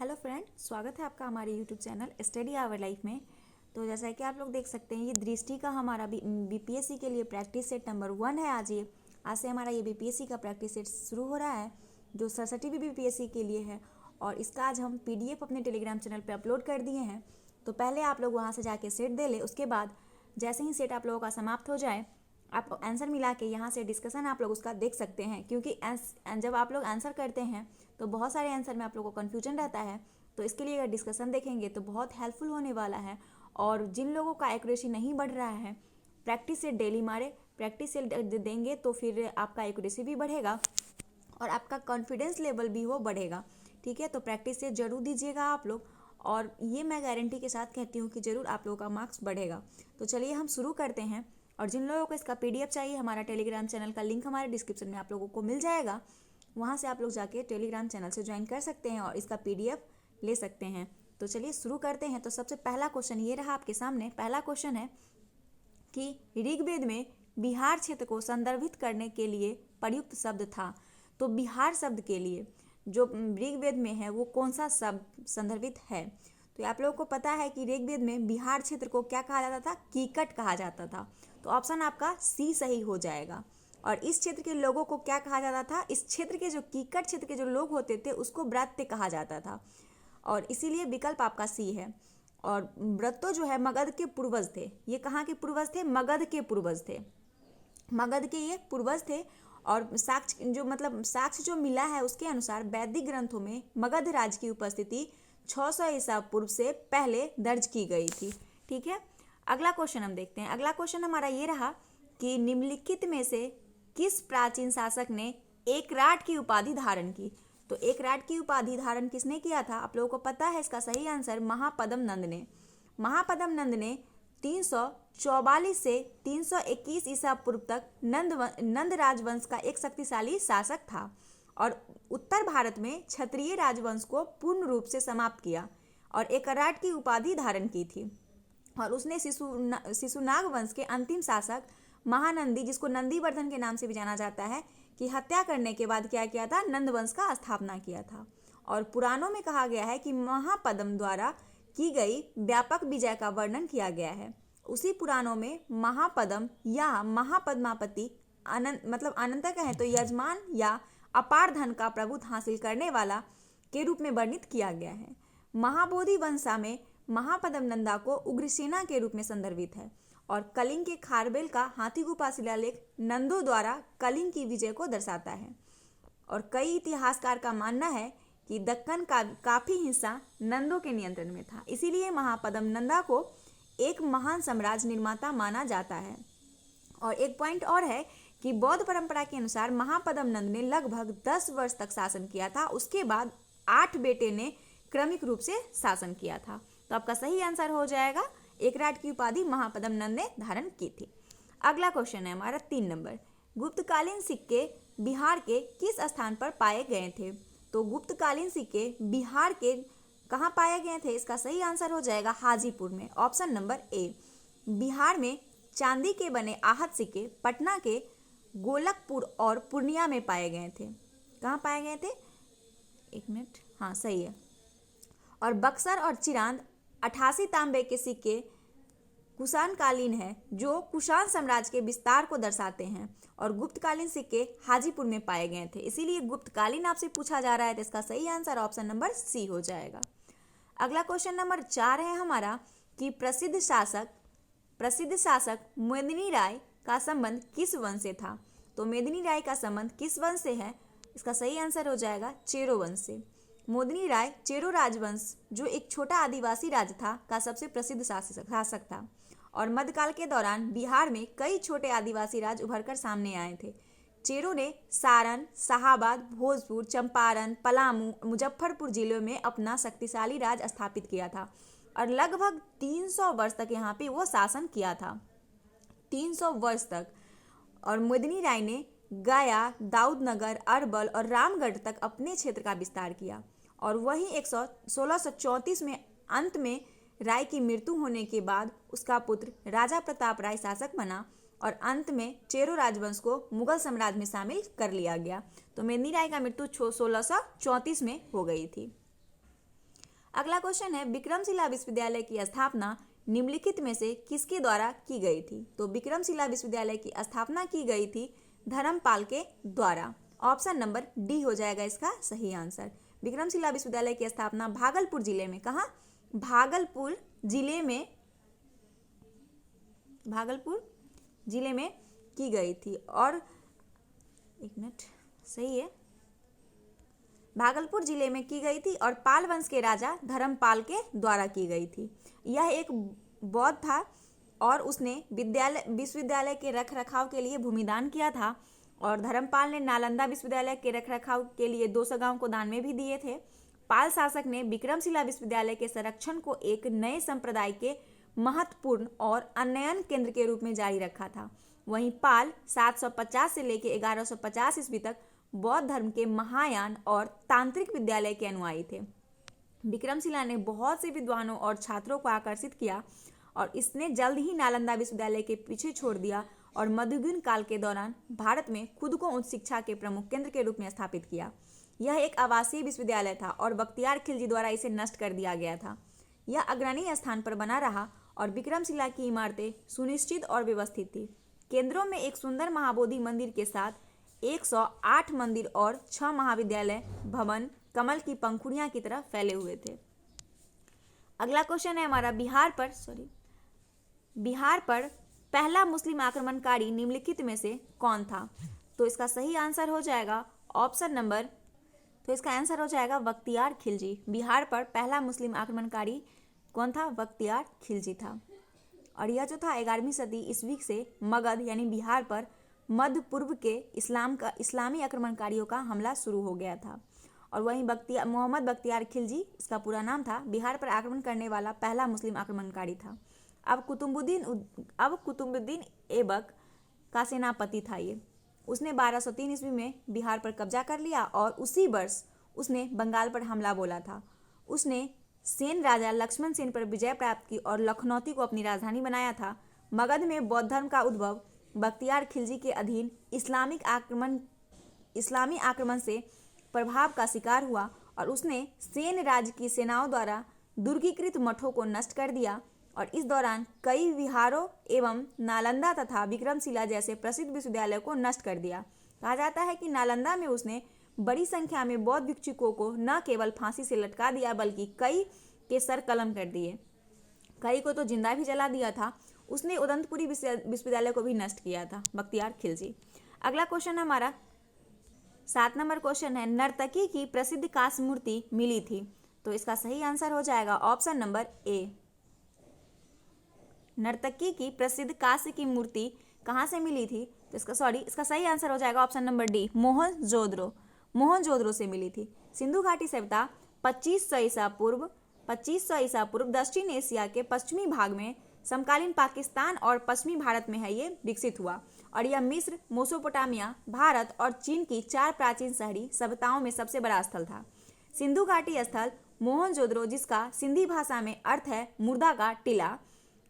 Hello friend, स्वागत है आपका हमारे YouTube channel study hour life में। तो जैसा कि आप लोग देख सकते हैं, ये दृष्टि का हमारा बीपीएससी के लिए प्रैक्टिस सेट नंबर 1 है। आज से हमारा ये बीपीएससी का प्रैक्टिस सेट शुरू हो रहा है, जो सरस्वती बीपीएससी के लिए है। और इसका आज हम पीडीएफ अपने टेलीग्राम चैनल पर अपलोड कर दिए हैं। तो पहले आप लोग वहाँ से जाके सेट दे ले। उसके बाद जैसे ही सेट आप लोगों का समाप्त हो जाए, आप आंसर मिला के यहाँ से डिस्कशन आप लोग उसका देख सकते हैं। क्योंकि जब आप लोग आंसर करते हैं तो बहुत सारे आंसर में आप लोगों को कन्फ्यूजन रहता है। तो इसके लिए अगर डिस्कशन देखेंगे तो बहुत हेल्पफुल होने वाला है। और जिन लोगों का एक्यूरेसी नहीं बढ़ रहा है, प्रैक्टिस से डेली मारे, प्रैक्टिस से देंगे तो फिर आपका एक्यूरेसी भी बढ़ेगा और आपका कॉन्फिडेंस लेवल भी वो बढ़ेगा। ठीक है, तो प्रैक्टिस से जरूर दीजिएगा आप लोग, और ये मैं गारंटी के साथ कहती हूँ कि ज़रूर आप लोगों का मार्क्स बढ़ेगा। तो चलिए हम शुरू करते हैं। और जिन लोगों को इसका पीडीएफ चाहिए, हमारा टेलीग्राम चैनल का लिंक हमारे डिस्क्रिप्शन में आप लोगों को मिल जाएगा। वहाँ से आप लोग जाके टेलीग्राम चैनल से ज्वाइन कर सकते हैं और इसका पीडीएफ ले सकते हैं। तो चलिए शुरू करते हैं। तो सबसे पहला क्वेश्चन ये रहा आपके सामने। पहला क्वेश्चन है कि ऋग्वेद में बिहार क्षेत्र को संदर्भित करने के लिए प्रयुक्त शब्द था। तो बिहार शब्द के लिए जो ऋग्वेद में है वो कौन सा शब्द संदर्भित है? तो आप लोगों को पता है कि ऋग्वेद में बिहार क्षेत्र को क्या कहा जाता था? कीकट कहा जाता था। तो ऑप्शन आपका सी सही हो जाएगा। और इस क्षेत्र के लोगों को क्या कहा जाता था? इस क्षेत्र के जो कीकट क्षेत्र के जो लोग होते थे उसको व्रत्य कहा जाता था, और इसीलिए विकल्प आपका सी है। और व्रतो जो है मगध के पूर्वज थे। ये कहाँ के पूर्वज थे? मगध के पूर्वज थे। मगध के ये पूर्वज थे। और साक्ष्य जो मिला है उसके अनुसार वैदिक ग्रंथों में मगध राज की उपस्थिति 600 ईसा पूर्व से पहले दर्ज की गई थी। ठीक है, अगला क्वेश्चन हम देखते हैं। अगला क्वेश्चन हमारा ये रहा कि निम्नलिखित में से किस प्राचीन शासक ने एकराट की उपाधि धारण की? तो एकराट की उपाधि धारण किसने किया था? आप लोगों को पता है इसका सही आंसर महापद्म नंद ने। महापद्म नंद ने 344 से 321 ईसा पूर्व तक नंद राजवंश का एक शक्तिशाली शासक था और उत्तर भारत में क्षत्रिय राजवंश को पूर्ण रूप से समाप्त किया और एकराट की उपाधि धारण की थी। और उसने शिशुनाग वंश के अंतिम शासक महानंदी, जिसको नंदीवर्धन के नाम से भी जाना जाता है, की हत्या करने के बाद क्या किया था? नंद वंश का स्थापना किया था। और पुराणों में कहा गया है कि महापद्म द्वारा की गई व्यापक विजय का वर्णन किया गया है। उसी पुराणों में महापद्म या महापद्मापति अनंत कहें तो यजमान या अपार धन का प्रभुत्व हासिल करने वाला के रूप में वर्णित किया गया है। महाबोधि वंशा में महापद्म नंदा को उग्रसेना के रूप में संदर्भित है। और कलिंग के खारबेल का हाथी गुफा शिलालेख नंदों द्वारा कलिंग की विजय को दर्शाता है। और कई इतिहासकार का मानना है कि दक्कन का काफी हिस्सा नंदों के नियंत्रण में था, इसीलिए महापद्म नंदा को एक महान साम्राज्य निर्माता माना जाता है। और एक पॉइंट और है कि बौद्ध परंपरा के अनुसार महापद्म नंद ने लगभग 10 वर्ष तक शासन किया था। उसके बाद 8 बेटे ने क्रमिक रूप से शासन किया था। तो आपका सही आंसर हो जाएगा, एकराट की उपाधि महापद्म नंद ने धारण की थी। अगला क्वेश्चन है हमारा 3 नंबर। गुप्तकालीन सिक्के बिहार के किस स्थान पर पाए गए थे? तो गुप्तकालीन सिक्के बिहार के कहाँ पाए गए थे? इसका सही आंसर हो जाएगा हाजीपुर में, ऑप्शन नंबर ए। बिहार में चांदी के बने आहत सिक्के पटना के गोलकपुर और पूर्णिया में पाए गए थे। कहाँ पाए गए थे? एक मिनट, हाँ सही है। और बक्सर और चिरांद 88 तांबे के सिक्के कुषाण कालीन है, जो कुषाण साम्राज्य के विस्तार को दर्शाते हैं। और गुप्तकालीन सिक्के हाजीपुर में पाए गए थे, इसीलिए गुप्तकालीन आपसे पूछा जा रहा है। तो इसका सही आंसर ऑप्शन नंबर सी हो जाएगा। अगला क्वेश्चन नंबर 4 है हमारा कि प्रसिद्ध शासक मेदिनी राय का संबंध किस वंश से था? तो मेदिनी राय का संबंध किस वंश से है? इसका सही आंसर हो जाएगा चेरो वंश से। मेदिनी राय चेरो राजवंश, जो एक छोटा आदिवासी राज्य था, का सबसे प्रसिद्ध शासक था। और मध्यकाल के दौरान बिहार में कई छोटे आदिवासी राज्य उभरकर सामने आए थे। चेरो ने सारण, शाहाबाद, भोजपुर, चंपारण, पलामू, मुजफ्फरपुर जिलों में अपना शक्तिशाली राज स्थापित किया था और लगभग 300 वर्ष तक यहाँ पे वो शासन किया था, 300 वर्ष तक। और मेदिनी राय ने गया, दाऊदनगर, अरवल और रामगढ़ तक अपने क्षेत्र का विस्तार किया। और वहीं 1634 में अंत में राय की मृत्यु होने के बाद उसका पुत्र राजा प्रताप राय शासक बना और अंत में चेरो राजवंश को मुगल साम्राज्य में शामिल कर लिया गया। तो मेदिनी राय का मृत्यु 1634 में हो गई थी। अगला क्वेश्चन है विक्रमशिला विश्वविद्यालय की स्थापना निम्नलिखित में से किसके द्वारा की गई थी? तो विक्रमशिला विश्वविद्यालय की स्थापना की गई थी धर्मपाल के द्वारा। ऑप्शन नंबर डी हो जाएगा इसका सही आंसर। विक्रमशिला विश्वविद्यालय की स्थापना भागलपुर जिले में, कहाँ? भागलपुर जिले में की गई थी। और एक मिनट, सही है, भागलपुर जिले में की गई थी और पाल वंश के राजा धर्मपाल के द्वारा की गई थी। यह एक बौद्ध था और उसने विश्वविद्यालय के रखरखाव के लिए भूमिदान किया था और धर्मपाल ने नालंदा विश्वविद्यालय के रखरखाव के लिए 200 गांव को दान में भी दिए थे। पाल शासक ने विक्रमशिला विश्वविद्यालय के संरक्षण को एक नए संप्रदाय के महत्वपूर्ण और उन्नयन केंद्र के रूप में जारी रखा था। वहीं पाल 750 से लेकर 1150 ईस्वी तक बौद्ध धर्म के महायान और तांत्रिक विद्यालय के अनुयायी थे। विक्रमशिला ने बहुत से विद्वानों और छात्रों को आकर्षित किया और इसने जल्द ही नालंदा विश्वविद्यालय के पीछे छोड़ दिया और मध्ययुगीन काल के दौरान भारत में खुद को उच्च शिक्षा के प्रमुख केंद्र के रूप में स्थापित किया। यह एक आवासीय विश्वविद्यालय था और बख्तियार खिलजी द्वारा इसे नष्ट कर दिया गया था। यह अग्रणी स्थान पर बना रहा और विक्रमशिला की इमारतें सुनिश्चित और व्यवस्थित थी। केंद्रों में एक सुंदर महाबोधि मंदिर के साथ 108 मंदिर और 6 महाविद्यालय भवन कमल की पंखुड़ियां की तरह फैले हुए थे। अगला क्वेश्चन है हमारा बिहार पर पहला मुस्लिम आक्रमणकारी निम्नलिखित में से कौन था? तो इसका सही आंसर हो जाएगा ऑप्शन नंबर, तो इसका आंसर हो जाएगा बख्तियार खिलजी। बिहार पर पहला मुस्लिम आक्रमणकारी कौन था? बख्तियार खिलजी था। और यह जो था 11वीं सदी ईस्वी से मगध यानी बिहार पर मध्य पूर्व के इस्लामी आक्रमणकारियों का हमला शुरू हो गया था। और वहीं मोहम्मद बख्तियार खिलजी, इसका पूरा नाम था, बिहार पर आक्रमण करने वाला पहला मुस्लिम आक्रमणकारी था। अब कुतुबुद्दीन ऐबक का सेनापति था ये। उसने 1203 ईस्वी में बिहार पर कब्जा कर लिया और उसी वर्ष उसने बंगाल पर हमला बोला था। उसने सेन राजा लक्ष्मण सेन पर विजय प्राप्त की और लखनौती को अपनी राजधानी बनाया था। मगध में बौद्ध धर्म का उद्भव बख्तियार खिलजी के अधीन इस्लामी आक्रमण से प्रभाव का शिकार हुआ और उसने सेन राज्य की सेनाओं द्वारा दुर्गीकृत मठों को नष्ट कर दिया और इस दौरान कई विहारों एवं नालंदा तथा विक्रमशिला जैसे प्रसिद्ध विश्वविद्यालयों को नष्ट कर दिया। कहा जाता है कि नालंदा में उसने बड़ी संख्या में बौद्ध भिक्षुकों को न केवल फांसी से लटका दिया बल्कि कई के सर कलम कर दिए, कई को तो जिंदा भी जला दिया था। उसने उदंतपुरी विश्वविद्यालय को भी नष्ट किया था, बख्तियार खिलजी। अगला क्वेश्चन हमारा 7 नंबर क्वेश्चन है नर्तकी की प्रसिद्ध कांस्य मूर्ति मिली थी? तो इसका सही आंसर हो जाएगा ऑप्शन नंबर ए। नर्तकी की प्रसिद्ध कांस्य की मूर्ति कहाँ से मिली थी? तो इसका सही आंसर हो जाएगा ऑप्शन नंबर डी, मोहनजोदड़ो से मिली थी। सिंधु घाटी सभ्यता 2500 ईसा पूर्व दक्षिण एशिया के पश्चिमी भाग में समकालीन पाकिस्तान और पश्चिमी भारत में है ये विकसित हुआ और यह मिस्र, मेसोपोटामिया, भारत और चीन की 4 प्राचीन शहरी सभ्यताओं में सबसे बड़ा स्थल था। सिंधु घाटी स्थल मोहनजोदड़ो, जिसका सिंधी भाषा में अर्थ है मुर्दा का टीला,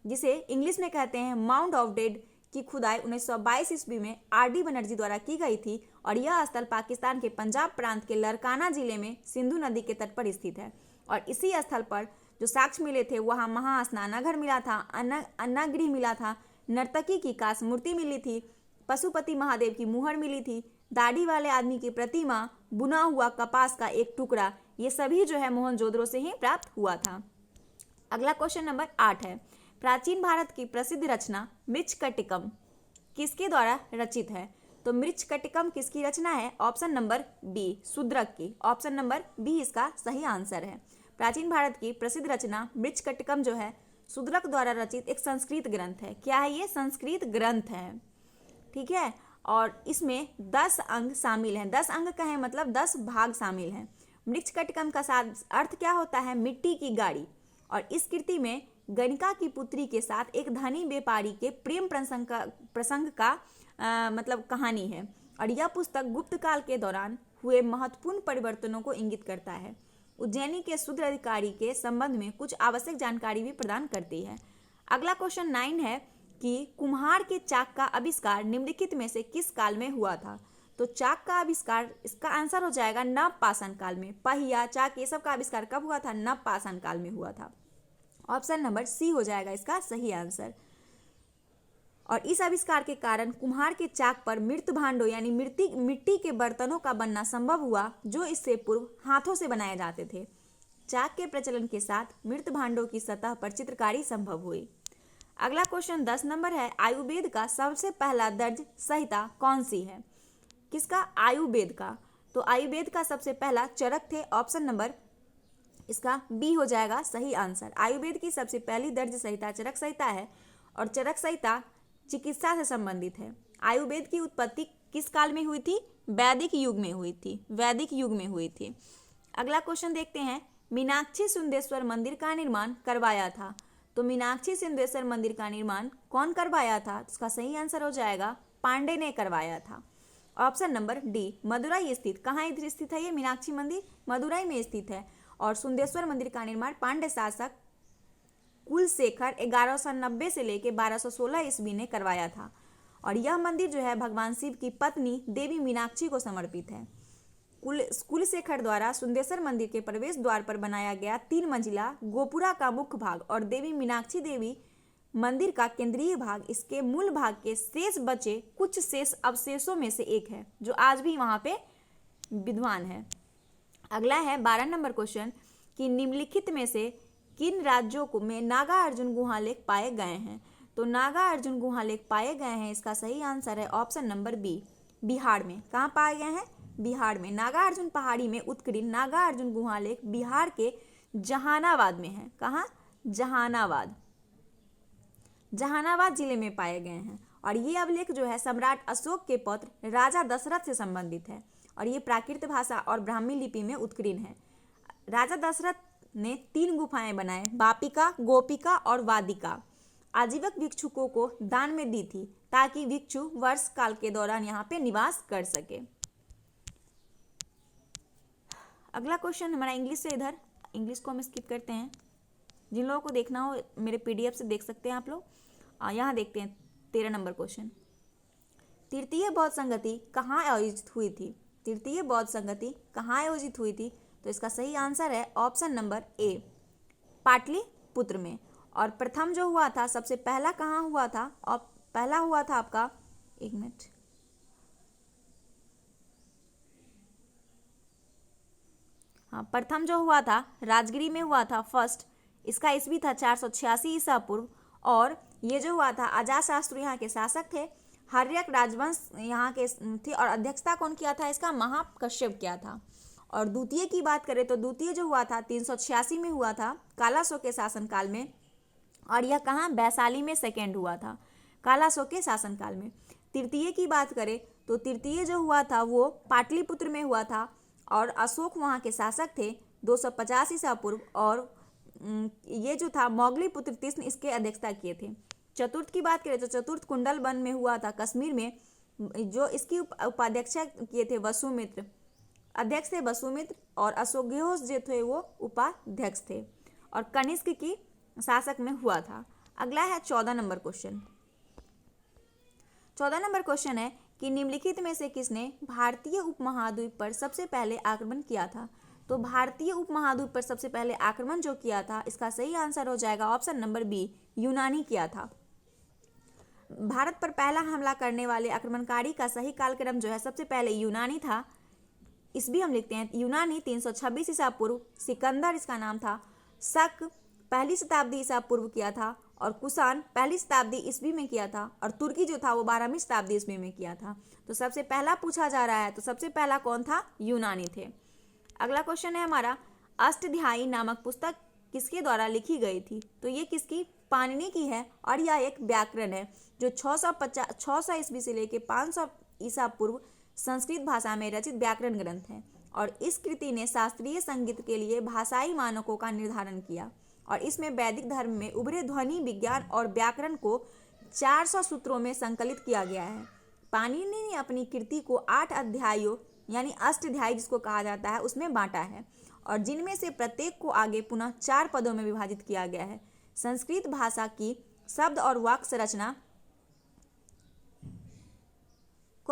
जिसे इंग्लिश में कहते हैं माउंट ऑफ डेड, की खुदाई 1922 ईस्वी में आर.डी. बनर्जी द्वारा की गई थी और यह स्थल पाकिस्तान के पंजाब प्रांत के लरकाना जिले में सिंधु नदी के तट पर स्थित है। और इसी स्थल पर जो साक्ष्य मिले थे वहाँ महास्नानाघर मिला था, अन्नागृह मिला था, नर्तकी की कांस्य मूर्ति मिली थी, पशुपति महादेव की मुहर मिली थी, दाढ़ी वाले आदमी की प्रतिमा, बुना हुआ कपास का एक टुकड़ा, ये सभी जो है मोहनजोदड़ो से ही प्राप्त हुआ था। अगला क्वेश्चन नंबर 8 है प्राचीन भारत की प्रसिद्ध रचना मृच्छकटिकम किसके द्वारा रचित है? तो मृच्छकटिकम किसकी रचना है? ऑप्शन नंबर बी, शूद्रक की। ऑप्शन नंबर बी इसका सही आंसर है। प्राचीन भारत की प्रसिद्ध रचना मृच्छकटिकम जो है शूद्रक द्वारा रचित एक संस्कृत ग्रंथ है। क्या है ये? संस्कृत ग्रंथ है, ठीक है। और इसमें 10 अंग शामिल हैं। 10 अंग का है मतलब 10 भाग शामिल हैं। मृच्छकटिकम का अर्थ क्या होता है? मिट्टी की गाड़ी। और इस कृति में गणिका की पुत्री के साथ एक धनी व्यापारी के प्रेम प्रसंग का मतलब कहानी है। और यह पुस्तक गुप्त काल के दौरान हुए महत्वपूर्ण परिवर्तनों को इंगित करता है। उज्जैनी के शूद्र अधिकारी के संबंध में कुछ आवश्यक जानकारी भी प्रदान करती है। अगला क्वेश्चन 9 है कि कुम्हार के चाक का आविष्कार निम्नलिखित में से किस काल में हुआ था? तो तो चाक का आविष्कार, इसका आंसर हो जाएगा नवपाषाण काल में। पहिया, चाक, ये सब का आविष्कार कब हुआ था? नवपाषाण काल में हुआ था। ऑप्शन नंबर सी हो जाएगा इसका सही आंसर। और इस आविष्कार के कारण कुम्हार के चाक पर मृत भांडों यानी मिट्टी के बर्तनों का बनना संभव हुआ, जो इससे पूर्व हाथों से बनाए जाते थे। चाक के प्रचलन के साथ मृत भांडों की सतह पर चित्रकारी संभव हुई। अगला क्वेश्चन 10 नंबर है, आयुर्वेद का सबसे पहला दर्ज संहिता कौन सी है? किसका? आयुर्वेद का। तो आयुर्वेद का सबसे पहला चरक थे। ऑप्शन नंबर इसका बी हो जाएगा सही आंसर। आयुर्वेद की सबसे पहली दर्ज संहिता चरक संहिता है और चरक संहिता चिकित्सा से संबंधित है। आयुर्वेद की उत्पत्ति किस काल में हुई थी? वैदिक युग में हुई थी। वैदिक युग में हुई थी। अगला क्वेश्चन देखते हैं, मीनाक्षी सुंदेश्वर मंदिर का निर्माण करवाया था। तो मीनाक्षी सुंदेश्वर मंदिर का निर्माण कौन करवाया था? इसका सही आंसर हो जाएगा पांडे ने करवाया था। ऑप्शन नंबर डी, मदुराई स्थित। कहाँ स्थित है ये मीनाक्षी मंदिर? मदुराई में स्थित है। और सुंदेश्वर मंदिर का निर्माण पांड्य शासक कुलशेखर 1190 से लेकर 1216 ईस्वी ने करवाया था। और यह मंदिर जो है भगवान शिव की पत्नी देवी मीनाक्षी को समर्पित है। कुलशेखर द्वारा सुंदेश्वर मंदिर के प्रवेश द्वार पर बनाया गया 3 मंजिला गोपुरा का मुख्य भाग और देवी मीनाक्षी देवी मंदिर का केंद्रीय भाग इसके मूल भाग के शेष बचे कुछ शेष अवशेषों में से एक है, जो आज भी वहां पे विद्वान है। अगला है 12 नंबर क्वेश्चन कि निम्नलिखित में से किन राज्यों को में नागार्जुन गुहा लेख पाए गए हैं? तो नागार्जुन गुहा लेख पाए गए हैं, इसका सही आंसर है ऑप्शन नंबर बी, बिहार में। कहाँ पाए गए हैं? बिहार में। नागार्जुन पहाड़ी में उत्कीर्ण नागार्जुन गुहा लेख बिहार के जहानाबाद में है। कहाँ? जहानाबाद। जहानाबाद जिले में पाए गए हैं। और ये अभिलेख जो है सम्राट अशोक के पौत्र राजा दशरथ से संबंधित है और ये प्राकृत भाषा और ब्राह्मी लिपि में उत्कीर्ण है। राजा दशरथ ने 3 गुफाएं बनाए, वापिका, गोपिका और वादिका। आजीवक भिक्षुकों को दान में दी थी ताकि भिक्षु वर्ष काल के दौरान यहाँ पे निवास कर सके। अगला क्वेश्चन हमारा इंग्लिश से, इधर इंग्लिश को हम स्किप करते हैं। जिन लोगों को देखना हो मेरे पीडीएफ से देख सकते हैं आप लोग। यहाँ देखते हैं 13 नंबर क्वेश्चन। तृतीय बौद्ध संगति कहाँ आयोजित हुई थी? तृतीय बौद्ध संगति कहाँ आयोजित हुई थी? तो इसका सही आंसर है ऑप्शन नंबर ए, पाटलिपुत्र में। और प्रथम जो हुआ था, सबसे पहला कहाँ हुआ था? और पहला हुआ था आपका, एक मिनट, हाँ, प्रथम जो हुआ था राजगिरी में हुआ था फर्स्ट। इसका ईस्वी था 486 ईसा पूर्व। और ये जो हुआ था अजातशत्रु यहाँ के शासक थे। हर्यक राजवंश यहाँ के थे और अध्यक्षता कौन किया था इसका? महाकश्यप किया था। और द्वितीय की बात करें तो द्वितीय जो हुआ था 386 में हुआ था कालाशोक के शासनकाल में। और यह कहाँ? वैशाली में सेकेंड हुआ था कालाशोक के शासनकाल में। तृतीय की बात करें तो तृतीय जो हुआ था वो पाटलिपुत्र में हुआ था और अशोक वहाँ के शासक थे 250 ईसा पूर्व। और ये जो था मोगलीपुत्र तिस्न इसके अध्यक्षता किए थे। चतुर्थ की बात करें तो चतुर्थ कुंडल वन में हुआ था कश्मीर में, जो इसकी उपाध्यक्ष किए थे वसुमित्र। अध्यक्ष थे वसुमित्र और अशोकघोष जो थे वो उपाध्यक्ष थे। और कनिष्क की शासक में हुआ था। अगला है 14 नंबर क्वेश्चन। 14 नंबर क्वेश्चन है कि निम्नलिखित में से किसने भारतीय उपमहाद्वीप पर सबसे पहले आक्रमण किया था? तो भारतीय उपमहाद्वीप पर सबसे पहले आक्रमण जो किया था, इसका सही आंसर हो जाएगा ऑप्शन नंबर बी, यूनानी किया था। भारत पर पहला हमला करने वाले आक्रमणकारी का सही कालक्रम जो है सबसे पहले यूनानी था। इस भी हम लिखते हैं यूनानी 326 ईसा पूर्व। सिकंदर इसका नाम था। शक 1ली शताब्दी ईसा पूर्व किया था और कुषाण 1ली शताब्दी ईस्वी में किया था और तुर्की जो था वो 12वीं शताब्दी ईस्वी में किया था। तो सबसे पहला पूछा जा रहा है तो सबसे पहला कौन था? यूनानी थे। अगला क्वेश्चन है हमारा, अष्टध्यायी नामक पुस्तक किसके द्वारा लिखी गई थी? तो ये किसकी? पाणिनि की है और यह एक व्याकरण है जो 600 ईस्वी से लेकर 500 ईसा पूर्व संस्कृत भाषा में रचित व्याकरण ग्रंथ है। और इस कृति ने शास्त्रीय संगीत के लिए भाषाई मानकों का निर्धारण किया और इसमें वैदिक धर्म में उभरे ध्वनि विज्ञान और व्याकरण को 400 सूत्रों में संकलित किया गया है। पाणिनि ने अपनी कृति को 8 अध्यायों यानी अष्टाध्यायी जिसको कहा जाता है उसमें बांटा है और जिनमें से प्रत्येक को आगे पुनः 4 पदों में विभाजित किया गया है। संस्कृत भाषा की शब्द और वाक्य संरचना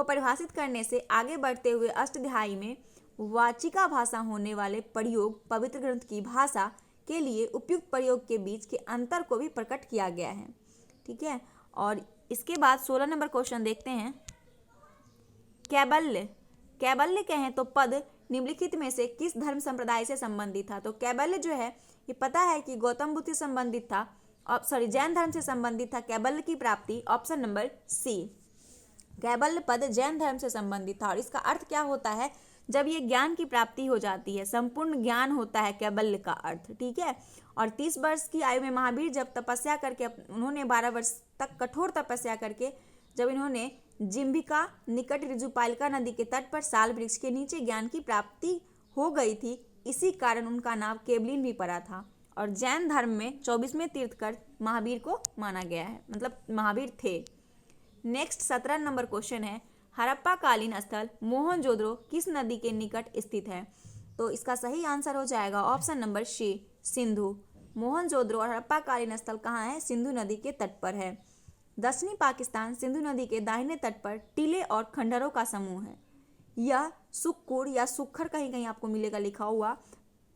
को परिभाषित करने से आगे बढ़ते हुए अष्टाध्यायी में वाचिका भाषा होने वाले प्रयोग पवित्र ग्रंथ की भाषा के लिए उपयुक्त प्रयोग के बीच के अंतर को भी प्रकट किया गया है। ठीक है, और इसके बाद 16 नंबर क्वेश्चन देखते हैं। कैबल्य, कैबल्य कहें तो पद निम्नलिखित में से किस धर्म संप्रदाय से संबंधित था? तो कैबल्य जो है ये पता है कि गौतम बुद्ध से संबंधित था, जैन धर्म से संबंधित था कैबल्य की प्राप्ति, ऑप्शन नंबर सी। कैबल्य पद जैन धर्म से संबंधित था और इसका अर्थ क्या होता है? जब ये ज्ञान की प्राप्ति हो जाती है, संपूर्ण ज्ञान होता है कैबल्य का अर्थ। ठीक है, और 30 वर्ष की आयु में महावीर जब तपस्या करके उन्होंने 12 वर्ष तक कठोर तपस्या करके जब इन्होंने जिम्बिका निकट ऋजुपालिका नदी के तट पर साल वृक्ष के नीचे ज्ञान की प्राप्ति हो गई थी, इसी कारण उनका नाम केबलिन भी पड़ा था। और जैन धर्म में 24वें तीर्थकर महावीर को माना गया है, मतलब महावीर थे। नेक्स्ट 17 नंबर क्वेश्चन है, हड़प्पा कालीन स्थल मोहनजोदड़ो किस नदी के निकट स्थित है? तो इसका सही आंसर हो जाएगा option number C, Sindhu. Mohenjodaro और हड़प्पा कालीन स्थल कहाँ है? सिंधु नदी के तट पर है। दक्षिणी पाकिस्तान सिंधु नदी के दाहिने तट पर टीले और खंडरों का समूह है। यह सुक्कुर या सुक्खर कहीं कहीं आपको मिलेगा लिखा हुआ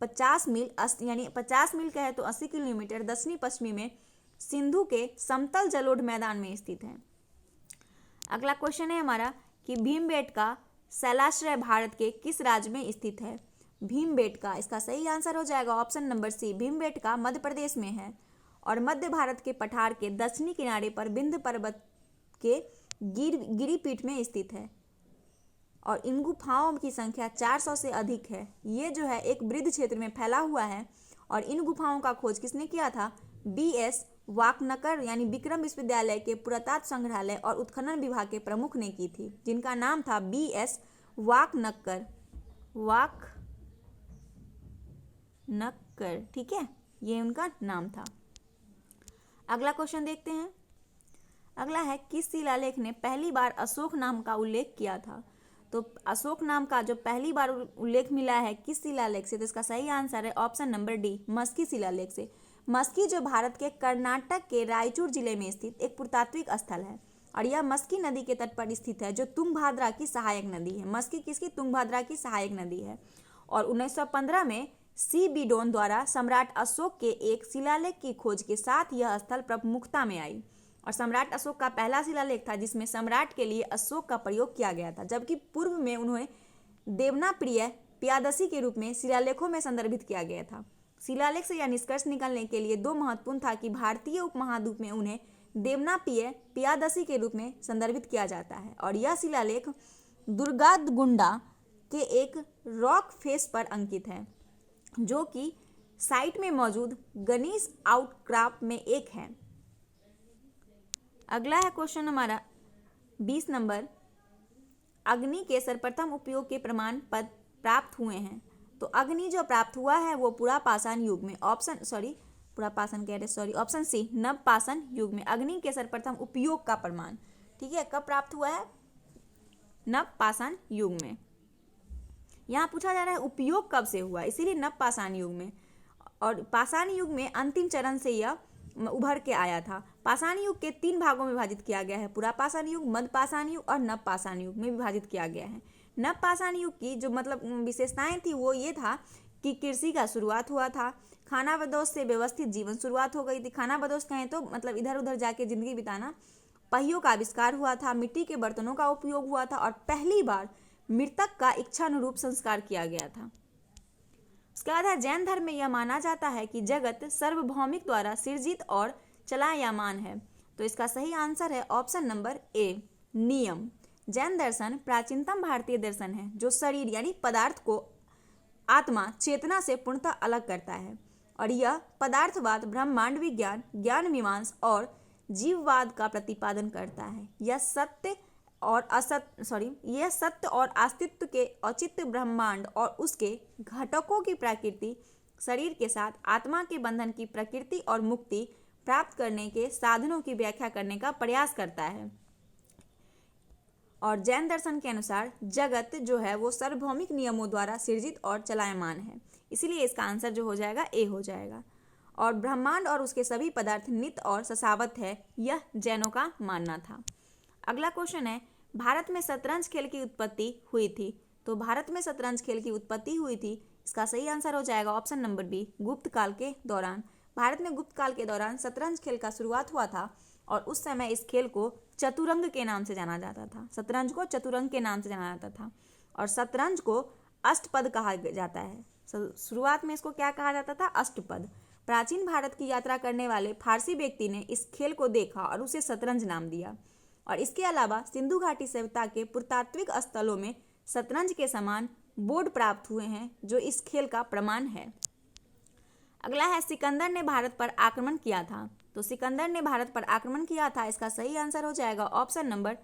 50 मील यानी 50 मील कहे तो 80 किलोमीटर दक्षिणी पश्चिमी में सिंधु के समतल जलोढ़ मैदान में स्थित है। अगला क्वेश्चन है हमारा कि भीमबेटका शैलाश्रय भारत के किस राज्य में स्थित है? भीमबेटका, इसका सही आंसर हो जाएगा ऑप्शन नंबर सी, भीमबेटका मध्य प्रदेश में है और मध्य भारत के पठार के दक्षिणी किनारे पर विंध्य पर्वत के गिरिपीठ में स्थित है और इन गुफाओं की संख्या 400 से अधिक है। ये जो है एक वृद्ध क्षेत्र में फैला हुआ है और इन गुफाओं का खोज किसने किया था? BS वाकनकर यानी विक्रम विश्वविद्यालय के पुरातत्व संग्रहालय और उत्खनन विभाग के प्रमुख ने की थी, जिनका नाम था BS वाकनकर। ठीक है, ये उनका नाम था। अगला क्वेश्चन देखते हैं। अगला है किस शिलालेख ने पहली बार अशोक नाम का उल्लेख किया था? तो अशोक नाम का जो पहली बार उल्लेख मिला है किस शिलालेख से? तो इसका सही आंसर है ऑप्शन नंबर डी, मस्की शिलालेख से। मस्की जो भारत के कर्नाटक के रायचूर जिले में स्थित एक पुरातात्विक स्थल है और यह मस्की नदी के तट पर स्थित है जो तुंगभद्रा की सहायक नदी है। मस्की किसकी? तुंगभद्रा की सहायक नदी है। और 1915 में सी बीडोन द्वारा सम्राट अशोक के एक शिलालेख की खोज के साथ यह स्थल प्रमुखता में आई और सम्राट अशोक का पहला शिलालेख था जिसमें सम्राट के लिए अशोक का प्रयोग किया गया था, जबकि पूर्व में उन्हें देवनाप्रिय पियादसी के रूप में शिलालेखों में संदर्भित किया गया था। शिलालेख से यह निष्कर्ष निकालने के लिए 2 महत्वपूर्ण था कि भारतीय उपमहाद्वीप में उन्हें देवनाप्रिय पियादसी के रूप में संदर्भित किया जाता है और यह शिलालेख दुर्गादगुंडा के एक रॉक फेस पर अंकित है जो कि साइट में मौजूद गणेश आउटक्रॉप में एक है। अगला है क्वेश्चन हमारा 20 नंबर, अग्नि के सर्वप्रथम उपयोग के प्रमाण पद प्राप्त हुए हैं। तो अग्नि जो प्राप्त हुआ है वो पुरापाषाण युग में, ऑप्शन सी, नवपाषाण युग में अग्नि के सर्वप्रथम उपयोग का प्रमाण। ठीक है, कब प्राप्त हुआ है? नवपाषाण युग में। यहाँ पूछा जा रहा है उपयोग कब से हुआ, इसीलिए नवपाषाण युग में। और पाषाण युग में अंतिम चरण से यह उभर के आया था। पाषाण युग के 3 भागों में विभाजित किया गया है, पुरापाषाण युग, मध्यपाषाण युग और नवपाषाण युग में विभाजित किया गया है। नवपाषाण युग की जो विशेषताएं थी वो ये था कि कृषि का शुरुआत हुआ था, खानाबदोश से व्यवस्थित जीवन शुरुआत हो गई थी। खानाबदोश कहें तो मतलब इधर उधर जाके जिंदगी बिताना। पहियों का आविष्कार हुआ था, मिट्टी के बर्तनों का उपयोग हुआ था और पहली बार मृतक का इच्छानुरूप संस्कार किया गया था। उसके बाद है जैन धर्म में यह माना जाता है कि जगत सार्वभौमिक द्वारा सृजित और चलायमान है। तो इसका सही आंसर है ऑप्शन नंबर ए, नियम। जैन दर्शन प्राचीनतम भारतीय दर्शन है जो शरीर यानी पदार्थ को आत्मा चेतना से पूर्णतः अलग करता है और यह पदार्थवाद, ब्रह्मांड विज्ञान, ज्ञान मीमांसा और जीववाद का प्रतिपादन करता है। यह सत्य और अस्तित्व के औचित्य, ब्रह्मांड और उसके घटकों की प्रकृति, शरीर के साथ आत्मा के बंधन की प्रकृति और मुक्ति प्राप्त करने के साधनों की व्याख्या करने का प्रयास करता है। और जैन दर्शन के अनुसार जगत जो है वो सार्वभौमिक नियमों द्वारा सृजित और चलायमान है, इसीलिए इसका आंसर जो हो जाएगा ए हो जाएगा। और ब्रह्मांड और उसके सभी पदार्थ नित्य और शाश्वत है, यह जैनों का मानना था। अगला क्वेश्चन है भारत में शतरंज खेल की उत्पत्ति हुई थी? तो भारत में शतरंज खेल की उत्पत्ति हुई थी, इसका सही आंसर हो जाएगा ऑप्शन नंबर बी, गुप्त काल के दौरान। भारत में गुप्त काल के दौरान शतरंज खेल का शुरुआत हुआ था और उस समय इस खेल को चतुरंग के नाम से जाना जाता था। शतरंज को चतुरंग के नाम से जाना जाता था और शतरंज को अष्टपद कहा जाता है। शुरुआत में इसको क्या कहा जाता था? अष्टपद। प्राचीन भारत की यात्रा करने वाले फारसी व्यक्ति ने इस खेल को देखा और उसे शतरंज नाम दिया। और इसके अलावा सिंधु घाटी सभ्यता के पुरातात्विक स्थलों में शतरंज के समान बोर्ड प्राप्त हुए हैं जो इस खेल का प्रमाण है। अगला है, सिकंदर ने भारत पर आक्रमण किया था। तो सिकंदर ने भारत पर आक्रमण किया था, इसका सही आंसर हो जाएगा ऑप्शन नंबर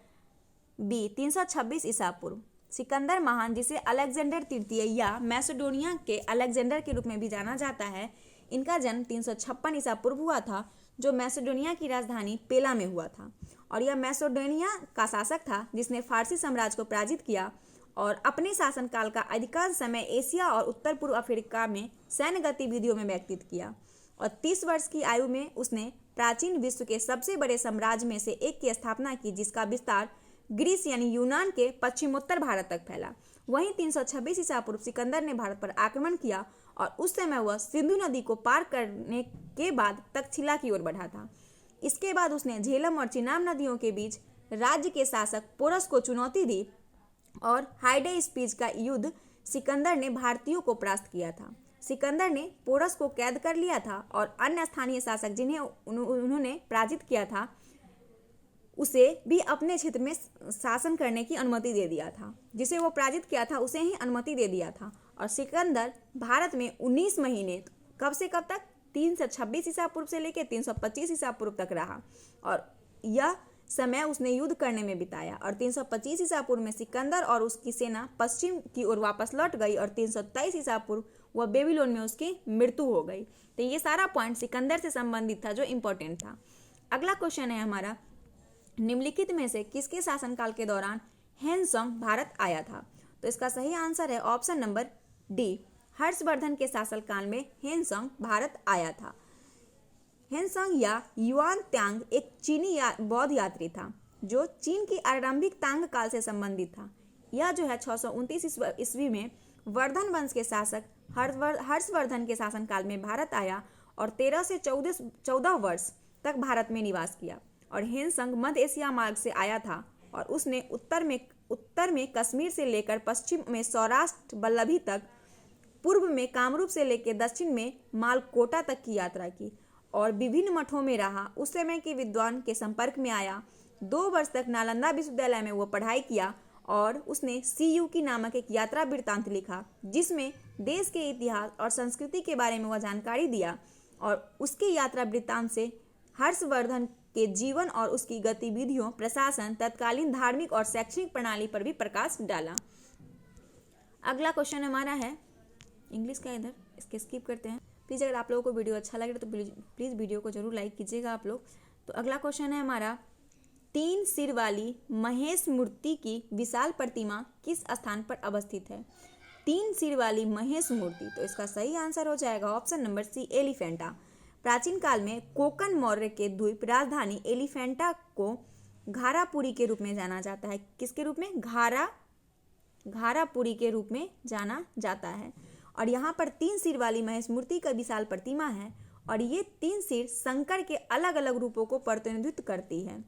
बी, 326 ईसा पूर्व। सिकंदर महान, जिसे अलेक्जेंडर तृतीय या मैसेडोनिया के अलेक्जेंडर के रूप में भी जाना जाता है, इनका जन्म 356 ईसा पूर्व हुआ था, जो मैसेडोनिया की राजधानी पेला में हुआ था। और यह मैसेडोनिया का शासक था जिसने फारसी साम्राज्य को पराजित किया और अपने शासनकाल का अधिकांश समय एशिया और उत्तर पूर्व अफ्रीका में सैन्य गतिविधियों में व्यतीत किया। और 30 वर्ष की आयु में उसने प्राचीन विश्व के सबसे बड़े साम्राज्य में से एक की स्थापना की, जिसका विस्तार ग्रीस यानी यूनान के पश्चिमोत्तर भारत तक फैला। वहीं 326 ईसा पूर्व सिकंदर ने भारत पर आक्रमण किया और उस समय वह सिंधु नदी को पार करने के बाद तक्षशिला की ओर बढ़ा था। इसके बाद उसने झेलम और चिनाब नदियों के बीच राज्य के शासक पोरस को चुनौती दी और हाइडेस्पीज का युद्ध सिकंदर ने भारतीयों को परास्त किया था। सिकंदर ने पोरस को कैद कर लिया था और अन्य स्थानीय शासक जिन्हें उन्होंने पराजित किया था उसे भी अपने क्षेत्र में शासन करने की अनुमति दे दिया था। जिसे वो पराजित किया था उसे ही अनुमति दे दिया था। और सिकंदर भारत में 19 महीने, कब से कब तक? 326 ईसा पूर्व से लेकर 325 ईसा पूर्व तक रहा और यह समय उसने युद्ध करने में बिताया। और 325 ईसा पूर्व में सिकंदर और उसकी सेना पश्चिम की ओर वापस लौट गई और 323 ईसा पूर्व वह बेबीलोन में उसकी मृत्यु हो गई। तो ये सारा पॉइंट सिकंदर से संबंधित था जो इम्पोर्टेंट था। अगला क्वेश्चन है हमारा, निम्नलिखित में से किसके शासनकाल के दौरान हेनसोंग भारत आया था? तो इसका सही आंसर है ऑप्शन नंबर डी, हर्षवर्धन के शासनकाल में हेनसोंग भारत आया था। हेनसोंग या युआन त्यांग एक चीनी बौद्ध यात्री था जो चीन की आरंभिक तांग काल से संबंधित था। यह जो है 629 ईस्वी में वर्धन वंश के शासक हर्षवर्धन के शासनकाल में भारत आया और 13 से 14 वर्ष तक भारत में निवास किया। और हेनसोंग मध्य एशिया मार्ग से आया था और उसने उत्तर में कश्मीर से लेकर पश्चिम में सौराष्ट्र वल्लभी तक, पूर्व में कामरूप से लेकर दक्षिण में मालकोटा तक की यात्रा की और विभिन्न मठों में रहा। उस समय के विद्वान के संपर्क में आया। 2 वर्ष तक नालंदा विश्वविद्यालय में वो पढ़ाई किया और उसने सीयू की नामक एक यात्रा वृत्तांत लिखा जिसमें देश के इतिहास और संस्कृति के बारे में वह जानकारी दिया। और उसके यात्रा वृत्तांत से हर्षवर्धन के जीवन और उसकी गतिविधियों, प्रशासन, तत्कालीन धार्मिक और शैक्षणिक प्रणाली पर भी प्रकाश डाला। अगला क्वेश्चन हमारा है इंग्लिश का, इधर इसके स्किप करते हैं। प्लीज़ अगर आप लोगों को वीडियो अच्छा लगे तो प्लीज़ वीडियो को जरूर लाइक कीजिएगा आप लोग। तो अगला क्वेश्चन है हमारा, 3 सिर वाली महेश मूर्ति की विशाल प्रतिमा किस स्थान पर अवस्थित है? 3 सिर वाली महेश मूर्ति, तो इसका सही आंसर हो जाएगा ऑप्शन नंबर सी, एलिफेंटा। प्राचीन काल में कोकन मौर्य के द्वीप राजधानी एलिफेंटा को घारापुरी के रूप में जाना जाता है। किसके रूप में? घारापुरी के रूप में जाना जाता है। और यहाँ पर 3 सिर वाली महेश मूर्ति का विशाल प्रतिमा है और ये 3 सिर शंकर के अलग अलग रूपों को प्रतिनिधित्व करती है।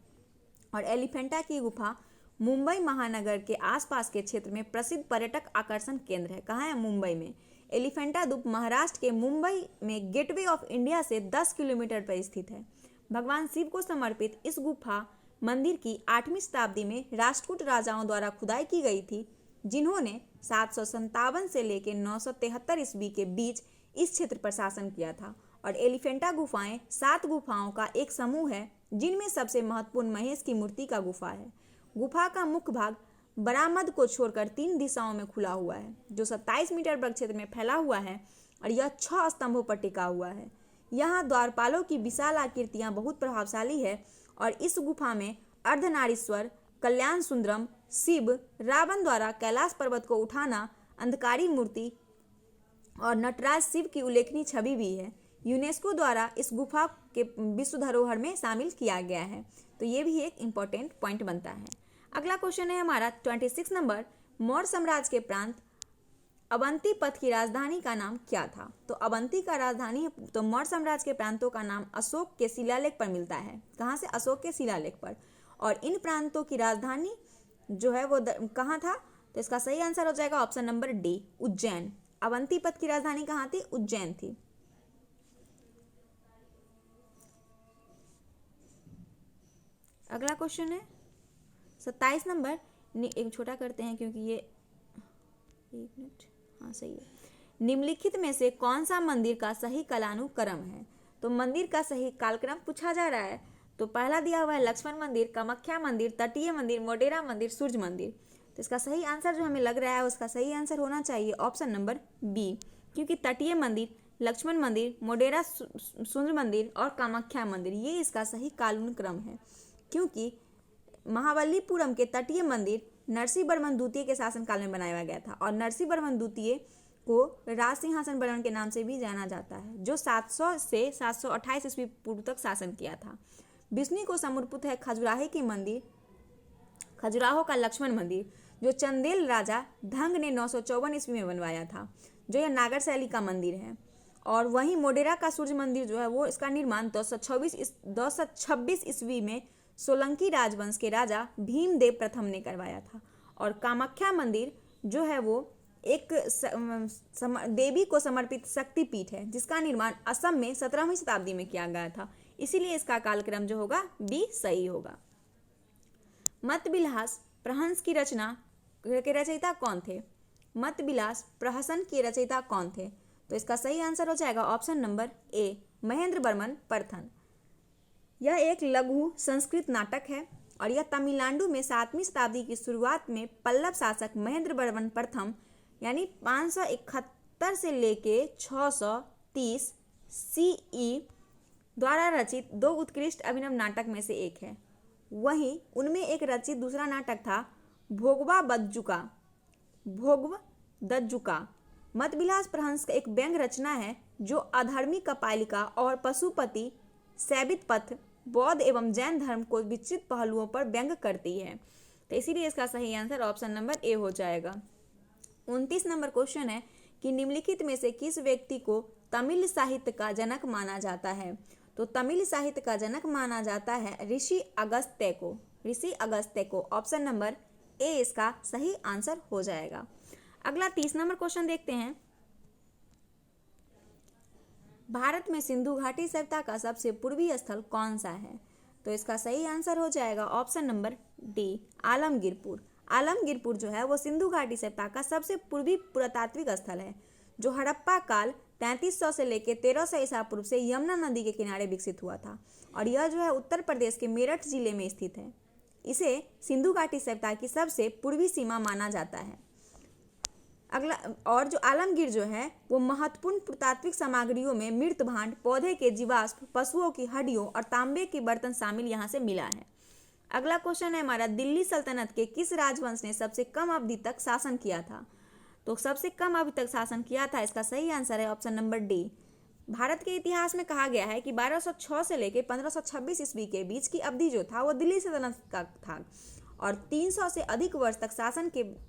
और एलिफेंटा की गुफा मुंबई महानगर के आसपास के क्षेत्र में प्रसिद्ध पर्यटक आकर्षण केंद्र है। कहाँ है? मुंबई में। एलिफेंटा द्वीप महाराष्ट्र के मुंबई में गेटवे ऑफ इंडिया से 10 किलोमीटर पर स्थित है। भगवान शिव को समर्पित इस गुफा मंदिर की 8वीं शताब्दी में राष्ट्रकूट राजाओं द्वारा खुदाई की गई थी, जिन्होंने 757 से लेकर 973 ईस्वी के बीच इस क्षेत्र पर शासन किया था। और एलिफेंटा गुफाएं 7 गुफाओं का एक समूह है, जिनमें सबसे महत्वपूर्ण महेश की मूर्ति का गुफा है। गुफा का मुख्य भाग बरामद को छोड़कर 3 दिशाओं में खुला हुआ है, जो 27 मीटर वर्ग क्षेत्र में फैला हुआ है और यह 6 स्तंभों पर टिका हुआ है। यहाँ द्वारपालों की विशाल आकृतियाँ बहुत प्रभावशाली है और इस गुफा में अर्धनारीश्वर, कल्याण सुंदरम, शिव, रावण द्वारा कैलाश पर्वत को उठाना, अंधकारी मूर्ति और नटराज शिव की उल्लेखनीय छवि भी है। यूनेस्को द्वारा इस गुफा के विश्व धरोहर में शामिल किया गया है। तो ये भी एक इम्पॉर्टेंट पॉइंट बनता है। अगला क्वेश्चन है हमारा 26 नंबर, मौर्य साम्राज्य के प्रांत अवंती पथ की राजधानी का नाम क्या था? तो अवंती का राजधानी, तो मौर्य साम्राज्य के प्रांतों का नाम अशोक के शिलालेख पर मिलता है। कहाँ से? अशोक के शिलालेख पर। और इन प्रांतों की राजधानी जो है वो कहाँ था? तो इसका सही आंसर हो जाएगा option number D, Ujjain. Avanti पथ की राजधानी कहाँ थी? उज्जैन थी। अगला क्वेश्चन है 27 नंबर, एक छोटा करते हैं क्योंकि ये, एक मिनट, हाँ सही है। निम्नलिखित में से कौन सा मंदिर का सही कालानुक्रम है? तो मंदिर का सही कालक्रम पूछा जा रहा है। तो पहला दिया हुआ है लक्ष्मण मंदिर, कामाख्या मंदिर, तटीय मंदिर, मोढेरा मंदिर, सूर्य मंदिर। तो इसका सही आंसर जो हमें लग रहा है उसका सही आंसर होना चाहिए ऑप्शन नंबर बी, क्योंकि तटीय मंदिर, लक्ष्मण मंदिर, मोढेरा सूर्य मंदिर और कामाख्या मंदिर, ये इसका सही कालानुक्रम है। क्योंकि महाबलीपुरम के तटीय मंदिर नरसिंहवर्मन द्वितीय के शासनकाल में बनाया गया था और नरसिंहवर्मन द्वितीय को राज सिंहासन वर्मन के नाम से भी जाना जाता है, जो 700 से 728 ईस्वी पूर्व तक शासन किया था। विष्णु को समर्पित है खजुराहो की मंदिर, खजुराहो का लक्ष्मण मंदिर, जो चंदेल राजा धंग ने 954 ईस्वी में बनवाया था, जो यह नागर शैली का मंदिर है। और वहीं मोढेरा का सूर्य मंदिर जो है वो इसका निर्माण 226 ईस्वी में सोलंकी राजवंश के राजा भीमदेव प्रथम ने करवाया था। और कामाख्या मंदिर जो है वो एक देवी को समर्पित शक्तिपीठ है, जिसका निर्माण असम में 17वीं शताब्दी में किया गया था। इसीलिए इसका कालक्रम जो होगा बी सही होगा। मतविलास प्रहंस की रचना के रचयिता कौन थे? मतविलास प्रहसन के रचयिता कौन थे? तो इसका सही आंसर हो जाएगा ऑप्शन नंबर ए, महेंद्र वर्मन प्रथम। यह एक लघु संस्कृत नाटक है और यह तमिलनाडु में 7वीं शताब्दी की शुरुआत में पल्लव शासक महेंद्र वर्मन प्रथम यानी 571 से लेके 630 CE द्वारा रचित 2 उत्कृष्ट अभिनव नाटक में से एक है। वहीं उनमें एक रचित दूसरा नाटक था भोगवदज्जुका। मतविलास प्रहंस एक व्यंग्य रचना है जो अधर्मी कपालिका और पशुपति सैबित पथ, बौद्ध एवं जैन धर्म को विस्तृत पहलुओं पर व्यंग्य करती है। तो इसीलिए इसका सही आंसर ऑप्शन नंबर ए हो जाएगा। 29 नंबर क्वेश्चन है कि निम्नलिखित में से किस व्यक्ति को तमिल साहित्य का जनक माना जाता है? तो तमिल साहित्य का जनक माना जाता है ऋषि अगस्त्य को। ऋषि अगस्त्य को ऑप्शन नंबर ए इसका सही आंसर हो जाएगा। अगला 30 नंबर क्वेश्चन देखते हैं। भारत में सिंधु घाटी सभ्यता का सबसे पूर्वी स्थल कौन सा है? तो इसका सही आंसर हो जाएगा option number D, Alamgirpur. Alamgirpur जो है वो सिंधु घाटी सभ्यता का सबसे पूर्वी पुरातात्विक स्थल है, जो हड़प्पा काल 3300 से लेकर 1300 ईसा पूर्व से यमुना नदी के किनारे विकसित हुआ था और यह जो है उत्तर प्रदेश के मेरठ जिले में स्थित है। इसे सिंधु घाटी सभ्यता की सबसे पूर्वी सीमा माना जाता है। अगला, और जो आलमगीर जो है वो महत्वपूर्ण पुरातात्विक सामग्रियों में मृत भांड, पौधे के जीवाश्म, पशुओं की हड्डियों और तांबे के बर्तन शामिल यहाँ से मिला है। अगला क्वेश्चन है हमारा, दिल्ली सल्तनत के किस राजवंश ने सबसे कम अवधि तक शासन किया था? तो सबसे कम अवधि तक शासन किया था, इसका सही आंसर है ऑप्शन नंबर डी। भारत के इतिहास में कहा गया है कि 1206 से लेकर 1526 ईस्वी के बीच की अवधि जो था वो दिल्ली सल्तनत का था और 300 से अधिक वर्ष तक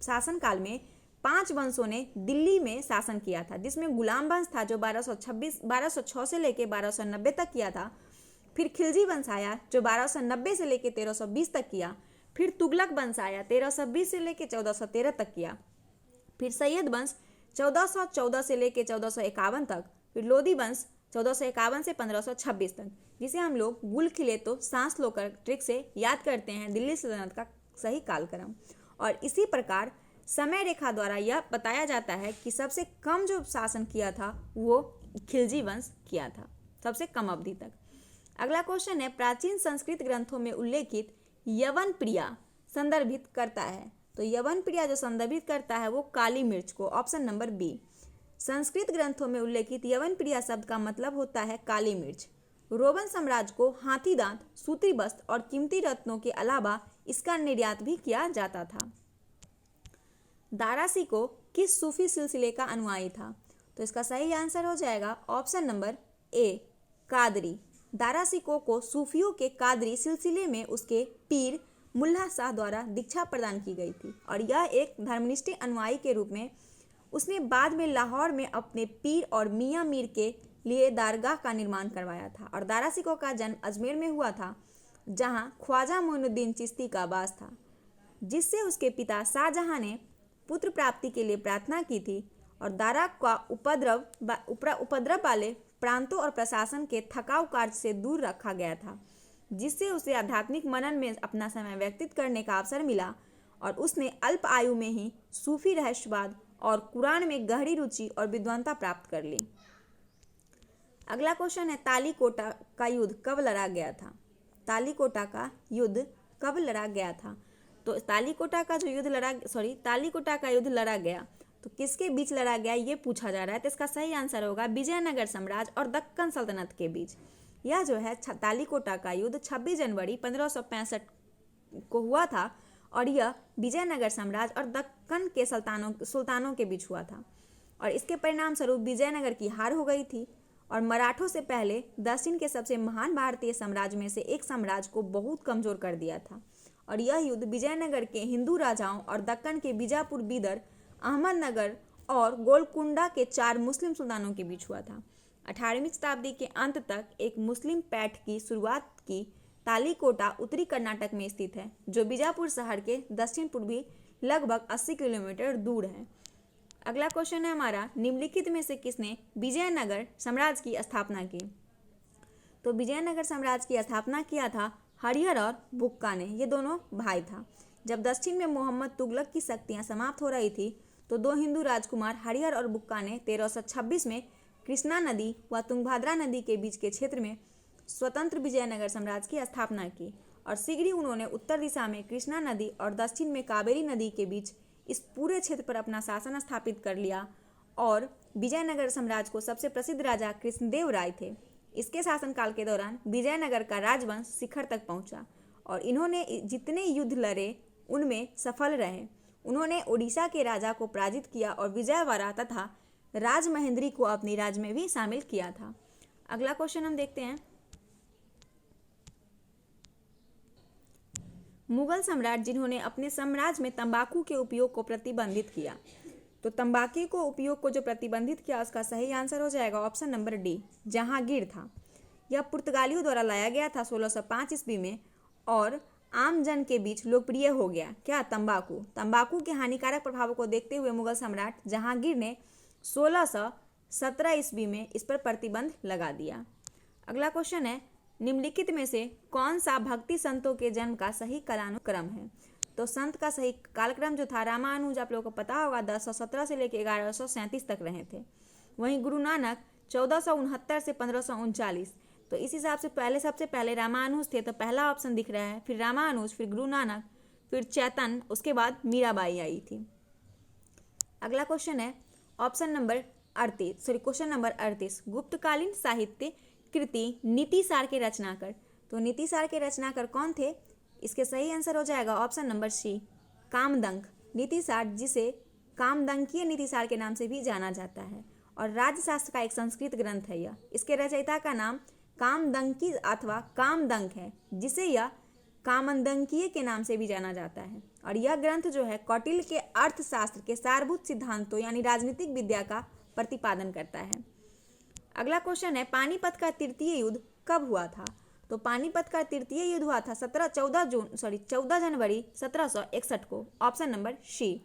शासनकाल में 5 वंशों ने दिल्ली में शासन किया था, जिसमें गुलाम वंश था जो 1206 से लेकर 1290 तक किया था। फिर खिलजी वंश आया जो 1290 से लेकर 1320 तक किया। फिर तुगलक वंश आया 1320 से लेकर 1413 तक किया। फिर सैयद वंश 1414 से लेकर 1451 तक। फिर लोधी वंश 1451 से 1526 तक, जिसे हम लोग गुल खिले तो सांस लो कर ट्रिक से याद करते हैं दिल्ली सल्तनत का सही कालक्रम। और इसी प्रकार समय रेखा द्वारा यह बताया जाता है कि सबसे कम जो शासन किया था वो खिलजी वंश किया था, सबसे कम अवधि तक। अगला क्वेश्चन है, प्राचीन संस्कृत ग्रंथों में उल्लेखित यवन प्रिया संदर्भित करता है? तो यवन प्रिया जो संदर्भित करता है वो काली मिर्च को, ऑप्शन नंबर बी। संस्कृत ग्रंथों में उल्लेखित यवन प्रिया शब्द का मतलब होता है काली मिर्च। रोमन साम्राज्य को हाथी दांत, सूती वस्त्र और कीमती रत्नों के अलावा इसका निर्यात भी किया जाता था। दारा शिकोह किस सूफी सिलसिले का अनुयायी था? तो इसका सही आंसर हो जाएगा ऑप्शन नंबर ए, कादरी। दारा शिकोह को सूफियों के कादरी सिलसिले में उसके पीर मुल्ला शाह द्वारा दीक्षा प्रदान की गई थी और यह एक धर्मनिष्ठ अनुयायी के रूप में उसने बाद में लाहौर में अपने पीर और मियाँ मीर के लिए दारगाह का निर्माण करवाया था। और दारा सिकोह का जन्म अजमेर में हुआ था, जहाँ ख्वाजा मोइनुद्दीन चिश्ती का वास था, जिससे उसके पिता शाहजहां ने पुत्र प्राप्ति के लिए प्रार्थना की थी। और दारा का उपद्रव वाले प्रांतों और प्रशासन के थकाऊ कार्य से दूर रखा गया था, जिससे उसे आध्यात्मिक मनन में अपना समय व्यतीत करने का अवसर मिला और उसने अल्प आयु में ही सूफी रहस्यवाद और कुरान में गहरी रुचि और विद्वता प्राप्त कर ली। अगला क्वेश्चन है, तालीकोटा का युद्ध कब लड़ा गया था? तालीकोटा का युद्ध कब लड़ा गया था? तो तालीकोटा का युद्ध लड़ा गया तो किसके बीच लड़ा गया, ये पूछा जा रहा है। तो इसका सही आंसर होगा विजयनगर साम्राज्य और दक्कन सल्तनत के बीच। यह जो है तालीकोटा का युद्ध 26 जनवरी 1565 को हुआ था और यह विजयनगर साम्राज्य और दक्कन के सुल्तानों के बीच हुआ था। और इसके परिणाम स्वरूप विजयनगर की हार हो गई थी और मराठों से पहले दक्षिण के सबसे महान भारतीय साम्राज्य में से एक साम्राज्य को बहुत कमजोर कर दिया था। और यह युद्ध विजयनगर के हिंदू राजाओं और दक्कन के बीजापुर, बीदर, अहमदनगर और गोलकुंडा के 4 मुस्लिम सुल्तानों के बीच हुआ था। 18वीं शताब्दी के अंत तक एक मुस्लिम पैठ की शुरुआत की तालीकोटा उत्तरी कर्नाटक में स्थित है, जो बीजापुर शहर के दक्षिण पूर्वी लगभग 80 किलोमीटर दूर है। अगला क्वेश्चन है हमारा, निम्नलिखित में से किसने विजयनगर साम्राज्य की स्थापना की? तो विजयनगर साम्राज्य की स्थापना किया था हरिहर और बुक्का ने। ये दोनों भाई था। जब दक्षिण में मोहम्मद तुगलक की शक्तियां समाप्त हो रही थी तो 2 हिंदू राजकुमार हरिहर और बुक्का ने 1326 में कृष्णा नदी व तुंगभद्रा नदी के बीच के क्षेत्र में स्वतंत्र विजयनगर साम्राज्य की स्थापना की और शीघ्र ही उन्होंने उत्तर दिशा में कृष्णा नदी और दक्षिण में कावेरी नदी के बीच इस पूरे क्षेत्र पर अपना शासन स्थापित कर लिया। और विजयनगर साम्राज्य को सबसे प्रसिद्ध राजा कृष्णदेव राय थे। इसके शासनकाल के दौरान विजयनगर का राजवंश शिखर तक पहुंचा और इन्होंने जितने युद्ध लड़े उनमें सफल रहे। उन्होंने ओडिशा के राजा को पराजित किया और विजयवाड़ा तथा राजमहेंद्री को अपने राज्य में भी शामिल किया था। अगला क्वेश्चन हम देखते हैं, मुगल सम्राट जिन्होंने अपने साम्राज्य में तंबाकू के उपयोग को प्रतिबंधित किया। तो तंबाकू को उपयोग को जो प्रतिबंधित किया उसका सही आंसर हो जाएगा ऑप्शन नंबर डी, जहांगीर था। यह पुर्तगालियों द्वारा लाया गया था 1605 ईस्वी में और आम जन के बीच लोकप्रिय हो गया। क्या? तंबाकू के हानिकारक प्रभावों को देखते हुए मुगल सम्राट जहांगीर ने 1617 ईस्वी में इस पर प्रतिबंध लगा दिया। अगला क्वेश्चन है, निम्नलिखित में से कौन सा भक्ति संतों के जन्म का सही कालानुक्रम है? तो संत का सही कालक्रम जो था, रामानुज आप लोगों को पता होगा 1017 से लेकर 1137 तक रहे थे। वहीं गुरु नानक 1469 से 1539। तो इस हिसाब से सबसे पहले रामानुज थे, तो पहला ऑप्शन दिख रहा है, फिर रामानुज, फिर गुरु नानक, फिर चैतन्य, उसके बाद मीराबाई आई थी। अगला क्वेश्चन है क्वेश्चन नंबर 38, गुप्तकालीन साहित्य कृति नीतिसार के रचनाकार। तो नीतिसार के रचनाकार कौन थे? इसके सही आंसर हो जाएगा ऑप्शन नंबर सी, कामदंक। नीतिसार, जिसे कामदंकीय नीतिसार के नाम से भी जाना जाता है और राज्यशास्त्र का एक संस्कृत ग्रंथ है यह। इसके रचयिता का नाम कामदंकी अथवा कामदंक है, जिसे यह कामदंकीय के नाम से भी जाना जाता है। और यह ग्रंथ जो है कौटिल्य के अर्थशास्त्र के सारभूत सिद्धांतों यानी राजनीतिक विद्या का प्रतिपादन करता है। अगला क्वेश्चन है, पानीपत का तृतीय युद्ध कब हुआ था? तो पानीपत का तृतीय युद्ध हुआ था 14 जनवरी 1761 को। ऑप्शन नंबर सी।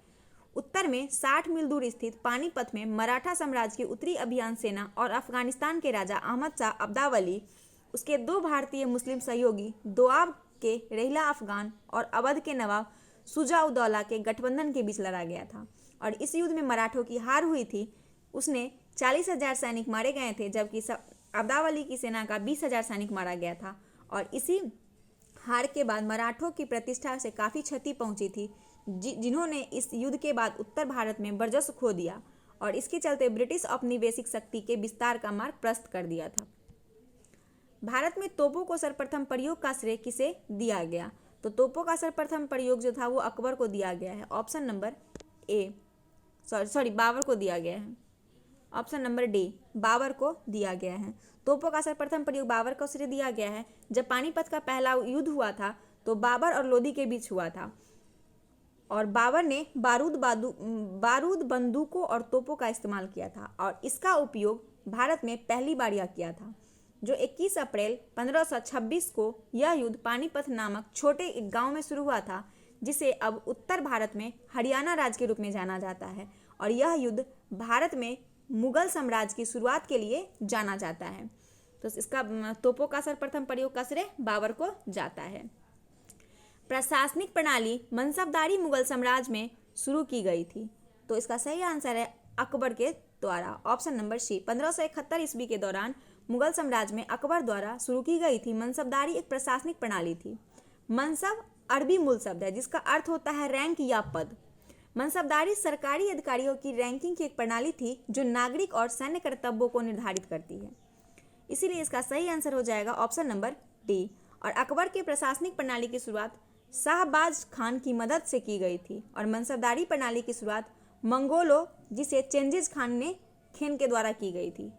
उत्तर में 60 मील दूर स्थित पानीपत में मराठा साम्राज्य की उत्तरी अभियान सेना और अफगानिस्तान के राजा अहमद शाह अब्दावली, उसके 2 भारतीय मुस्लिम सहयोगी दोआब के रेहला अफगान और अवध के नवाब शुजा-उद-दौला के गठबंधन के बीच लड़ा गया था। और इस युद्ध में मराठों की हार हुई थी। उसने 40,000 सैनिक मारे गए थे, जबकि अब्दावली की सेना का 20,000 सैनिक मारा गया था। और इसी हार के बाद मराठों की प्रतिष्ठा से काफ़ी क्षति पहुंची थी, जिन्होंने इस युद्ध के बाद उत्तर भारत में वर्चस्व खो दिया और इसके चलते ब्रिटिश औपनिवेशिक शक्ति के विस्तार का मार्ग प्रशस्त कर दिया था। भारत में तोपों को सर्वप्रथम प्रयोग का श्रेय किसे दिया गया? तो तोपों का सर्वप्रथम प्रयोग जो था वो अकबर को दिया गया है। ऑप्शन नंबर ए, बाबर को दिया गया है। ऑप्शन नंबर डी, बाबर को दिया गया है। तोपों का सर्वप्रथम प्रयोग बाबर को श्रेय दिया गया है। जब पानीपत का पहला युद्ध हुआ था तो बाबर और लोदी के बीच हुआ था। और बाबर ने बारूद बंदूकों और तोपों का इस्तेमाल किया था और इसका उपयोग भारत में पहली बार यह किया था। जो 21 अप्रैल 1526 को यह युद्ध पानीपत नामक छोटे एक गांव में शुरू हुआ था, जिसे अब उत्तर भारत में हरियाणा राज्य के रूप में जाना जाता है। और यह युद्ध भारत में मुगल साम्राज्य की शुरुआत के लिए जाना जाता है। तो इसका तोपों का सर्वप्रथम प्रयोग का श्रेय बाबर को जाता है। प्रशासनिक प्रणाली मनसबदारी मुगल साम्राज्य में शुरू की गई थी। तो इसका सही आंसर है अकबर के द्वारा, ऑप्शन नंबर सी। 1571 ईस्वी के दौरान मुगल साम्राज्य में अकबर द्वारा शुरू की गई थी मनसबदारी एक प्रशासनिक प्रणाली थी। मनसब अरबी मूल शब्द है जिसका अर्थ होता है रैंक या पद। मनसबदारी सरकारी अधिकारियों की रैंकिंग की एक प्रणाली थी जो नागरिक और सैन्य कर्तव्यों को निर्धारित करती है। इसीलिए इसका सही आंसर हो जाएगा ऑप्शन नंबर डी। और अकबर के प्रशासनिक प्रणाली की शुरुआत शाहबाज खान की मदद से की गई थी और मनसबदारी प्रणाली की शुरुआत मंगोलों जिसे चेंगिज खान के द्वारा की गई थी।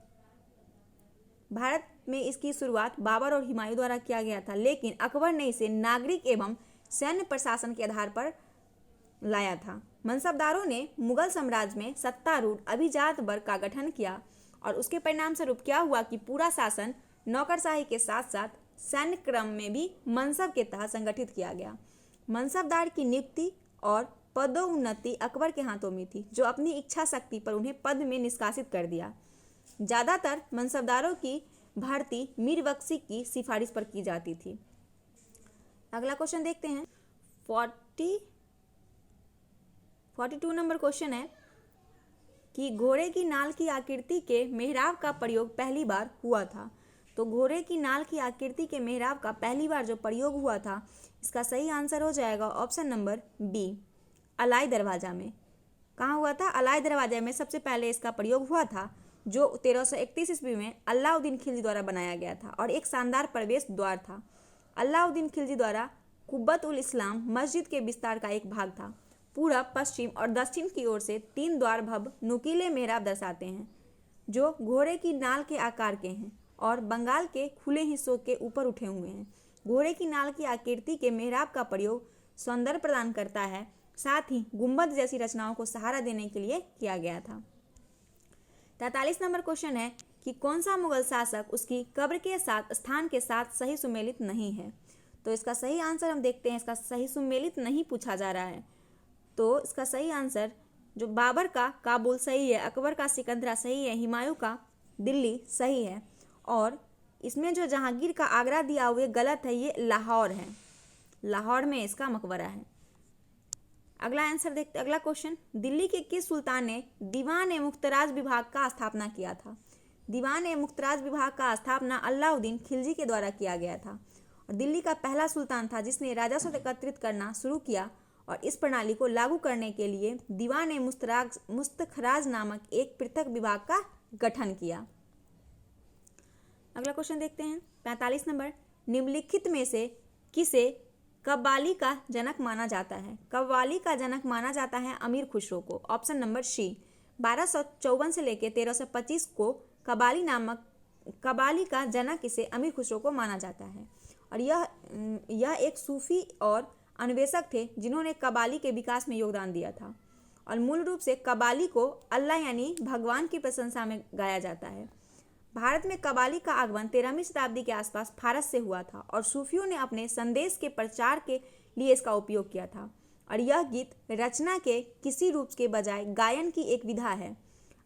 भारत में इसकी शुरुआत बाबर और हुमायूं द्वारा किया गया था, लेकिन अकबर ने इसे नागरिक एवं सैन्य प्रशासन के आधार पर लाया था। मनसबदारों ने मुगल साम्राज्य में सत्तारूढ़ अभिजात वर्ग का गठन किया और उसके परिणाम स्वरूप क्या हुआ कि पूरा शासन नौकरशाही के साथ साथ सैन्य क्रम में भी मनसब के तहत संगठित किया गया। मनसबदार की नियुक्ति और पदोन्नति अकबर के हाथों में थी, जो अपनी इच्छा शक्ति पर उन्हें पद में निष्कासित कर दिया। ज्यादातर मनसबदारों की भर्ती मीर बख्शी की सिफारिश पर की जाती थी। अगला क्वेश्चन देखते हैं। 42 नंबर क्वेश्चन है कि घोड़े की नाल की आकृति के मेहराब का प्रयोग पहली बार हुआ था। तो घोड़े की नाल की आकृति के मेहराब का पहली बार जो प्रयोग हुआ था, इसका सही आंसर हो जाएगा ऑप्शन नंबर बी, अलाई दरवाजा में। कहाँ हुआ था? अलाई दरवाजा में सबसे पहले इसका प्रयोग हुआ था, जो 1331 ईस्वी में अलाउद्दीन खिलजी द्वारा बनाया गया था और एक शानदार प्रवेश द्वार था। अलाउद्दीन खिलजी द्वारा कुब्बत उल इस्लाम मस्जिद के विस्तार का एक भाग था। पूरब, पश्चिम और दक्षिण की ओर से 3 द्वार भव्य नुकीले मेहराब दर्शाते हैं, जो घोड़े की नाल के आकार के हैं और बंगाल के खुले हिस्सों के ऊपर उठे हुए हैं। घोड़े की नाल की आकृति के मेहराब का प्रयोग सौंदर्य प्रदान करता है, साथ ही गुंबद जैसी रचनाओं को सहारा देने के लिए किया गया था। 43 नंबर क्वेश्चन है कि कौन सा मुगल शासक उसकी कब्र के साथ स्थान के साथ सही सुमेलित नहीं है। तो इसका सही आंसर हम देखते हैं। इसका सही सुमेलित नहीं पूछा जा रहा है, तो इसका सही आंसर जो बाबर का काबुल सही है, अकबर का सिकंदरा सही है, हुमायूं का दिल्ली सही है और इसमें जो जहांगीर का आगरा दिया हुआ गलत है, ये लाहौर है। लाहौर में इसका मकबरा है। अगला आंसर देखते, अगला क्वेश्चन, दिल्ली के किस सुल्तान ने दीवान ए मुख्तराज विभाग का स्थापना किया था। दीवान ए मुख्तराज विभाग का स्थापना अलाउद्दीन खिलजी के द्वारा किया गया था और दिल्ली का पहला सुल्तान था जिसने राजस्व एकत्रित करना शुरू किया और इस प्रणाली को लागू करने के लिए दीवान ए मुस्तखराज नामक एक पृथक विभाग का गठन किया। अगला क्वेश्चन देखते हैं 45 नंबर, निम्नलिखित में से किसे कव्वाली का जनक माना जाता है। कव्वाली का जनक माना जाता है अमीर खुसरो को, ऑप्शन नंबर सी। 1254 से लेकर 1325 को कव्वाली का जनक इसे अमीर खुसरो को माना जाता है और यह एक सूफी और अन्वेषक थे जिन्होंने कव्वाली के विकास में योगदान दिया था और मूल रूप से कव्वाली को अल्लाह यानी भगवान की प्रशंसा में गाया जाता है। भारत में कव्वाली का आगमन 13वीं शताब्दी के आसपास फारस से हुआ था और सूफियों ने अपने संदेश के प्रचार के लिए इसका उपयोग किया था और यह गीत रचना के किसी रूप के बजाय गायन की एक विधा है।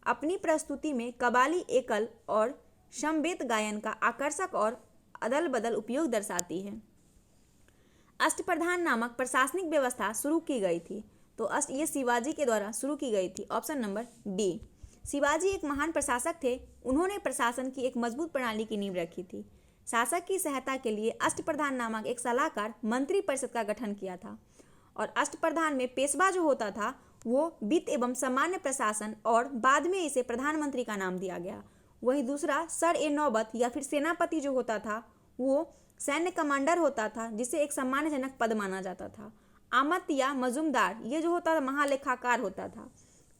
अपनी प्रस्तुति में कव्वाली एकल और समवेत गायन का आकर्षक और अदल बदल उपयोग दर्शाती है। अष्टप्रधान नामक प्रशासनिक व्यवस्था शुरू की गई थी, तो ये शिवाजी के द्वारा शुरू की गई थी, ऑप्शन नंबर डी। शिवाजी एक महान प्रशासक थे, उन्होंने प्रशासन की एक मजबूत प्रणाली की नींव रखी थी। शासक की सहायता के लिए अष्टप्रधान नामक एक सलाहकार मंत्री परिषद का गठन किया था और अष्टप्रधान में पेशवा जो होता था वो वित्त एवं सामान्य प्रशासन और बाद में इसे प्रधानमंत्री का नाम दिया गया। वही दूसरा सर ए नौबत या फिर सेनापति जो होता था वो सैन्य कमांडर होता था जिसे एक सम्मानजनक पद माना जाता था। आमत या मजूमदार ये जो होता था महालेखाकार होता था।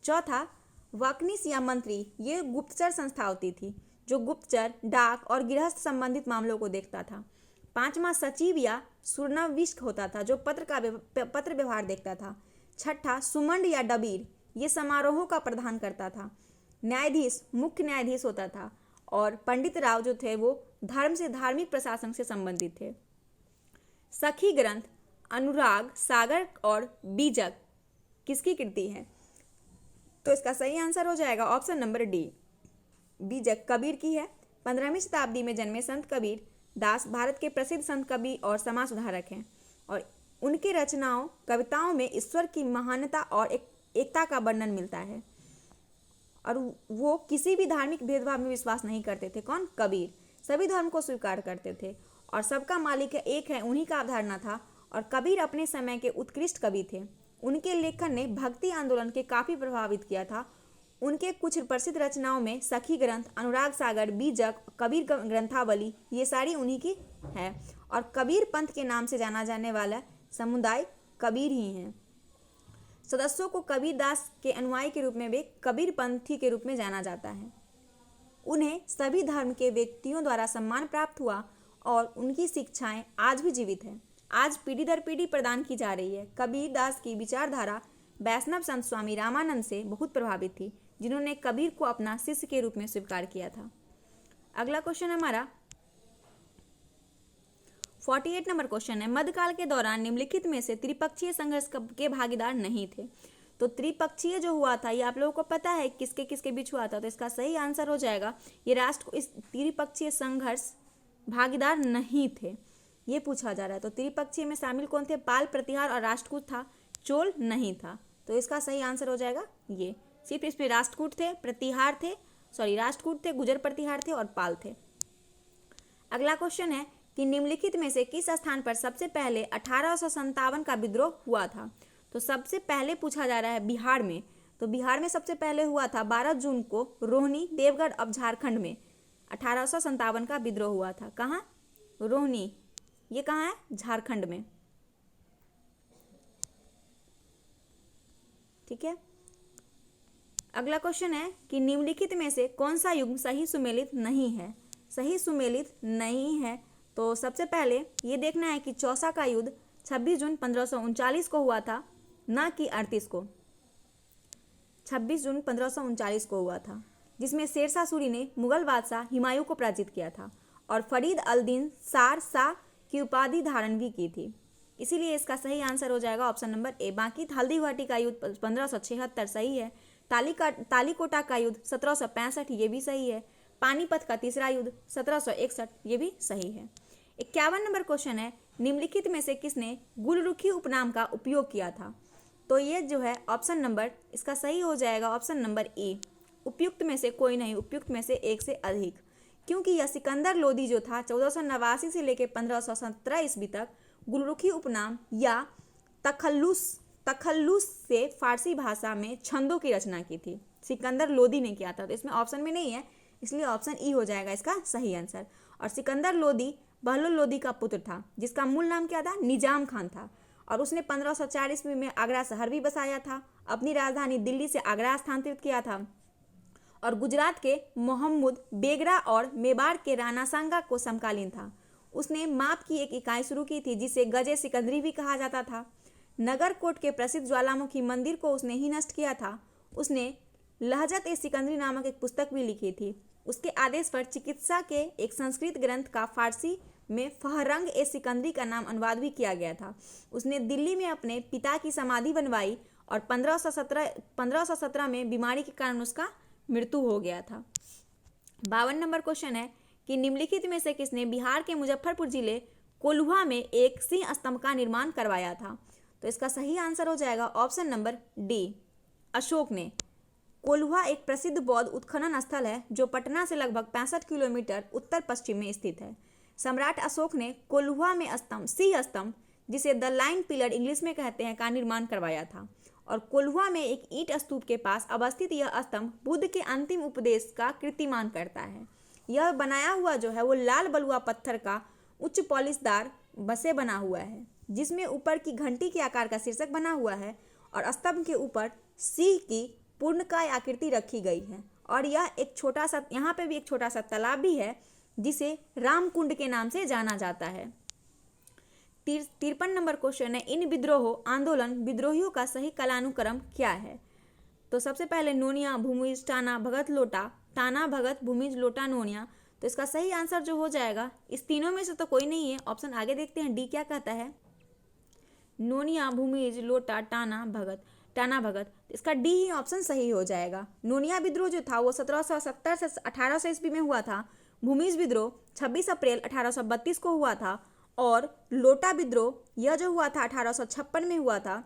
चौथा वकनीस या मंत्री, ये गुप्तचर संस्था होती थी जो गुप्तचर, डाक और गृहस्थ संबंधित मामलों को देखता था। 5वां सचिव या सुरनविष्ट होता था जो पत्र व्यवहार देखता था। 6ठा सुमंड या डबीर, ये समारोहों का प्रधान करता था। न्यायाधीश मुख्य न्यायाधीश होता था और पंडित राव जो थे वो धर्म से धार्मिक प्रशासन से संबंधित थे। सखी ग्रंथ अनुराग सागर और बीजक किसकी कृति है? तो इसका सही आंसर हो जाएगा ऑप्शन नंबर डी, बीजक कबीर की है। 15वीं शताब्दी में जन्मे संत कबीर दास भारत के प्रसिद्ध संत कवि और समाज सुधारक हैं और उनके रचनाओं कविताओं में ईश्वर की महानता और एकता का वर्णन मिलता है और वो किसी भी धार्मिक भेदभाव में विश्वास नहीं करते थे। कौन? कबीर। सभी धर्म को स्वीकार करते थे और सबका मालिक एक है, उन्हीं का अवधारणा था और कबीर अपने समय के उत्कृष्ट कवि थे। उनके लेखन ने भक्ति आंदोलन के काफ़ी प्रभावित किया था। उनके कुछ प्रसिद्ध रचनाओं में सखी ग्रंथ, अनुराग सागर, बीजक, कबीर ग्रंथावली, ये सारी उन्हीं की है और कबीर पंथ के नाम से जाना जाने वाला समुदाय कबीर ही हैं। सदस्यों को कबीर दास के अनुयायी के रूप में वे कबीर पंथी के रूप में जाना जाता है। उन्हें सभी धर्म के व्यक्तियों द्वारा सम्मान प्राप्त हुआ और उनकी शिक्षाएं आज भी जीवित हैं, आज पीढ़ी दर पीढ़ी प्रदान की जा रही है। कबीर दास की विचारधारा वैष्णव संत स्वामी रामानंद से बहुत प्रभावित थी, जिन्होंने कबीर को अपना शिष्य के रूप में स्वीकार किया था। अगला क्वेश्चन हमारा 48 नंबर क्वेश्चन है, मध्यकाल के दौरान निम्नलिखित में से त्रिपक्षीय संघर्ष के भागीदार नहीं थे। तो त्रिपक्षीय जो हुआ था ये आप लोगों को पता है किसके किसके बीच हुआ था, तो इसका सही आंसर हो जाएगा ये राष्ट्र को इस त्रिपक्षीय संघर्ष भागीदार नहीं थे, ये पूछा जा रहा है। तो त्रिपक्षीय में शामिल कौन थे? पाल, प्रतिहार और राष्ट्रकूट था, चोल नहीं था। तो इसका सही आंसर हो जाएगा ये, सिर्फ इसमें राष्ट्रकूट थे, प्रतिहार थे, राष्ट्रकूट थे, गुजर प्रतिहार थे और पाल थे। अगला क्वेश्चन है कि निम्नलिखित में से किस स्थान पर सबसे पहले 1857 का विद्रोह हुआ था। तो सबसे पहले पूछा जा रहा है बिहार में, तो बिहार में सबसे पहले हुआ था 12 जून को रोहनी, देवगढ़ अब झारखंड में 1857 का विद्रोह हुआ था। कहाँ? रोहनी, ये कहाँ है? झारखंड में। ठीक है। अगला क्वेश्चन है कि निम्नलिखित में से कौन सा युग सही सुमेलित नहीं है? सही सुमेलित नहीं है तो सबसे पहले ये देखना है कि चौसा का युद्ध 26 जून 1539 को हुआ था, ना कि 38 को। 26 जून 1539 को हुआ था, जिसमें शेरशाह सूरी ने मुगल बादशाह हुमायूं को पराजित किया था और फरीद अल दीन सार शाह की उपाधि धारण भी की थी। इसीलिए इसका सही आंसर हो जाएगा ऑप्शन नंबर ए। बाकी हल्दी घाटी का युद्ध 1576 सही है। तालीकोटा का युद्ध 1765 ये भी सही है। पानीपत का तीसरा युद्ध 1761 ये भी सही है। 51 नंबर क्वेश्चन है, निम्नलिखित में से किसने गुलरुखी उपनाम का उपयोग किया था? तो ये जो है ऑप्शन नंबर, इसका सही हो जाएगा ऑप्शन नंबर ए, उपयुक्त में से कोई नहीं, उपयुक्त में से एक से अधिक, क्योंकि यह सिकंदर लोदी जो था 1489 से लेकर 1517 ईस्वी तक गुलरुखी उपनाम या तखल्लुस से फारसी भाषा में छंदों की रचना की थी। सिकंदर लोदी ने किया था, तो इसमें ऑप्शन में नहीं है, इसलिए ऑप्शन ई हो जाएगा इसका सही आंसर। और सिकंदर लोदी बहलोल लोदी का पुत्र था, जिसका मूल नाम क्या था? निजाम खान था, और उसने 1504 ईस्वी में आगरा शहर भी बसाया था, अपनी राजधानी दिल्ली से आगरा स्थानांतरित किया था और गुजरात के मोहम्मद बेगरा और मेवाड़ के राणा सांगा को समकालीन था। उसने माप की एक इकाई शुरू की थी जिसे गजे सिकंदरी भी कहा जाता था। नगरकोट के प्रसिद्ध ज्वालामुखी मंदिर को उसने ही नष्ट किया था। उसने लहजत ए सिकंदरी नामक एक पुस्तक भी लिखी थी। उसके आदेश पर चिकित्सा के एक संस्कृत ग्रंथ का फारसी में फहरंग ए सिकंदरी का नाम अनुवाद भी किया गया था। उसने दिल्ली में अपने पिता की समाधि बनवाई और 1517 में बीमारी के कारण उसका मृत्यु हो गया था। 52 नंबर क्वेश्चन है कि निम्नलिखित में से किसने बिहार के मुजफ्फरपुर जिले कोल्हुआ में एक सिंह स्तंभ का निर्माण करवाया था? तो इसका सही आंसर हो जाएगा ऑप्शन नंबर डी, अशोक ने। कोल्हुआ एक प्रसिद्ध बौद्ध उत्खनन स्थल है जो पटना से लगभग 65 किलोमीटर उत्तर पश्चिम में स्थित है। सम्राट अशोक ने कोल्हुआ में सिंह स्तंभ, जिसे द लाइन पिलर इंग्लिश में कहते हैं, का निर्माण करवाया था और कोल्हुआ में एक ईंट स्तूप के पास अवस्थित यह स्तंभ बुद्ध के अंतिम उपदेश का कीर्तिमान करता है। यह बनाया हुआ जो है वो लाल बलुआ पत्थर का उच्च पॉलिशदार बसे बना हुआ है, जिसमें ऊपर की घंटी के आकार का शीर्षक बना हुआ है और स्तंभ के ऊपर सिंह की पूर्णकाय आकृति रखी गई है। और यह एक छोटा सा, यहाँ पे भी एक छोटा सा तालाब भी है जिसे रामकुंड के नाम से जाना जाता है। 53 नंबर क्वेश्चन है, इन विद्रोह आंदोलन विद्रोहियों का सही कालानुक्रम क्या है? तो सबसे पहले नोनिया, भूमिज, टाना, भगत, लोटा, टाना, भगत, भूमिज, लोटा, नोनिया। तो इसका सही आंसर जो हो जाएगा, इस तीनों में से तो कोई नहीं है। ऑप्शन आगे देखते हैं, डी क्या कहता है, नोनिया, भूमिज, लोटा, टाना, भगत, टाना, भगत। इसका डी ही ऑप्शन सही हो जाएगा। नोनिया विद्रोह जो था वो 1770 से 1800 ईस्वी में हुआ था। भूमिज विद्रोह 26 अप्रैल 1832 को हुआ था। और लोटा विद्रोह यह जो हुआ था 1856 में हुआ था।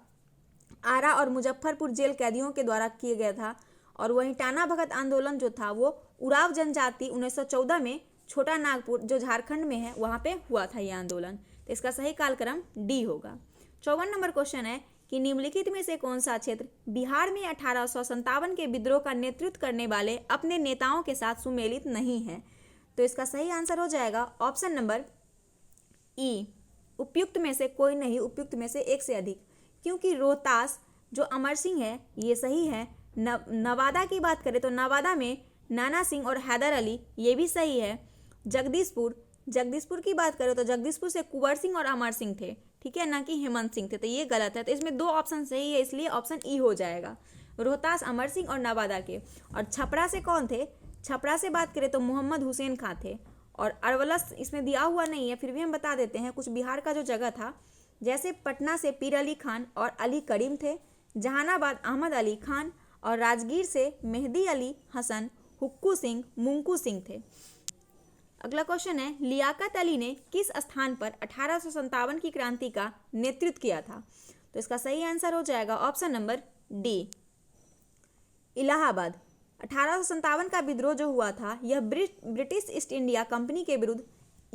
आरा और मुजफ्फरपुर जेल कैदियों के द्वारा किया गया था। और वहीं टाना भगत आंदोलन जो था वो उराव जनजाति 1914 में छोटा नागपुर जो झारखंड में है वहाँ पे हुआ था ये आंदोलन। तो इसका सही कालक्रम डी होगा। 54 नंबर क्वेश्चन है कि निम्नलिखित में से कौन सा क्षेत्र बिहार में 1857 के विद्रोह का नेतृत्व करने वाले अपने नेताओं के साथ सुमेलित नहीं है? तो इसका सही आंसर हो जाएगा ऑप्शन नंबर ई, उपयुक्त में से कोई नहीं, उपयुक्त में से एक से अधिक। क्योंकि रोहतास जो अमर सिंह है ये सही है। नवादा की बात करें तो नवादा में नाना सिंह और हैदर अली ये भी सही है। जगदीशपुर की बात करें तो जगदीशपुर से कुंवर सिंह और अमर सिंह थे, ठीक है, ना कि हेमंत सिंह थे, तो ये गलत है। तो इसमें दो ऑप्शन सही है, इसलिए ऑप्शन ई हो जाएगा, रोहतास अमर सिंह और नवादा के। और छपरा से कौन थे? छपरा से बात करें तो मोहम्मद हुसैन खां थे। और अरवलस इसमें दिया हुआ नहीं है, फिर भी हम बता देते हैं कुछ बिहार का जो जगह था। जैसे पटना से पीर अली खान और अली करीम थे। जहानाबाद अहमद अली खान। और राजगीर से मेहदी अली हसन, हुक्कू सिंह, मुंकू सिंह थे। अगला क्वेश्चन है, लियाकत अली ने किस स्थान पर 1857 की क्रांति का नेतृत्व किया था? तो इसका सही आंसर हो जाएगा ऑप्शन नंबर डी, इलाहाबाद। 1857 का विद्रोह जो हुआ था यह ब्रिटिश ईस्ट इंडिया कंपनी के विरुद्ध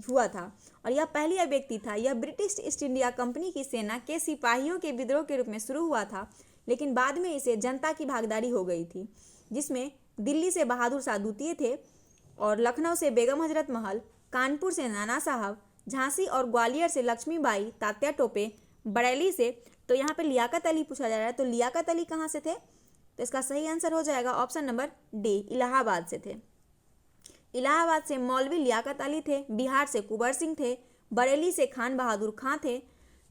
हुआ था। और यह पहली व्यक्ति था। यह ब्रिटिश ईस्ट इंडिया कंपनी की सेना के सिपाहियों के विद्रोह के रूप में शुरू हुआ था, लेकिन बाद में इसे जनता की भागीदारी हो गई थी, जिसमें दिल्ली से बहादुर शाह द्वितीय थे और लखनऊ से बेगम हजरत महल, कानपुर से नाना साहब, झांसी और ग्वालियर से लक्ष्मीबाई तात्या टोपे, बरेली से। तो यहाँ पे लियाकत अली पूछा जा रहा है, तो लियाकत अली कहाँ से थे? तो इसका सही आंसर हो जाएगा ऑप्शन नंबर डी, इलाहाबाद से थे। इलाहाबाद से मौलवी लियाकत अली थे, बिहार से कुंवर सिंह थे, बरेली से खान बहादुर खां थे।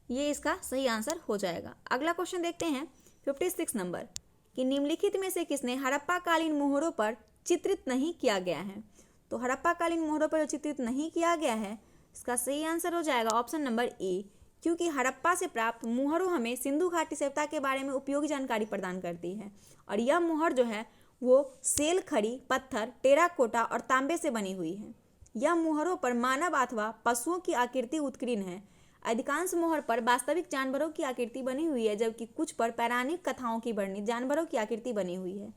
ये इसका सही आंसर हो जाएगा। अगला क्वेश्चन देखते हैं 56 नंबर, कि निम्नलिखित में से किसने हड़प्पा कालीन मोहरों पर चित्रित नहीं किया गया है? तो हड़प्पा कालीन मोहरों पर चित्रित नहीं किया गया है, इसका सही आंसर हो जाएगा ऑप्शन नंबर ए, क्योंकि हड़प्पा से प्राप्त मुहरों हमें सिंधु घाटी सभ्यता के बारे में उपयोगी जानकारी प्रदान करती है। और यह मुहर जो है वो सेल खड़ी, पत्थर, टेराकोटा और तांबे से बनी हुई है। यह मुहरों पर मानव अथवा पशुओं की आकृति उत्कीर्ण है। अधिकांश मुहर पर वास्तविक जानवरों की आकृति बनी हुई है, जबकि कुछ पर पौराणिक कथाओं की वर्णित जानवरों की आकृति बनी हुई है।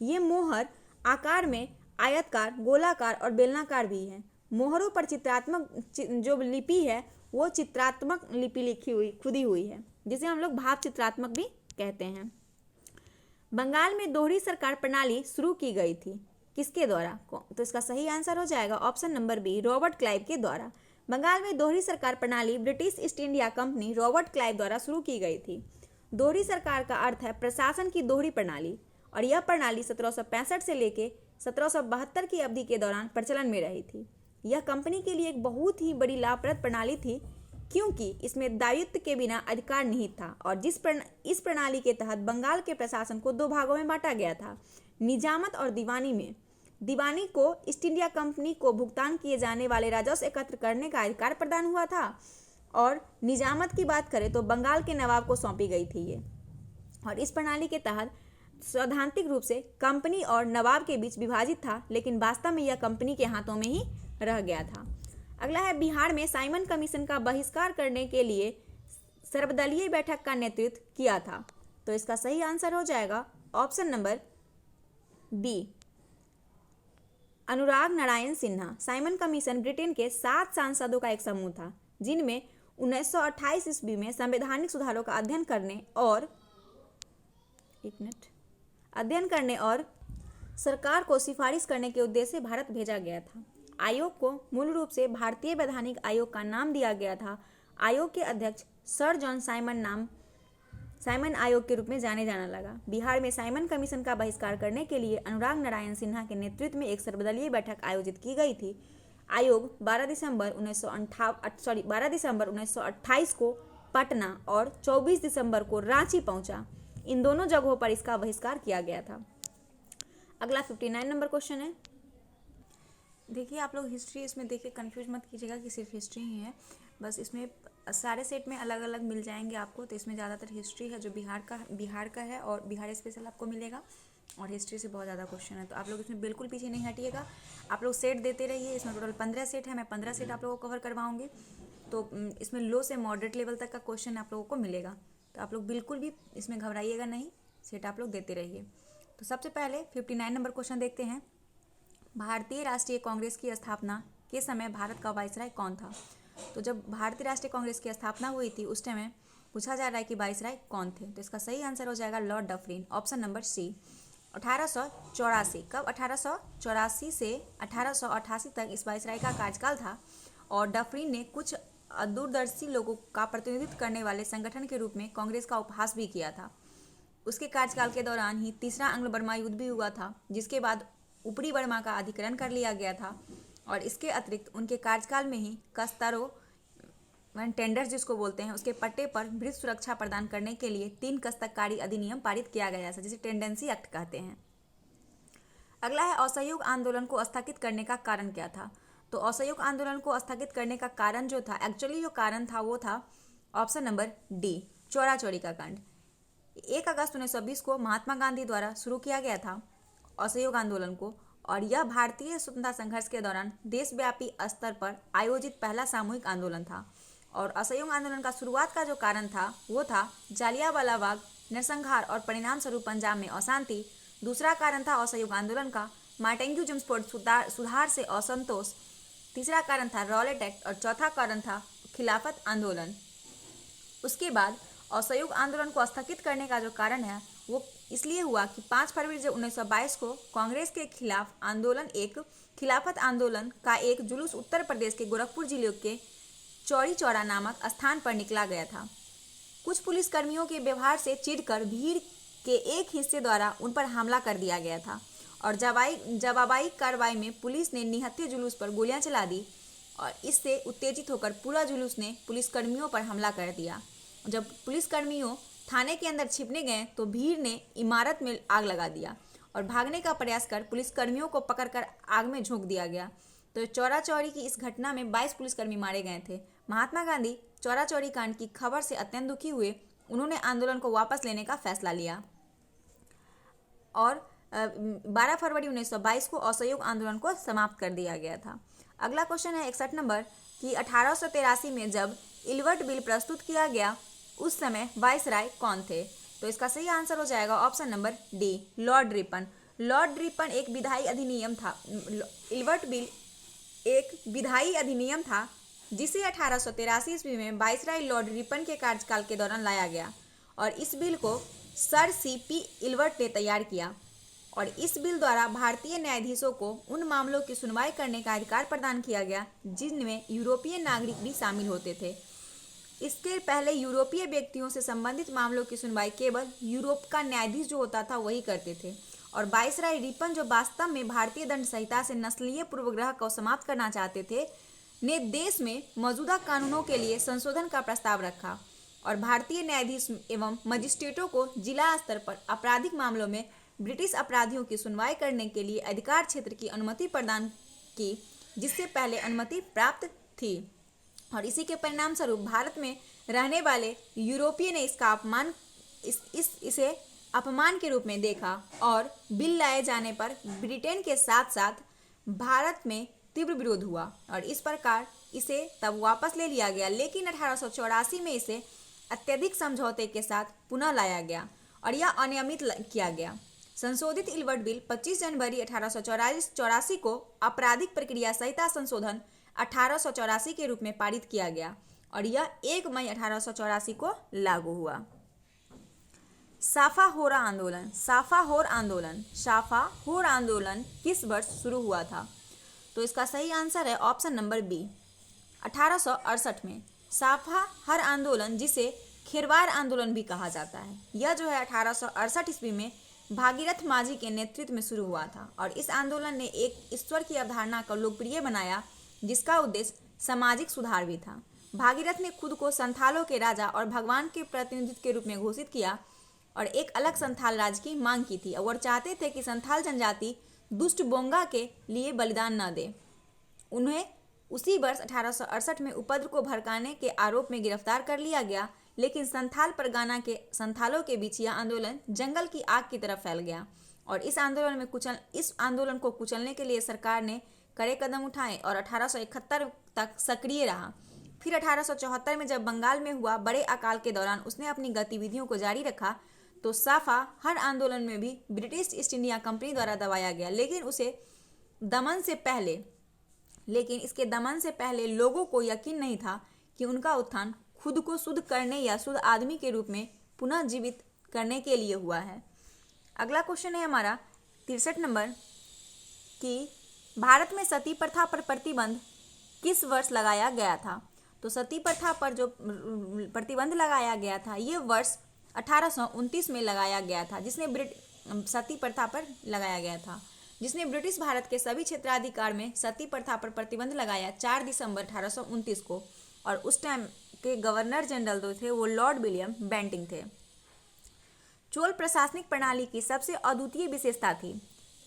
ये मोहर आकार में आयतकार, गोलाकार और बेलनाकार भी है। मोहरों पर चित्रात्मक जो लिपि है वो चित्रात्मक लिपि खुदी हुई है, जिसे हम लोग भाव चित्रात्मक भी कहते हैं। बंगाल में दोहरी सरकार प्रणाली शुरू की गई थी, किसके द्वारा? तो इसका सही आंसर हो जाएगा option number B, Robert Clive के द्वारा। बंगाल में दोहरी सरकार प्रणाली British East India Company Robert Clive द्वारा शुरू की गई थी। दोहरी सरकार का अर्थ है प्रशासन की दोहरी प्रणाली, और यह प्रणाली 1765 से लेकर 1772 की अवधि के दौरान प्रचलन में रही थी। यह कंपनी के लिए एक बहुत ही बड़ी लाभप्रद प्रणाली थी, क्योंकि इसमें दायित्व के बिना अधिकार निहित था। और इस प्रणाली के तहत बंगाल के प्रशासन को दो भागों में बांटा गया था, निजामत और दीवानी में। दीवानी को ईस्ट इंडिया कंपनी को भुगतान किए जाने वाले राजस्व एकत्र करने का अधिकार प्रदान हुआ था, और निजामत की बात करें तो बंगाल के नवाब को सौंपी गई थी ये। और इस प्रणाली के तहत सैद्धांतिक रूप से कंपनी और नवाब के बीच विभाजित था, लेकिन वास्तव में यह कंपनी के हाथों में ही रह गया था। अगला है, बिहार में साइमन कमीशन का बहिष्कार करने के लिए सर्वदलीय बैठक का नेतृत्व किया था। तो इसका सही आंसर हो जाएगा option number B, Anurag Narayan Sinha. Simon Commission Britain के 7 सांसदों का एक समूह था, जिनमें 1928 ईस्वी में संवैधानिक सुधारों का अध्ययन करने और सरकार को सिफारिश करने के उद्देश्य से भारत भेजा गया था। आयोग को मूल रूप से भारतीय वैधानिक आयोग का नाम दिया गया था। आयोग के अध्यक्ष सर जॉन साइमन आयोग के रूप में जाने जाना लगा। बिहार में साइमन कमीशन का बहिष्कार करने के लिए अनुराग नारायण सिन्हा के नेतृत्व में एक सर्वदलीय बैठक आयोजित की गई थी। आयोग 12 दिसंबर 1928 को पटना और 24 दिसंबर को रांची पहुंचा। इन दोनों जगहों पर इसका बहिष्कार किया गया था। अगला 59 नंबर क्वेश्चन है। देखिए आप लोग हिस्ट्री इसमें देखिए कंफ्यूज मत कीजिएगा कि सिर्फ हिस्ट्री ही है, बस इसमें सारे सेट में अलग अलग मिल जाएंगे आपको। तो इसमें ज़्यादातर हिस्ट्री है जो बिहार का है और बिहार स्पेशल आपको मिलेगा, और हिस्ट्री से बहुत ज़्यादा क्वेश्चन है। तो आप लोग इसमें बिल्कुल पीछे नहीं हटिएगा, आप लोग सेट देते रहिए। इसमें टोटल 15 सेट है, मैं 15 सेट आप लोगों को कवर करवाऊंगी। तो इसमें लो से मॉडरेट लेवल तक का क्वेश्चन आप लोगों को मिलेगा। तो आप लोग बिल्कुल भी इसमें घबराइएगा नहीं, सेट आप लोग देते रहिए। तो सबसे पहले 59 नंबर क्वेश्चन देखते हैं। भारतीय राष्ट्रीय कांग्रेस की स्थापना के समय भारत का वाइसराय कौन था? तो जब भारतीय राष्ट्रीय कांग्रेस की स्थापना हुई थी उस टाइम पूछा जा रहा है कि वाइसराय कौन थे। तो इसका सही आंसर हो जाएगा Lord Dufferin, option number C. 1884, कब? 1884 से 1888 तक इस वाइसराय का कार्यकाल था, और डफरिन ने कुछ दूरदर्शी लोगों का प्रतिनिधित्व करने वाले संगठन के रूप में कांग्रेस का उपहास भी किया था। उसके कार्यकाल के दौरान ही तीसरा अंग्ल बर्मा युद्ध भी हुआ था, जिसके बाद ऊपरी बर्मा का अधिग्रहण कर लिया गया था। और इसके अतिरिक्त उनके कार्यकाल में ही कस्तारो टेंडर्स जिसको बोलते हैं, उसके पट्टे पर ब्रिटिश सुरक्षा प्रदान करने के लिए 3 कस्तकारी अधिनियम पारित किया गया था, जिसे टेंडेंसी एक्ट कहते हैं। अगला है असहयोग आंदोलन को स्थगित करने का कारण क्या था? तो असहयोग आंदोलन को स्थगित करने का कारण जो था, एक्चुअली जो कारण था वो था option number D, Chaura Chauri का कांड। 1 अगस्त 1920 को महात्मा गांधी द्वारा शुरू किया गया था असहयोग आंदोलन को, और यह भारतीय स्वतंत्रता संघर्ष के दौरान देशव्यापी स्तर पर आयोजित पहला सामूहिक आंदोलन था। और असहयोग आंदोलन का शुरुआत का जो कारण था वो था जालियांवाला बाग नरसंहार और परिणाम स्वरूप पंजाब में अशांति। दूसरा कारण था असहयोग आंदोलन का मार्टिन जम्सफोर्ड सुधार से असंतोष। तीसरा कारण था रॉलेट एक्ट, और चौथा कारण था खिलाफत आंदोलन। उसके बाद असहयोग आंदोलन को स्थगित करने का जो कारण है वो इसलिए हुआ कि 5 फरवरी 1922 को कांग्रेस के खिलाफ आंदोलन, एक खिलाफत आंदोलन का एक जुलूस उत्तर प्रदेश के गोरखपुर जिले के चौरी चौरा नामक स्थान पर निकला गया था। कुछ पुलिसकर्मियों के व्यवहार से चिढ़कर भीड़ के एक हिस्से द्वारा उन पर हमला कर दिया गया था, और जवाबाई कार्रवाई में पुलिस ने निहत्थे जुलूस पर गोलियां चला दी, और इससे उत्तेजित होकर पूरा जुलूस ने पुलिसकर्मियों पर हमला कर दिया। जब पुलिसकर्मियों थाने के अंदर छिपने गए तो भीड़ ने इमारत में आग लगा दिया, और भागने का प्रयास कर पुलिसकर्मियों को पकड़कर आग में झोंक दिया गया। तो चौरा चौरी की इस घटना में 22 पुलिसकर्मी मारे गए थे। महात्मा गांधी चौरा चौरी कांड की खबर से अत्यंत दुखी हुए। उन्होंने आंदोलन को वापस लेने का फैसला लिया, और 12 फरवरी 1922 को असहयोग आंदोलन को समाप्त कर दिया गया था। अगला क्वेश्चन है 61 नंबर कि 1883 में जब इल्बर्ट बिल प्रस्तुत किया गया उस समय वाइसराय कौन थे? तो इसका सही आंसर हो जाएगा option number D, Lord Ripon. Lord Ripon एक विधायी अधिनियम था। इल्बर्ट बिल एक विधायी अधिनियम था जिसे 1883 ईस्वी में वाइसराय लॉर्ड रिपन के कार्यकाल के दौरान लाया गया, और इस बिल को सर सीपी इल्बर्ट ने तैयार किया। और इस बिल द्वारा भारतीय न्यायाधीशों को उन मामलों की सुनवाई करने का अधिकार प्रदान किया गया जिनमें यूरोपीय नागरिक भी शामिल होते थे। इसके पहले यूरोपीय व्यक्तियों से संबंधित मामलों की सुनवाई केवल यूरोप का न्यायाधीश जो होता था वही करते थे। और वाइसराय रिपन, जो वास्तव में भारतीय दंड संहिता से नस्लीय पूर्वग्रह को समाप्त करना चाहते थे, ने देश में मौजूदा कानूनों के लिए संशोधन का प्रस्ताव रखा, और भारतीय न्यायाधीश एवं मजिस्ट्रेटों को जिला स्तर पर आपराधिक मामलों में ब्रिटिश अपराधियों की सुनवाई करने के लिए अधिकार क्षेत्र की अनुमति प्रदान की, जिससे पहले अनुमति प्राप्त थी। और इसी के परिणाम स्वरूप भारत में रहने वाले यूरोपीय ने इसका इसे अपमान के रूप में देखा, और बिल लाए जाने पर ब्रिटेन के साथ साथ भारत में तीव्र विरोध हुआ, और इस प्रकार इसे तब वापस ले लिया गया। लेकिन 1884 में इसे अत्यधिक समझौते के साथ पुनः लाया गया, और यह अनियमित किया गया। संशोधित इल्बर्ट बिल 25 जनवरी 1884 को आपराधिक प्रक्रिया संहिता संशोधन 1884 के रूप में पारित किया गया, और यह 1 मई 1884 को लागू हुआ। साफाहोर आंदोलन किस वर्ष शुरू हुआ था? तो इसका सही आंसर है ऑप्शन नंबर बी, 1868 में। साफाहर आंदोलन, जिसे खेरवार आंदोलन भी कहा जाता है, यह जो है 1868 ईस्वी में भागीरथ माझी के नेतृत्व में शुरू हुआ था, और इस आंदोलन ने एक ईश्वर की अवधारणा को लोकप्रिय बनाया, जिसका उद्देश्य सामाजिक सुधार भी था। भागीरथ ने खुद को संथालों के राजा और भगवान के प्रतिनिधित्व के रूप में घोषित किया और एक अलग संथाल राज्य की मांग की थी और चाहते थे कि संथाल जनजाति दुष्ट बोंगा के लिए बलिदान न दे। उन्हें उसी वर्ष 1868 में उपद्रव को भड़काने के आरोप में गिरफ्तार कर लिया गया, लेकिन संथाल परगना के संथालों के बीच यह आंदोलन जंगल की आग की तरफ फैल गया और इस आंदोलन को कुचलने के लिए सरकार ने कड़े कदम उठाए और 1871 तक सक्रिय रहा। फिर 1874 में जब बंगाल में हुआ बड़े अकाल के दौरान उसने अपनी गतिविधियों को जारी रखा तो साफा हर आंदोलन में भी ब्रिटिश ईस्ट इंडिया कंपनी द्वारा दबाया गया, लेकिन इसके दमन से पहले लोगों को यकीन नहीं था कि उनका उत्थान खुद को शुद्ध करने या शुद्ध आदमी के रूप में पुनः जीवित करने के लिए हुआ है। अगला क्वेश्चन है हमारा 63 नंबर कि भारत में सती प्रथा पर प्रतिबंध किस वर्ष लगाया गया था। तो सती प्रथा पर जो प्रतिबंध लगाया गया था ये वर्ष 1829 में लगाया गया था, सती प्रथा पर लगाया गया था, जिसने ब्रिटिश भारत के सभी क्षेत्राधिकार में सती प्रथा पर प्रतिबंध लगाया 4 दिसंबर 1829 को। और उस टाइम के गवर्नर जनरल जो थे वो लॉर्ड विलियम बेंटिंग थे। चोल प्रशासनिक प्रणाली की सबसे अद्वितीय विशेषता थी।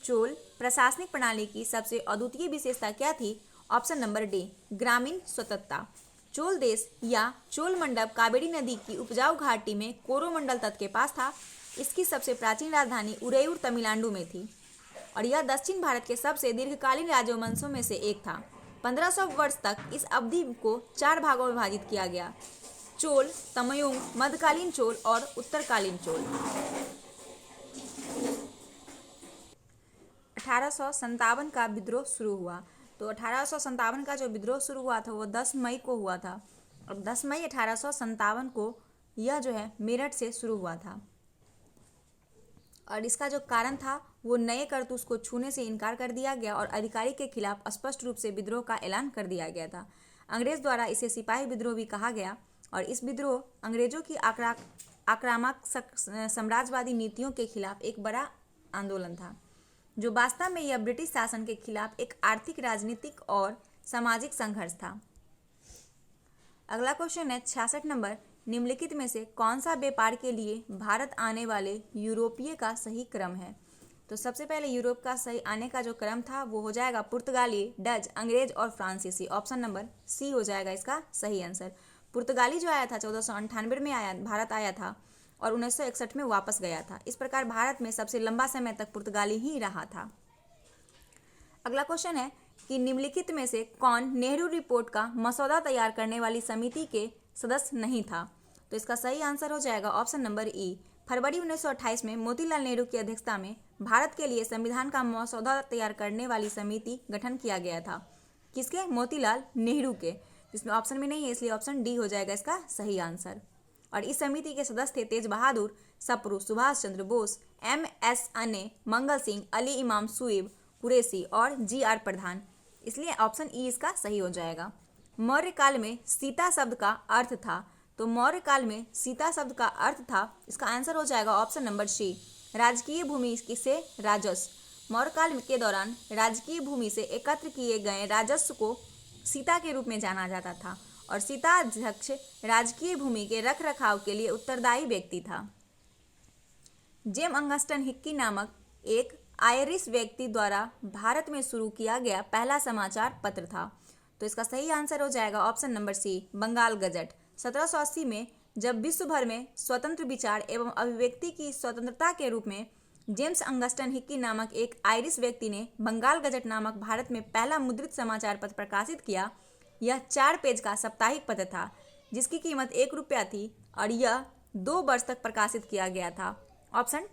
चोल प्रशासनिक प्रणाली की सबसे अद्वितीय विशेषता क्या थी? ऑप्शन नंबर डी, ग्रामीण स्वतंत्रता। चोल देश या चोल मंडप कावेरी नदी की उपजाऊ घाटी में कोरोमंडल तट के पास था। इसकी सबसे प्राचीन राजधानी उरेयूर तमिलनाडु में थी और यह दक्षिण भारत के सबसे दीर्घकालीन राजवंशों में से एक था। 1500 वर्ष तक इस अवधि को 4 भागों में विभाजित किया गया: चोल, तमियुंग, मध्यकालीन चोल और उत्तरकालीन चोल। 1857 का विद्रोह शुरू हुआ। तो 1857 का जो विद्रोह शुरू हुआ था वो 10 मई को हुआ था और 10 मई 1857 को यह जो है मेरठ से शुरू हुआ था और इसका जो कारण था वो नए करतूस को छूने से इनकार कर दिया गया और अधिकारी के खिलाफ स्पष्ट रूप से विद्रोह का ऐलान कर दिया गया था। अंग्रेज द्वारा इसे सिपाही विद्रोह भी कहा गया और इस विद्रोह अंग्रेजों की आक्रामक साम्राज्यवादी नीतियों के खिलाफ एक बड़ा आंदोलन था, जो वास्तव में यह ब्रिटिश शासन के खिलाफ एक आर्थिक, राजनीतिक और सामाजिक संघर्ष था। अगला क्वेश्चन है 66 नंबर, निम्नलिखित में से कौन सा व्यापार के लिए भारत आने वाले यूरोपीय का सही क्रम है। तो सबसे पहले यूरोप का सही आने का जो क्रम था वो हो जाएगा पुर्तगाली, डच, अंग्रेज और फ्रांसीसी। ऑप्शन नंबर सी हो जाएगा इसका सही आंसर। पुर्तगाली जो आया था 1498 में भारत आया था और 1961 में वापस गया था। इस प्रकार भारत में सबसे लंबा समय तक पुर्तगाली ही रहा था। अगला क्वेश्चन है कि निम्नलिखित में से कौन नेहरू रिपोर्ट का मसौदा तैयार करने वाली समिति के सदस्य नहीं था। तो इसका सही आंसर हो जाएगा ऑप्शन नंबर ई। फरवरी 1928 में मोतीलाल नेहरू की अध्यक्षता में भारत के लिए संविधान का मसौदा तैयार करने वाली समिति गठन किया गया था। किसके? मोतीलाल नेहरू के। इसमें ऑप्शन में नहीं है इसलिए ऑप्शन डी हो जाएगा इसका सही आंसर। और इस समिति के सदस्य थे तेज बहादुर, सप्रू, सुभाष चंद्र बोस, MS अने, मंगल सिंह, अली इमाम सुएब कुरैशी और GR प्रधान। इसलिए ऑप्शन ई इसका सही हो जाएगा। मौर्य काल में सीता शब्द का अर्थ था। तो मौर्य काल में सीता शब्द का अर्थ था, इसका आंसर हो जाएगा ऑप्शन नंबर सी, राजकीय भूमि से राजस्व। मौर्य काल के दौरान राजकीय भूमि से एकत्र किए गए राजस्व को सीता के रूप में जाना जाता था और सीता अध्यक्ष राजकीय भूमि के रख रखाव के लिए उत्तरदायी व्यक्ति था। जेम अंगस्टन हिक्की नामक एक आयरिश व्यक्ति द्वारा भारत में शुरू किया गया पहला समाचार पत्र था। तो इसका सही आंसर हो जाएगा option number C, Bengal Gazette. 1780 में जब विश्व भर में स्वतंत्र विचार एवं अभिव्यक्ति की स्वतंत्रता के रूप में जेम्स अंगस्टन हिक्की नामक एक आयरिश व्यक्ति ने बंगाल गजट नामक भारत में पहला मुद्रित समाचार पत्र प्रकाशित किया। यह 4 पेज का साप्ताहिक पत्र था जिसकी कीमत 1 रुपया थी और यह 2 वर्ष तक प्रकाशित किया गया था। ऑप्शन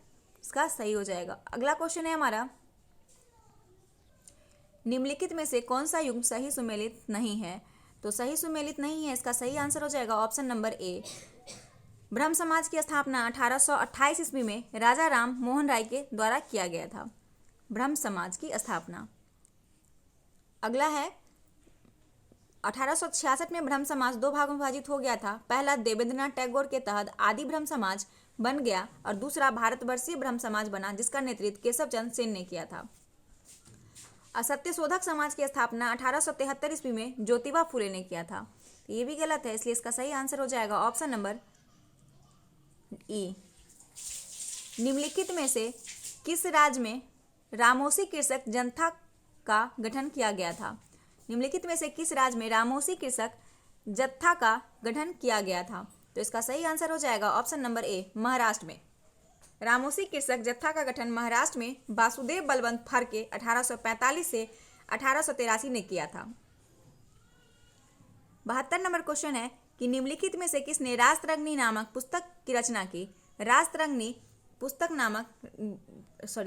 इसका सही हो जाएगा। अगला क्वेश्चन है हमारा, निम्नलिखित में से कौन सा युग्म सही सुमेलित नहीं है। तो सही सुमेलित नहीं है, इसका सही आंसर हो जाएगा ऑप्शन नंबर ए। ब्रह्म समाज की स्थापना 1828 ईस्वी में राजा राम मोहन राय के द्वारा किया गया था। ब्रह्म समाज की स्थापना। अगला है 1866 में ब्रह्म समाज 2 भागों में विभाजित हो गया था। पहला देवेंद्रनाथ टैगोर के तहत आदि ब्रह्म समाज बन गया और दूसरा भारतवर्षीय ब्रह्म समाज बना जिसका नेतृत्व केशव चंद्र सेन ने किया था। असत्य शोधक समाज की स्थापना 1873 ईस्वी में ज्योतिबा फुले ने किया था। तो ये भी गलत है, इसलिए इसका सही आंसर हो जाएगा ऑप्शन नंबर ई। निम्नलिखित में से किस राज्य में रामोसी कृषक जनता का गठन किया गया था? निम्नलिखित में से किस राज्य में रामोसी कृषक जत्था का गठन किया गया था? तो इसका सही आंसर हो जाएगा ऑप्शन नंबर ए, महाराष्ट्र में। रामोसी कृषक जत्था का गठन महाराष्ट्र में वासुदेव बलवंत फड़के 1845 से 1883 ने किया था। 72 नंबर क्वेश्चन है कि निम्नलिखित में से किसने रास्तरंगिणी नामक पुस्तक की रचना की?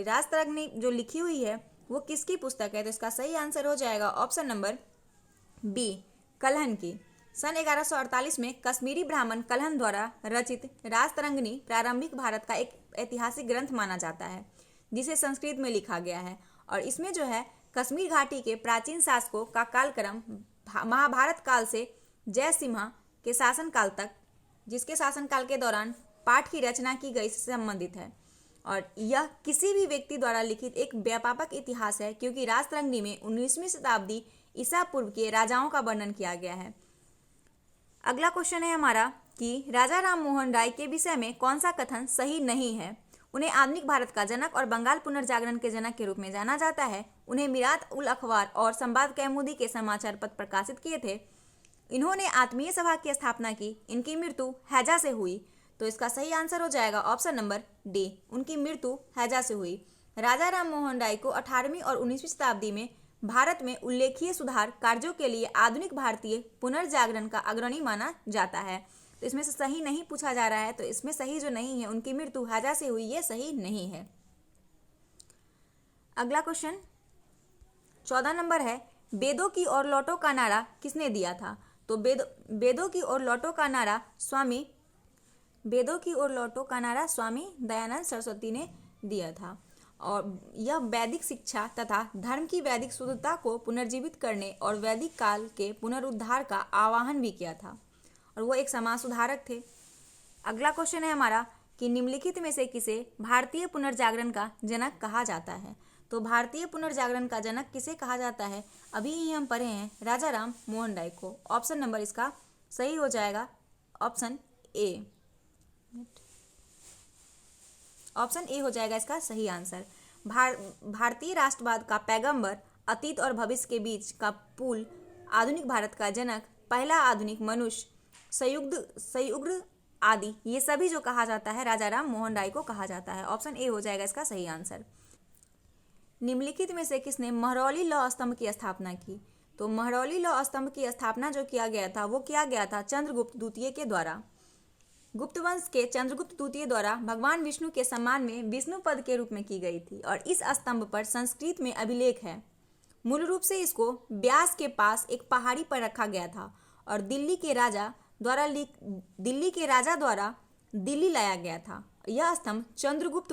रास्तरंगिणी जो लिखी हुई है वो किसकी पुस्तक है? तो इसका सही आंसर हो जाएगा ऑप्शन नंबर बी, कल्हण की। सन 1148 में कश्मीरी ब्राह्मण कल्हण द्वारा रचित रास्तरंगिणी प्रारंभिक भारत का एक ऐतिहासिक ग्रंथ माना जाता है, जिसे संस्कृत में लिखा गया है। और इसमें जो है कश्मीर घाटी के प्राचीन शासकों का कालक्रम महाभारत काल से जयसिम्हा के शासनकाल तक, जिसके शासनकाल के दौरान पाठ की रचना की गई, से संबंधित है। और यह किसी भी व्यक्ति द्वारा लिखित एक व्यापक इतिहास है, क्योंकि रास्तरंगिणी में 19वीं शताब्दी ईसा पूर्व के राजाओं का वर्णन किया गया है। अगला क्वेश्चन है हमारा कि राजा राम मोहन राय के विषय में कौन सा कथन सही नहीं है? उन्हें आधुनिक भारत का जनक और बंगाल पुनर्जागरण के जनक के रूप में जाना जाता है। उन्हें मिरात उल अखबार और संवाद कैमुदी के समाचार पत्र प्रकाशित किए थे। इन्होंने आत्मीय सभा की स्थापना की। इनकी मृत्यु हैजा से हुई। तो इसका सही आंसर हो जाएगा ऑप्शन नंबर डी, उनकी मृत्यु हैजा से हुई। राजा राम मोहन राय को 18वीं और 19वीं शताब्दी में भारत में उल्लेखनीय सुधार कार्यों के लिए आधुनिक भारतीय पुनर्जागरण का अग्रणी माना जाता है। तो इसमें से सही नहीं पूछा जा रहा है, तो इसमें सही जो नहीं है, उनकी मृत्यु हैजा से हुई, ये सही नहीं है। अगला क्वेश्चन 14 नंबर है, वेदों की ओर लौटो का नारा किसने दिया था? तो वेदों की ओर लौटो का नारा स्वामी दयानंद सरस्वती ने दिया था। और यह वैदिक शिक्षा तथा धर्म की वैदिक शुद्धता को पुनर्जीवित करने और वैदिक काल के पुनरुद्धार का आह्वान भी किया था, और वो एक समाज सुधारक थे। अगला क्वेश्चन है हमारा कि निम्नलिखित में से किसे भारतीय पुनर्जागरण का जनक कहा जाता है? तो भारतीय पुनर्जागरण का जनक किसे कहा जाता है? अभी ही हम पढ़े हैं, राजा राम मोहन राय को। ऑप्शन नंबर इसका सही हो जाएगा ऑप्शन ए। ऑप्शन ए हो जाएगा इसका सही आंसर। भारतीय राष्ट्रवाद का पैगंबर, अतीत और भविष्य के बीच का पुल, आधुनिक भारत का जनक, पहला आधुनिक मनुष्य, संयुग्ध आदि, ये सभी जो कहा जाता है राजा राम मोहन राय को कहा जाता है। ऑप्शन ए हो जाएगा इसका सही आंसर। निम्नलिखित में से किसने महरौली लौह स्तंभ की स्थापना की? तो महरौली लौह स्तंभ की स्थापना जो किया गया था वो किया गया था चंद्रगुप्त द्वितीय के द्वारा। गुप्त वंश के चंद्रगुप्त द्वितीय द्वारा भगवान विष्णु के सम्मान में विष्णु पद के रूप में की गई थी। और इस स्तंभ पर संस्कृत में अभिलेख है। मूल रूप से इसको ब्यास के पास एक पहाड़ी पर रखा गया था और दिल्ली के राजा द्वारा दिल्ली लाया गया था। यह स्तंभ चंद्रगुप्त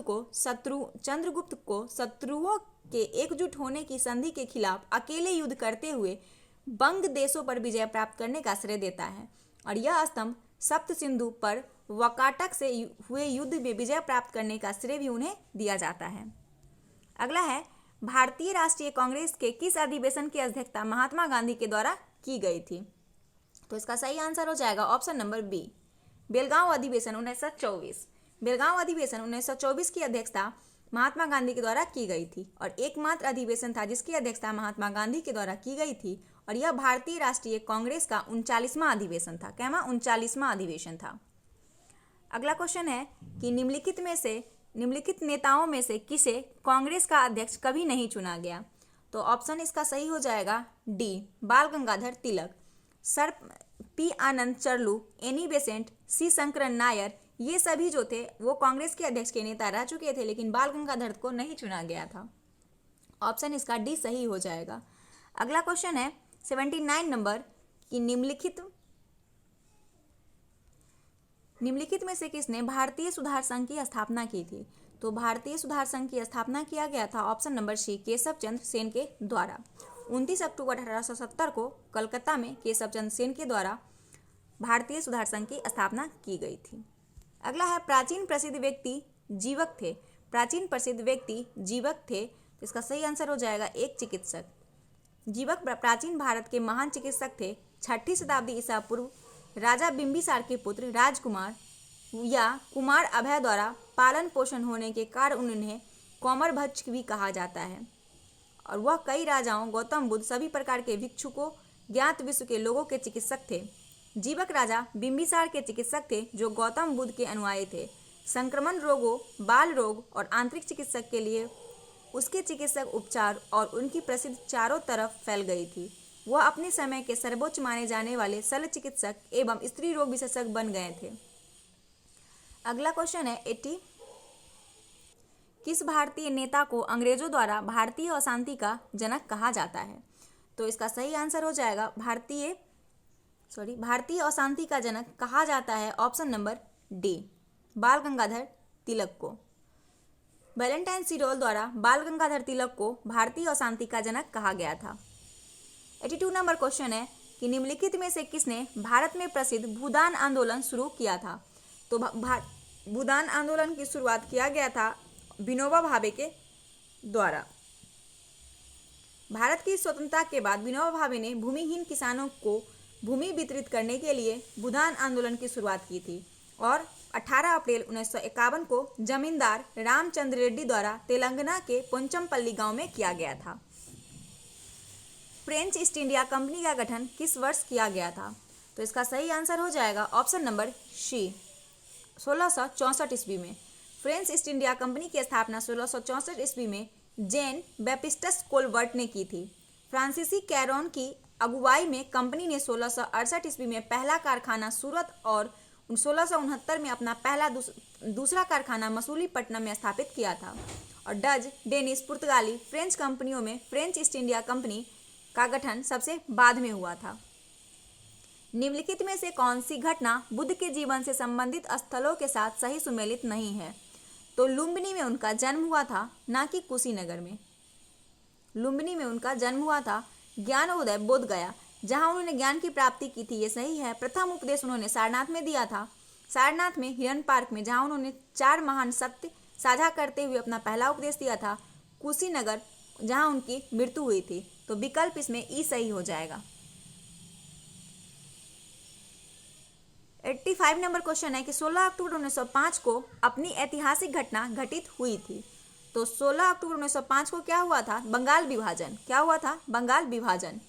को शत्रुओं के एकजुट होने की संधि के खिलाफ अकेले युद्ध करते हुए बंग देशों पर विजय प्राप्त करने का श्रेय देता है। और यह स्तंभ सप्त सिंधु पर वकाटक से हुए युद्ध में विजय प्राप्त करने का श्रेय भी उन्हें दिया जाता है। अगला है, भारतीय राष्ट्रीय कांग्रेस के किस अधिवेशन की अध्यक्षता महात्मा गांधी के द्वारा की गई थी? तो इसका सही आंसर हो जाएगा ऑप्शन नंबर बी, बेलगांव अधिवेशन 1924। बेलगांव अधिवेशन 1924 की अध्यक्षता महात्मा गांधी के द्वारा की गई थी और एकमात्र अधिवेशन था जिसकी अध्यक्षता महात्मा गांधी के द्वारा की गई थी। और यह भारतीय राष्ट्रीय कांग्रेस का 39वां अधिवेशन था। क्या 39वां अधिवेशन था। अगला क्वेश्चन है कि निम्नलिखित नेताओं में से किसे कांग्रेस का अध्यक्ष कभी नहीं चुना गया? तो ऑप्शन इसका सही हो जाएगा डी, बाल गंगाधर तिलक। सर पी आनंद चरलू, एनी बेसेंट, सी शंकरन नायर, ये सभी जो थे वो कांग्रेस के अध्यक्ष के नेता रह चुके थे, लेकिन बाल गंगाधर को नहीं चुना गया था। ऑप्शन इसका डी सही हो जाएगा। अगला क्वेश्चन है 79 नंबर कि निम्नलिखित में से किसने भारतीय सुधार संघ की स्थापना की थी? तो भारतीय सुधार संघ की स्थापना किया गया था ऑप्शन नंबर सी, केशव चंद्र सेन के द्वारा। 29 अक्टूबर 1870 को कलकत्ता में केशव चंद्र सेन के द्वारा भारतीय सुधार संघ की स्थापना की गई थी। अगला है, प्राचीन प्रसिद्ध व्यक्ति जीवक थे। तो इसका सही आंसर हो जाएगा एक चिकित्सक। जीवक प्राचीन भारत के महान चिकित्सक थे। 6ठी शताब्दी ईसा पूर्व राजा बिंबिसार के पुत्र राजकुमार या कुमार अभय द्वारा पालन पोषण होने के कारण उन्हें कौमरभक्ष भी कहा जाता है। और वह कई राजाओं, गौतम बुद्ध, सभी प्रकार के भिक्षुकों, ज्ञात विश्व के लोगों के चिकित्सक थे। जीवक राजा बिंबिसार के चिकित्सक थे जो गौतम बुद्ध के अनुयायी थे। संक्रमण रोगों, बाल रोग और आंतरिक चिकित्सक के लिए उसके चिकित्सक उपचार और उनकी प्रसिद्धि चारों तरफ फैल गई थी। वह अपने समय के सर्वोच्च माने जाने वाले शल्य चिकित्सक एवं स्त्री रोग विशेषज्ञ बन गए थे। अगला क्वेश्चन है 80। किस भारतीय नेता को अंग्रेजों द्वारा भारतीय अशांति का जनक कहा जाता है? तो इसका सही आंसर हो जाएगा भारतीय अशांति का जनक कहा जाता है ऑप्शन नंबर डी, बाल गंगाधर तिलक को। वैलेंटाइन सिरोल द्वारा बाल गंगाधर तिलक को भारतीय अशांति का जनक कहा गया था। 82 नंबर क्वेश्चन है कि निम्नलिखित में से किसने भारत में प्रसिद्ध भूदान आंदोलन शुरू किया था? तो भूदान आंदोलन की शुरुआत किया गया था विनोबा भावे के द्वारा। भारत की स्वतंत्रता के बाद विनोबा भावे ने भूमिहीन किसानों को भूमि वितरित करने के लिए भूदान आंदोलन की शुरुआत की थी और 18 अप्रैल 1951 को जमींदार रामचंद्र रेड्डी द्वारा तेलंगाना के पोंचमपल्ली गांव में किया गया था। फ्रेंच ईस्ट इंडिया कंपनी का गठन किस वर्ष किया गया था? तो इसका सही आंसर हो जाएगा ऑप्शन नंबर सी, 1664 ईस्वी में। फ्रेंच ईस्ट इंडिया कंपनी की स्थापना 1664 ईस्वी में जैन बैप्टिस्ट कोलवर्ट ने की थी। फ्रांसीसी कैरोन की अगुवाई में कंपनी ने 1668 ईस्वी में पहला कारखाना सूरत और 1669 में अपना पहला दूसरा कारखाना मसूलीपट्टनम में स्थापित किया था। और डच, डेनिश, पुर्तगाली, फ्रेंच कंपनियों में फ्रेंच ईस्ट इंडिया कंपनी का गठन सबसे बाद में हुआ था। निम्नलिखित में से कौन सी घटना बुद्ध के जीवन से संबंधित स्थलों के साथ सही सुमेलित नहीं है? तो लुम्बिनी में उनका जन्म हुआ था, ना कि कुशीनगर में। लुम्बिनी में उनका जन्म हुआ था। ज्ञानोदय बोध गया जहां उन्होंने ज्ञान की प्राप्ति की थी, ये सही है। प्रथम उपदेश उन्होंने सारनाथ में दिया था। सारनाथ में हिरन पार्क में जहां उन्होंने 4 महान सत्य साझा करते हुए अपना पहला उपदेश दिया था। कुशीनगर जहां उनकी मृत्यु हुई थी। तो विकल्प इसमें ई सही हो जाएगा। 85 नंबर क्वेश्चन है कि 16 अक्टूबर 1905 को अपनी ऐतिहासिक घटना घटित हुई थी। तो 16 अक्टूबर 1905 को क्या हुआ था? बंगाल विभाजन। क्या हुआ था? बंगाल विभाजन।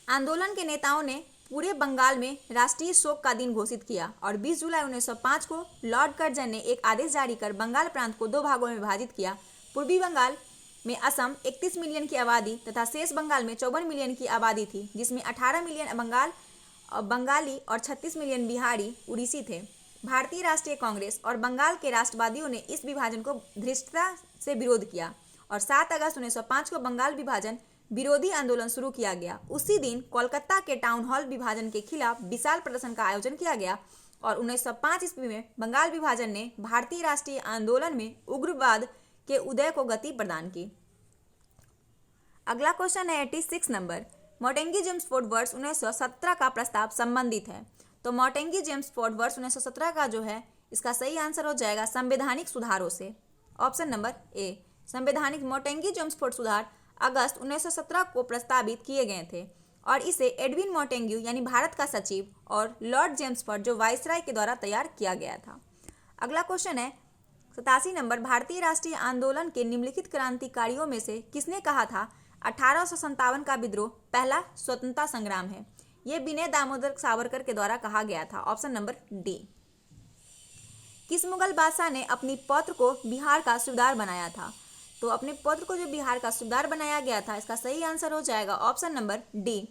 आंदोलन के नेताओं ने पूरे बंगाल में राष्ट्रीय शोक का दिन घोषित किया और 20 जुलाई 1905 को लॉर्ड कर्जन ने एक आदेश जारी कर बंगाल प्रांत को 2 भागों में विभाजित किया। पूर्वी बंगाल में असम 31 मिलियन की आबादी तथा शेष बंगाल में 54 मिलियन की आबादी थी, जिसमें 18 मिलियन बंगाली और 36 मिलियन बिहारी उड़ीसी थे। भारतीय राष्ट्रीय कांग्रेस और बंगाल के राष्ट्रवादियों ने इस विभाजन को धृष्टता से विरोध किया और 7 अगस्त 1905 को बंगाल विभाजन विरोधी आंदोलन शुरू किया गया। उसी दिन कोलकाता के टाउन हॉल विभाजन के खिलाफ विशाल प्रदर्शन का आयोजन किया गया और 1905 ईस्वी में बंगाल विभाजन ने भारतीय राष्ट्रीय आंदोलन में उग्रवाद के उदय को गति प्रदान की। अगला क्वेश्चन है 86 नंबर। मोंटेग्यू जेम्सफोर्ड वर्ष 1917 का प्रस्ताव संबंधित है। तो मोंटेग्यू जेम्सफोर्ड वर्ष 1917 का जो है इसका सही आंसर हो जाएगा संवैधानिक सुधारों से। ऑप्शन नंबर ए, संवैधानिक मोंटेग्यू जेम्सफोर्ड सुधार अगस्त 1917 को प्रस्तावित किए गए थे और इसे एडविन मोंटेग्यू यानी भारत का सचिव और लॉर्ड जेम्सफोर्ड जो वाइसराय के द्वारा तैयार किया गया था। अगला क्वेश्चन है 87 नंबर। भारतीय राष्ट्रीय आंदोलन के निम्नलिखित क्रांतिकारियों में से किसने कहा था 1857 का विद्रोह पहला स्वतंत्रता संग्राम है? यह विनय दामोदर सावरकर के द्वारा कहा गया था। Option number D. किस मुगल बादशाह ने अपनी पौत्र को बिहार का सूबेदार बनाया था? तो अपने पौत्र को जो बिहार का सूबेदार बनाया गया था, इसका सही आंसर हो जाएगा ऑप्शन नंबर डी,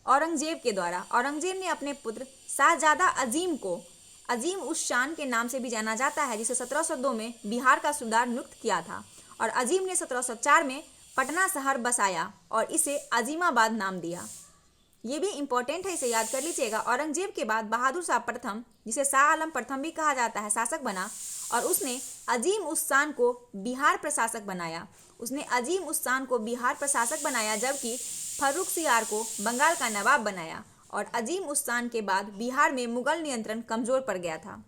औरंगजेब के द्वारा। औरंगजेब ने अपने पुत्र शाहजादा अजीम को अजीम उस शान के नाम से भी जाना जाता है, जिसे 1702 में बिहार का सूबेदार नियुक्त किया था और अजीम ने 1704 में पटना शहर बसाया और इसे अजीमाबाद नाम दिया। ये भी इंपॉर्टेंट है, इसे याद कर लीजिएगा। औरंगजेब के बाद बहादुर शाह प्रथम, जिसे शाह आलम प्रथम भी कहा जाता है, शासक बना और उसने अजीम उस शान को बिहार प्रशासक बनाया। उसने अजीम उस शान को बिहार प्रशासक बनाया जबकि फर्रुखसियार को बंगाल का नवाब बनाया और अजीम उस शान के बाद बिहार में मुगल नियंत्रण कमजोर पड़ गया था।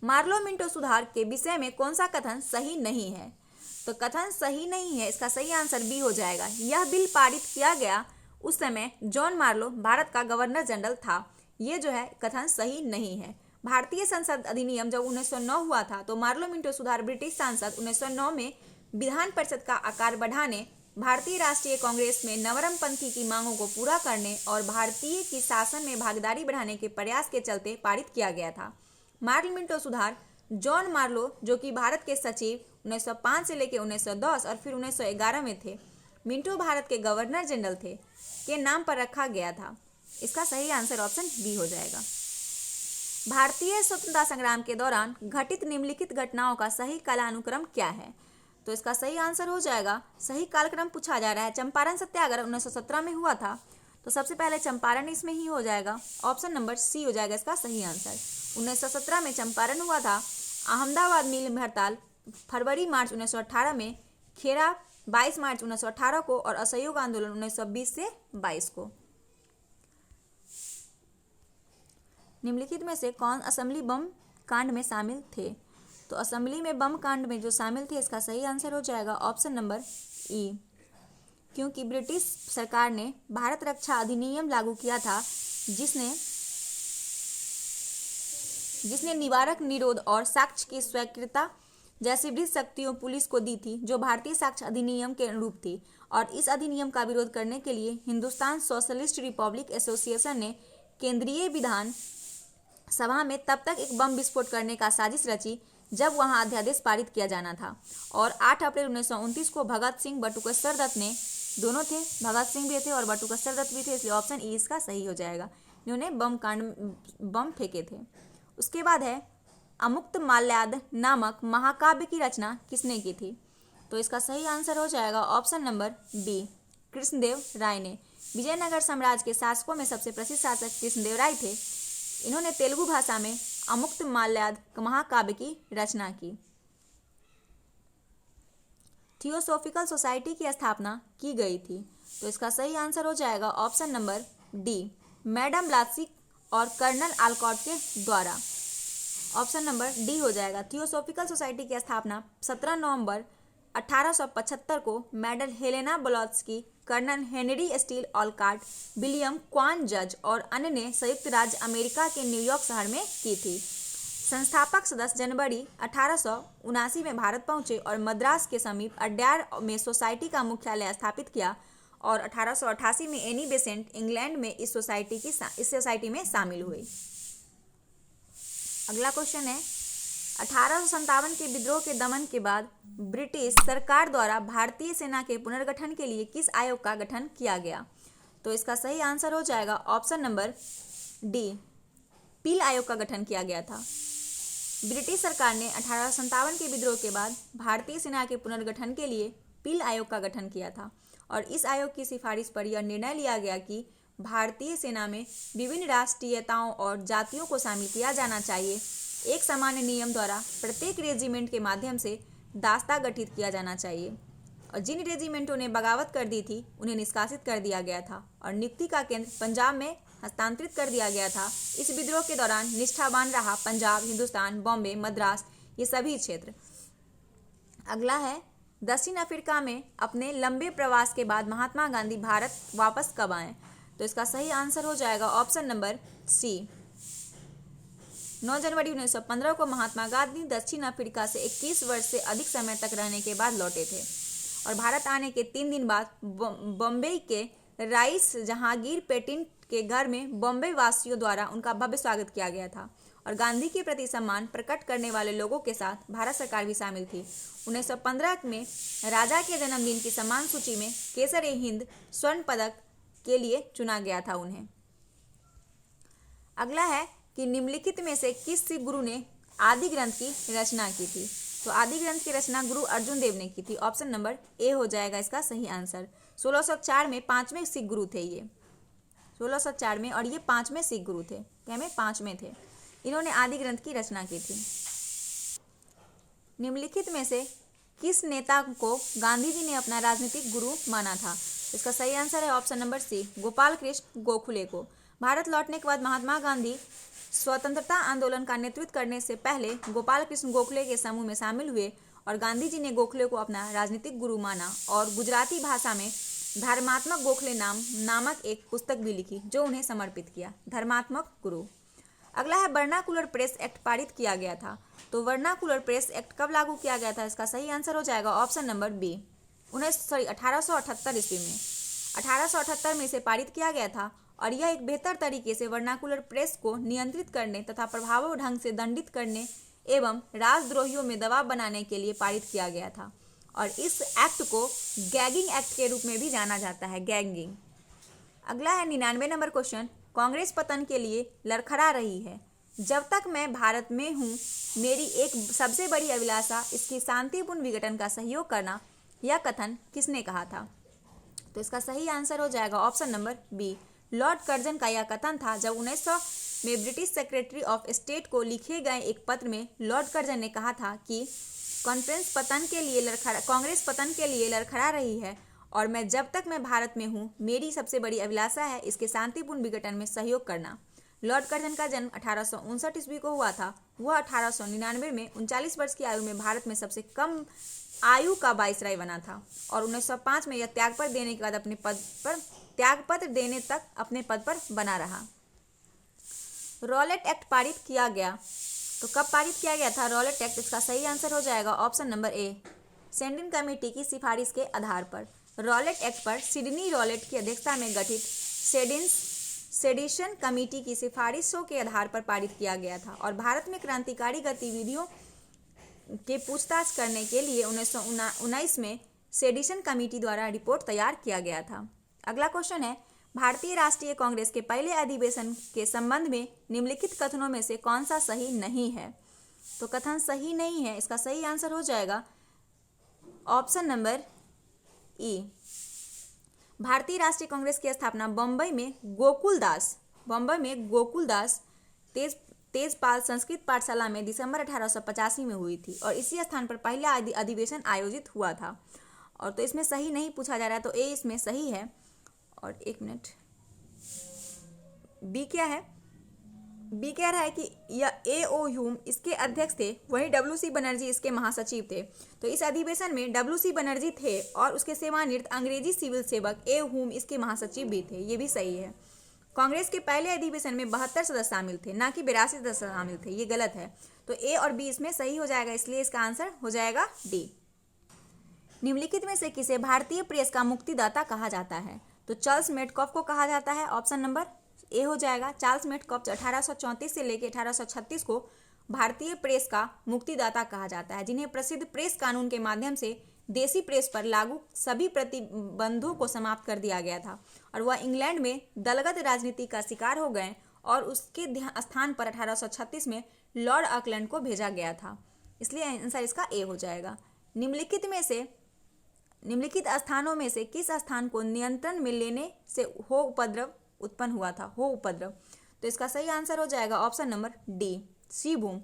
मार्लो मिंटो सुधार के विषय में कौन सा कथन सही नहीं है? तो कथन सही नहीं है, इसका सही आंसर बी हो जाएगा। यह बिल पारित किया गया उस समय जॉन मार्लो भारत का गवर्नर जनरल था। ये जो है कथन सही नहीं है। भारतीय संसद अधिनियम जब 1909 हुआ था तो मार्लो मिंटो सुधार ब्रिटिश सांसद 1909 में विधान परिषद का आकार बढ़ाने, भारतीय राष्ट्रीय कांग्रेस में नवरमपंथी की मांगों को पूरा करने और भारतीय की शासन में भागीदारी बढ़ाने के प्रयास के चलते पारित किया गया था। मार्लो मिंटो सुधार जॉन मार्लो, जो कि भारत के सचिव 1905 से लेकर 1910 और फिर 1911 में थे, मिंटो भारत के गवर्नर जनरल थे, के नाम पर रखा गया था। इसका सही आंसर ऑप्शन बी हो जाएगा। भारतीय स्वतंत्रता संग्राम के दौरान घटित निम्नलिखित घटनाओं का सही कालानुक्रम क्या है? तो इसका सही आंसर हो जाएगा, सही कालक्रम पूछा जा रहा है। चंपारण सत्याग्रह 1917 में हुआ था, तो सबसे पहले चंपारण इसमें ही हो जाएगा। ऑप्शन नंबर सी हो जाएगा इसका सही आंसर। 1917 में चंपारण हुआ था। अहमदाबाद मिल में हड़ताल फरवरी मार्च 1918 में, खेरा 22 मार्च 1918 को और असहयोग आंदोलन 1920 से 22 को। निम्नलिखित में से कौन असेंबली बम कांड में शामिल थे? तो असेंबली में बम कांड में जो शामिल थे, इसका सही आंसर हो जाएगा ऑप्शन नंबर ई, क्योंकि ब्रिटिश सरकार ने भारत रक्षा अधिनियम लागू किया था, जिसने निवारक, निरोध और साक्ष्य की स्वीकृति जैसी विभिन्न शक्तियों पुलिस को दी थी, जो भारतीय साक्ष्य अधिनियम के अनुरूप थी। और इस अधिनियम का विरोध करने के लिए हिंदुस्तान सोशलिस्ट रिपब्लिक एसोसिएशन ने केंद्रीय विधान सभा में तब तक एक बम विस्फोट करने का साजिश रची जब वहां अध्यादेश पारित किया जाना था। और 8 अप्रैल 1929 को भगत सिंह बटुकेश्वर दत्त ने, दोनों थे, भगत सिंह भी थे और बटुकेश्वर दत्त भी थे, इसलिए ऑप्शन ई इसका सही हो जाएगा। इन्होंने बम फेंके थे। उसके बाद है अमुक्त माल्याद नामक महाकाव्य की रचना किसने की थी? तो इसका सही आंसर हो जाएगा ऑप्शन नंबर बी, कृष्णदेव राय ने। विजयनगर साम्राज्य के शासकों में सबसे प्रसिद्ध शासक कृष्णदेव राय थे। इन्होंने तेलुगु भाषा में अमुक्त माल्याद महाकाव्य की रचना की। थियोसॉफिकल सोसाइटी की स्थापना की गई थी, तो इसका सही आंसर हो जाएगा ऑप्शन नंबर डी, मैडम ब्लासी और कर्नल आलकॉट के द्वारा। ऑप्शन नंबर डी हो जाएगा। थियोसॉफिकल सोसाइटी की स्थापना 17 नवंबर 1875 को madam Helena Blavatsky, colonel Henry Steel Olcott, William Quan जज और अन्य ने संयुक्त राज्य अमेरिका के न्यूयॉर्क शहर में की थी। संस्थापक सदस्य जनवरी 1879 में भारत पहुंचे और मद्रास के समीप अड्यार में सोसाइटी का मुख्यालय स्थापित किया और 1888 में एनी बेसेंट इंग्लैंड में इस सोसाइटी में शामिल हुए। अगला क्वेश्चन है, 1857 के विद्रोह के दमन के बाद ब्रिटिश सरकार द्वारा भारतीय सेना के पुनर्गठन के लिए किस आयोग का गठन किया गया? तो इसका सही आंसर हो जाएगा ऑप्शन नंबर डी, पील आयोग का गठन किया गया था। ब्रिटिश सरकार ने 1857 के विद्रोह के बाद भारतीय सेना के पुनर्गठन के लिए पील आयोग का गठन किया था और इस आयोग की सिफारिश पर यह निर्णय लिया गया कि भारतीय सेना में विभिन्न राष्ट्रीयताओं और जातियों को शामिल किया जाना चाहिए। एक सामान्य नियम द्वारा प्रत्येक रेजिमेंट के माध्यम से दास्ता गठित किया जाना चाहिए और जिन रेजिमेंटों ने बगावत कर दी थी उन्हें निष्कासित कर दिया गया था और नियुक्ति का केंद्र पंजाब में हस्तांतरित कर दिया गया था। इस विद्रोह के दौरान निष्ठावान रहा पंजाब, हिंदुस्तान, बॉम्बे, मद्रास, ये सभी क्षेत्र। अगला है, दक्षिण अफ्रीका में अपने लंबे प्रवास के बाद महात्मा गांधी भारत वापस कब आए? तो इसका सही आंसर हो जाएगा ऑप्शन नंबर सी, 9 जनवरी 1915 को महात्मा गांधी दक्षिण अफ्रीका से 21 वर्ष से अधिक समय तक रहने के बाद लौटे थे और भारत आने के 3 दिन बाद बॉम्बे के राइस जहांगीर पेटिन के घर में बॉम्बे वासियों द्वारा उनका भव्य स्वागत किया गया था और गांधी के प्रति सम्मान प्रकट करने वाले लोगों के साथ भारत सरकार भी शामिल थी। 1915 में राजा के जन्मदिन की सम्मान सूची में केसर-ए-हिंद स्वर्ण पदक के लिए चुना गया था उन्हें। अगला है कि निम्नलिखित में से किस सिख गुरु ने आदि ग्रंथ की रचना की थी? तो आदि ग्रंथ की रचना गुरु अर्जुन देव ने की थी। ऑप्शन नंबर ए हो जाएगा इसका सही आंसर। 1604 में 5वें सिख गुरु थे ये, 1604 में, और ये 5वें सिख गुरु थे, क्या में 5वें थे। इन्होंने आदि ग्रंथ की रचना की थी। निम्नलिखित में से किस नेता को गांधी जी ने अपना राजनीतिक गुरु माना था? इसका सही आंसर है option number C, Gopal Krishna Gokhale को। भारत लौटने के बाद महात्मा गांधी स्वतंत्रता आंदोलन का नेतृत्व करने से पहले गोपाल कृष्ण गोखले के समूह में शामिल हुए और गांधी जी ने गोखले को अपना राजनीतिक गुरु माना और गुजराती भाषा में धर्मात्मक गोखले नामक एक पुस्तक भी लिखी जो उन्हें समर्पित किया। धर्मात्मक गुरु। अगला है वर्नाकुलर प्रेस एक्ट पारित किया गया था। तो वर्नाकुलर प्रेस एक्ट कब लागू किया गया था? इसका सही आंसर हो जाएगा ऑप्शन नंबर बी। 1878 ईस्वी में 1878 में इसे पारित किया गया था और यह एक बेहतर तरीके से वर्नाकुलर प्रेस को नियंत्रित करने तथा प्रभावी ढंग से दंडित करने एवं राजद्रोहियों में दबाव बनाने के लिए पारित किया गया था और इस एक्ट को गैगिंग एक्ट के रूप में भी जाना जाता है, गैगिंग। अगला है 99 नंबर क्वेश्चन। कांग्रेस पतन के लिए लड़खड़ा रही है। जब तक मैं भारत में हूँ मेरी एक सबसे बड़ी अभिलाषा इसकी शांतिपूर्ण विघटन का सहयोग करना, यह कथन किसने कहा था? तो इसका सही आंसर हो जाएगा option number B. Lord Curzon का यह कथन था जब 1900 में ब्रिटिश सेक्रेटरी ऑफ स्टेट को लिखे गए एक पत्र में लॉर्ड कर्जन ने कहा था कि कांग्रेस पतन के लिए लड़खड़ा रही है और मैं जब तक मैं भारत में हूँ मेरी सबसे बड़ी अभिलाषा है इसके शांतिपूर्ण विघटन में सहयोग करना। लॉर्ड कर्जन का जन्म 1859 ईस्वी को हुआ था। वह 1899 में 39 वर्ष की आयु में भारत में सबसे कम आयु का वाइसराय बना था और 1905 में यह त्यागपत्र देने के बाद अपने पद पर बना रहा। रॉलेट एक्ट पारित किया गया। तो कब पारित किया गया था रॉलेट एक्ट? इसका सही आंसर हो जाएगा ऑप्शन नंबर ए। सेंडिन कमेटी की सिफारिश के आधार पर रॉलेट एक्ट पर सिडनी रॉलेट की अध्यक्षता में गठित सेडिशन कमेटी की सिफारिशों के आधार पर पारित किया गया था और भारत में क्रांतिकारी गतिविधियों के पूछताछ करने के लिए 1919 में सेडिशन कमेटी द्वारा रिपोर्ट तैयार किया गया था। अगला क्वेश्चन है भारतीय राष्ट्रीय कांग्रेस के पहले अधिवेशन के संबंध में निम्नलिखित कथनों में से कौन सा सही नहीं है? तो कथन सही नहीं है, इसका सही आंसर हो जाएगा ऑप्शन नंबर ई। भारतीय राष्ट्रीय कांग्रेस की स्थापना बम्बई में गोकुलदास तेजपाल संस्कृत पाठशाला में दिसंबर 1885 में हुई थी और इसी स्थान पर पहला अधिवेशन आयोजित हुआ था। और तो इसमें सही नहीं पूछा जा रहा है तो ए इसमें सही है। और एक मिनट, बी क्या है? बी कह रहा है कि यह ए.ओ. ह्यूम इसके अध्यक्ष थे, वहीं डब्ल्यू.सी. बनर्जी इसके महासचिव थे। तो इस अधिवेशन में डब्ल्यू.सी. बनर्जी थे और उसके सेवानिवृत्त अंग्रेजी सिविल सेवक ए. ह्यूम इसके महासचिव भी थे। ये भी सही है। कांग्रेस के पहले अधिवेशन में 72 सदस्य शामिल थे, ना कि 82 सदस्य शामिल थे। ये गलत है। तो ए और बी इसमें सही हो जाएगा, इसलिए इसका आंसर हो जाएगा डी। निम्नलिखित में से किसे भारतीय प्रेस का मुक्तिदाता कहा जाता है? तो चार्ल्स मेडकॉफ को कहा जाता है। ऑप्शन नंबर ए हो जाएगा। चार्ल्स मेडकॉफ 1834 से लेकर 1836 को भारतीय प्रेस का मुक्तिदाता कहा जाता है, जिन्हें प्रसिद्ध प्रेस कानून के माध्यम से देसी प्रेस पर लागू सभी प्रतिबंधों को समाप्त कर दिया गया था और वह इंग्लैंड में दलगत राजनीति का शिकार हो गए और उसके स्थान पर 1836 में लॉर्ड ऑकलैंड को भेजा गया था। इसलिए आंसर इसका ए हो जाएगा। निम्नलिखित स्थानों में से किस स्थान को नियंत्रण में लेने से हो उपद्रव उत्पन्न हुआ था? हो उपद्रव। तो इसका सही आंसर हो जाएगा ऑप्शन नंबर डी, श्रीभूम।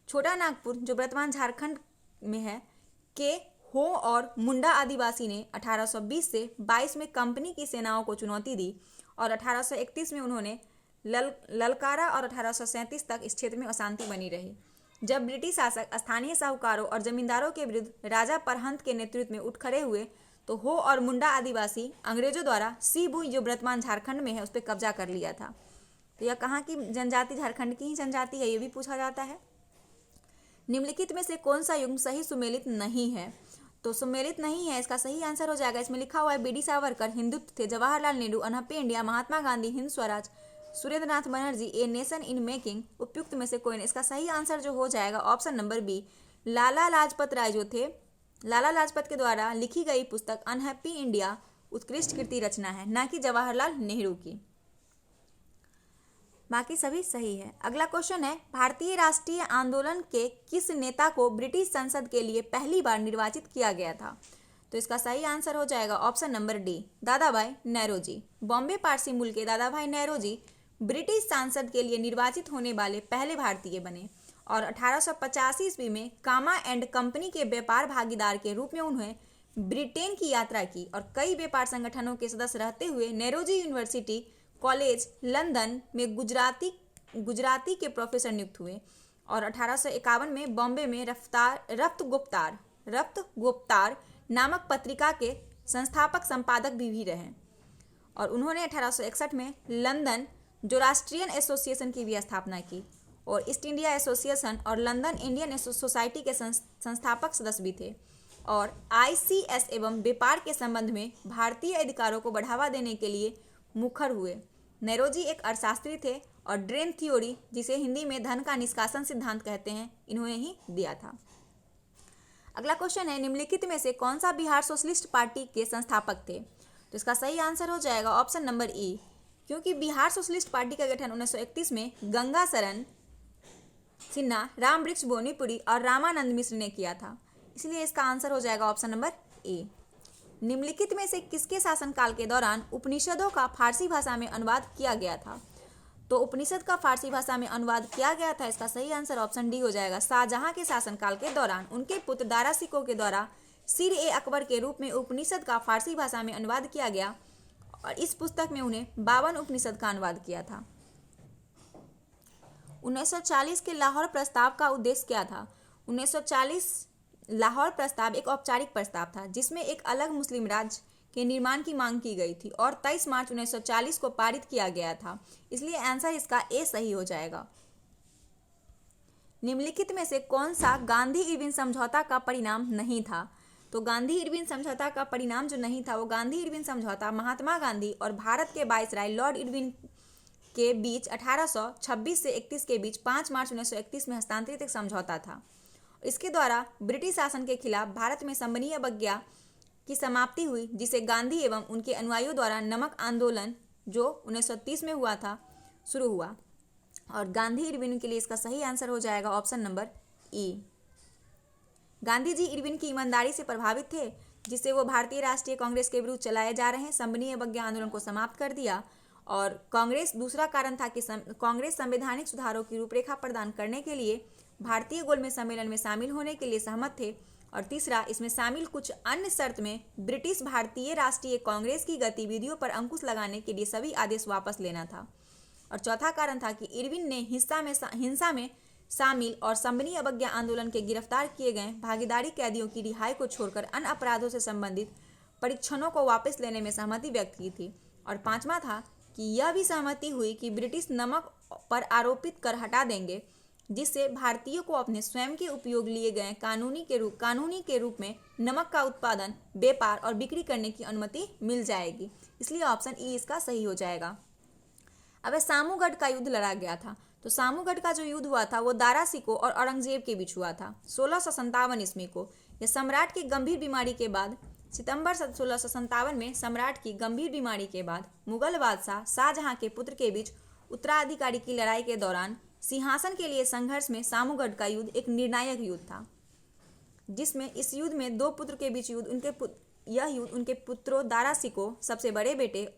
छोटा नागपुर जो वर्तमान झारखंड में है के हो और मुंडा आदिवासी ने 1820 से 22 में कंपनी की सेनाओं को चुनौती दी और 1831 में उन्होंने ललकारा और 1837 तक इस क्षेत्र में अशांति बनी रही। जब ब्रिटिश शासक स्थानीय साहूकारों और जमींदारों के विरुद्ध राजा परहंत के नेतृत्व में उठ खड़े हुए तो हो और मुंडा आदिवासी अंग्रेजों द्वारा सीबू जो वर्तमान झारखंड में है उस पर कब्जा कर लिया था। तो यह कहाँ की जनजाति? झारखंड की ही जनजाति है, ये भी पूछा जाता है। निम्नलिखित में से कौन सा युग्म सही सुमेलित नहीं है? तो सुमेलित नहीं है, इसका सही आंसर हो जाएगा। इसमें लिखा हुआ है बी.डी. सावरकर हिंदुत्व थे, Jawaharlal Nehru Unhappy India, Mahatma Gandhi Hind Swaraj, Surendranath Banerjee a nation in making. उपयुक्त में से कोई नहीं। इसका सही आंसर जो हो जाएगा option number B, Lala Lajpat Rai जो थे, लाला लाजपत के द्वारा लिखी गई पुस्तक अनहैप्पी इंडिया उत्कृष्ट कृति रचना है, ना कि जवाहरलाल नेहरू की। बाकी सभी सही है। अगला क्वेश्चन है भारतीय राष्ट्रीय आंदोलन के किस नेता को ब्रिटिश संसद के लिए पहली बार निर्वाचित किया गया था? तो इसका सही आंसर हो जाएगा option number D, Dadabhai Naoroji. Bombay Parsi मूल के दादाभाई नौरोजी ब्रिटिश सांसद के लिए निर्वाचित होने वाले पहले भारतीय बने और 1885 ईस्वी में कामा एंड कंपनी के व्यापार भागीदार के रूप में उन्हें ब्रिटेन की यात्रा की और कई व्यापार संगठनों के सदस्य रहते हुए नौरोजी यूनिवर्सिटी कॉलेज लंदन में गुजराती के प्रोफेसर नियुक्त हुए और 1851 में बॉम्बे में रफ्त गुप्तार रफ्त गोप्तार नामक पत्रिका के संस्थापक संपादक भी रहे और उन्होंने 1861 में लंदन जोरास्ट्रियन एसोसिएशन की भी स्थापना की और ईस्ट इंडिया एसोसिएशन और लंदन इंडियन सोसाइटी के संस्थापक सदस्य भी थे और ICS एवं व्यापार के संबंध में भारतीय अधिकारों को बढ़ावा देने के लिए मुखर हुए। नेरोजी एक अर्थशास्त्री थे और ड्रेन थ्योरी, जिसे हिंदी में धन का निष्कासन सिद्धांत कहते हैं, इन्होंने ही दिया था। अगला क्वेश्चन है, निम्नलिखित में से कौन सा बिहार सोशलिस्ट पार्टी के संस्थापक थे? तो इसका सही आंसर हो जाएगा ऑप्शन नंबर ई, क्योंकि बिहार सोशलिस्ट पार्टी का गठन 1931 में गंगा शरण सिन्हा, राम वृक्ष बोनीपुरी और रामानंद मिश्र ने किया था, इसलिए इसका आंसर हो जाएगा ऑप्शन नंबर ए। निम्नलिखित में से किसके शासनकाल के दौरान उपनिषदों का फारसी भाषा में अनुवाद किया गया था? तो उपनिषद का फारसी भाषा में अनुवाद किया गया था, इसका सही आंसर ऑप्शन डी हो जाएगा। शाहजहां के शासनकाल के दौरान उनके पुत्र दारा सिकोह के द्वारा सिर-ए-अकबर के रूप में उपनिषद का फारसी भाषा में अनुवाद किया गया और इस पुस्तक में उन्हें 52 उपनिषद का अनुवाद किया था। 1940 के लाहौर प्रस्ताव का उद्देश्य क्या था? 1940 लाहौर प्रस्ताव एक औपचारिक प्रस्ताव था जिसमें एक अलग मुस्लिम राज्य के निर्माण की मांग की गई थी और 23 मार्च 1940 को पारित किया गया था, इसलिए आंसर इसका ए सही हो जाएगा। निम्नलिखित में से कौन सा गांधी इरविन समझौता का परिणाम नहीं था? तो गांधी इरविन समझौता का परिणाम जो नहीं था वो गांधी इरविन समझौता महात्मा गांधी और भारत के वाइसराय लॉर्ड इरविन के बीच 1826 से 31 के बीच 5 मार्च 1931 में हस्तांतरित एक समझौता था। इसके द्वारा ब्रिटिश शासन के खिलाफ भारत में संबंधी अवज्ञा की समाप्ति हुई, जिसे गांधी एवं उनके अनुयायियों द्वारा नमक आंदोलन जो 1930 में हुआ था शुरू हुआ और गांधी इरविन के लिए इसका सही आंसर हो जाएगा ऑप्शन नंबर ई। गांधी जी इरविन की ईमानदारी से प्रभावित थे, जिससे वो भारतीय राष्ट्रीय कांग्रेस के विरुद्ध चलाए जा रहे संबंधी अवज्ञा आंदोलन को समाप्त कर दिया और कांग्रेस दूसरा कारण था कि कांग्रेस संवैधानिक सुधारों की रूपरेखा प्रदान करने के लिए भारतीय गोलमेज सम्मेलन में शामिल होने के लिए सहमत थे और तीसरा, इसमें शामिल कुछ अन्य शर्त में ब्रिटिश भारतीय राष्ट्रीय कांग्रेस की गतिविधियों पर अंकुश लगाने के लिए सभी आदेश वापस लेना था और चौथा कारण था कि इरविन ने हिंसा में शामिल और संबंधी अवज्ञा आंदोलन के गिरफ्तार किए गए भागीदारी कैदियों की रिहाई को छोड़कर अन्य अपराधों से संबंधित परीक्षणों को वापस लेने में सहमति व्यक्त की थी और पांचवा था कि यह भी सहमति हुई कि ब्रिटिश नमक पर आरोपित कर हटा देंगे, जिससे भारतीयों को अपने स्वयं के उपयोग लिए गए कानूनी के रूप में नमक का उत्पादन, व्यापार और बिक्री करने की अनुमति मिल जाएगी, इसलिए ऑप्शन ई इसका सही हो जाएगा। अब सामूगढ़ का युद्ध लड़ा गया था, तो सामूगढ़ का जो युद्ध हुआ था वो दारा सिकोह और औरंगजेब के बीच हुआ था 1657 ईस्वी को। यह सम्राट की गंभीर बीमारी के बाद सितंबर 1657 में सम्राट की गंभीर बीमारी के बाद मुगल बादशाह शाहजहां के पुत्र के बीच उत्तराधिकारी की लड़ाई के दौरान सिंहासन के लिए संघर्ष में सामूगढ़ का युद्ध एक निर्णायक युद्ध था, जिसमें इस युद्ध में दो पुत्र के बीच यह युद्ध उनके पुत्रों दारा सिकोह सबसे बड़े बेटे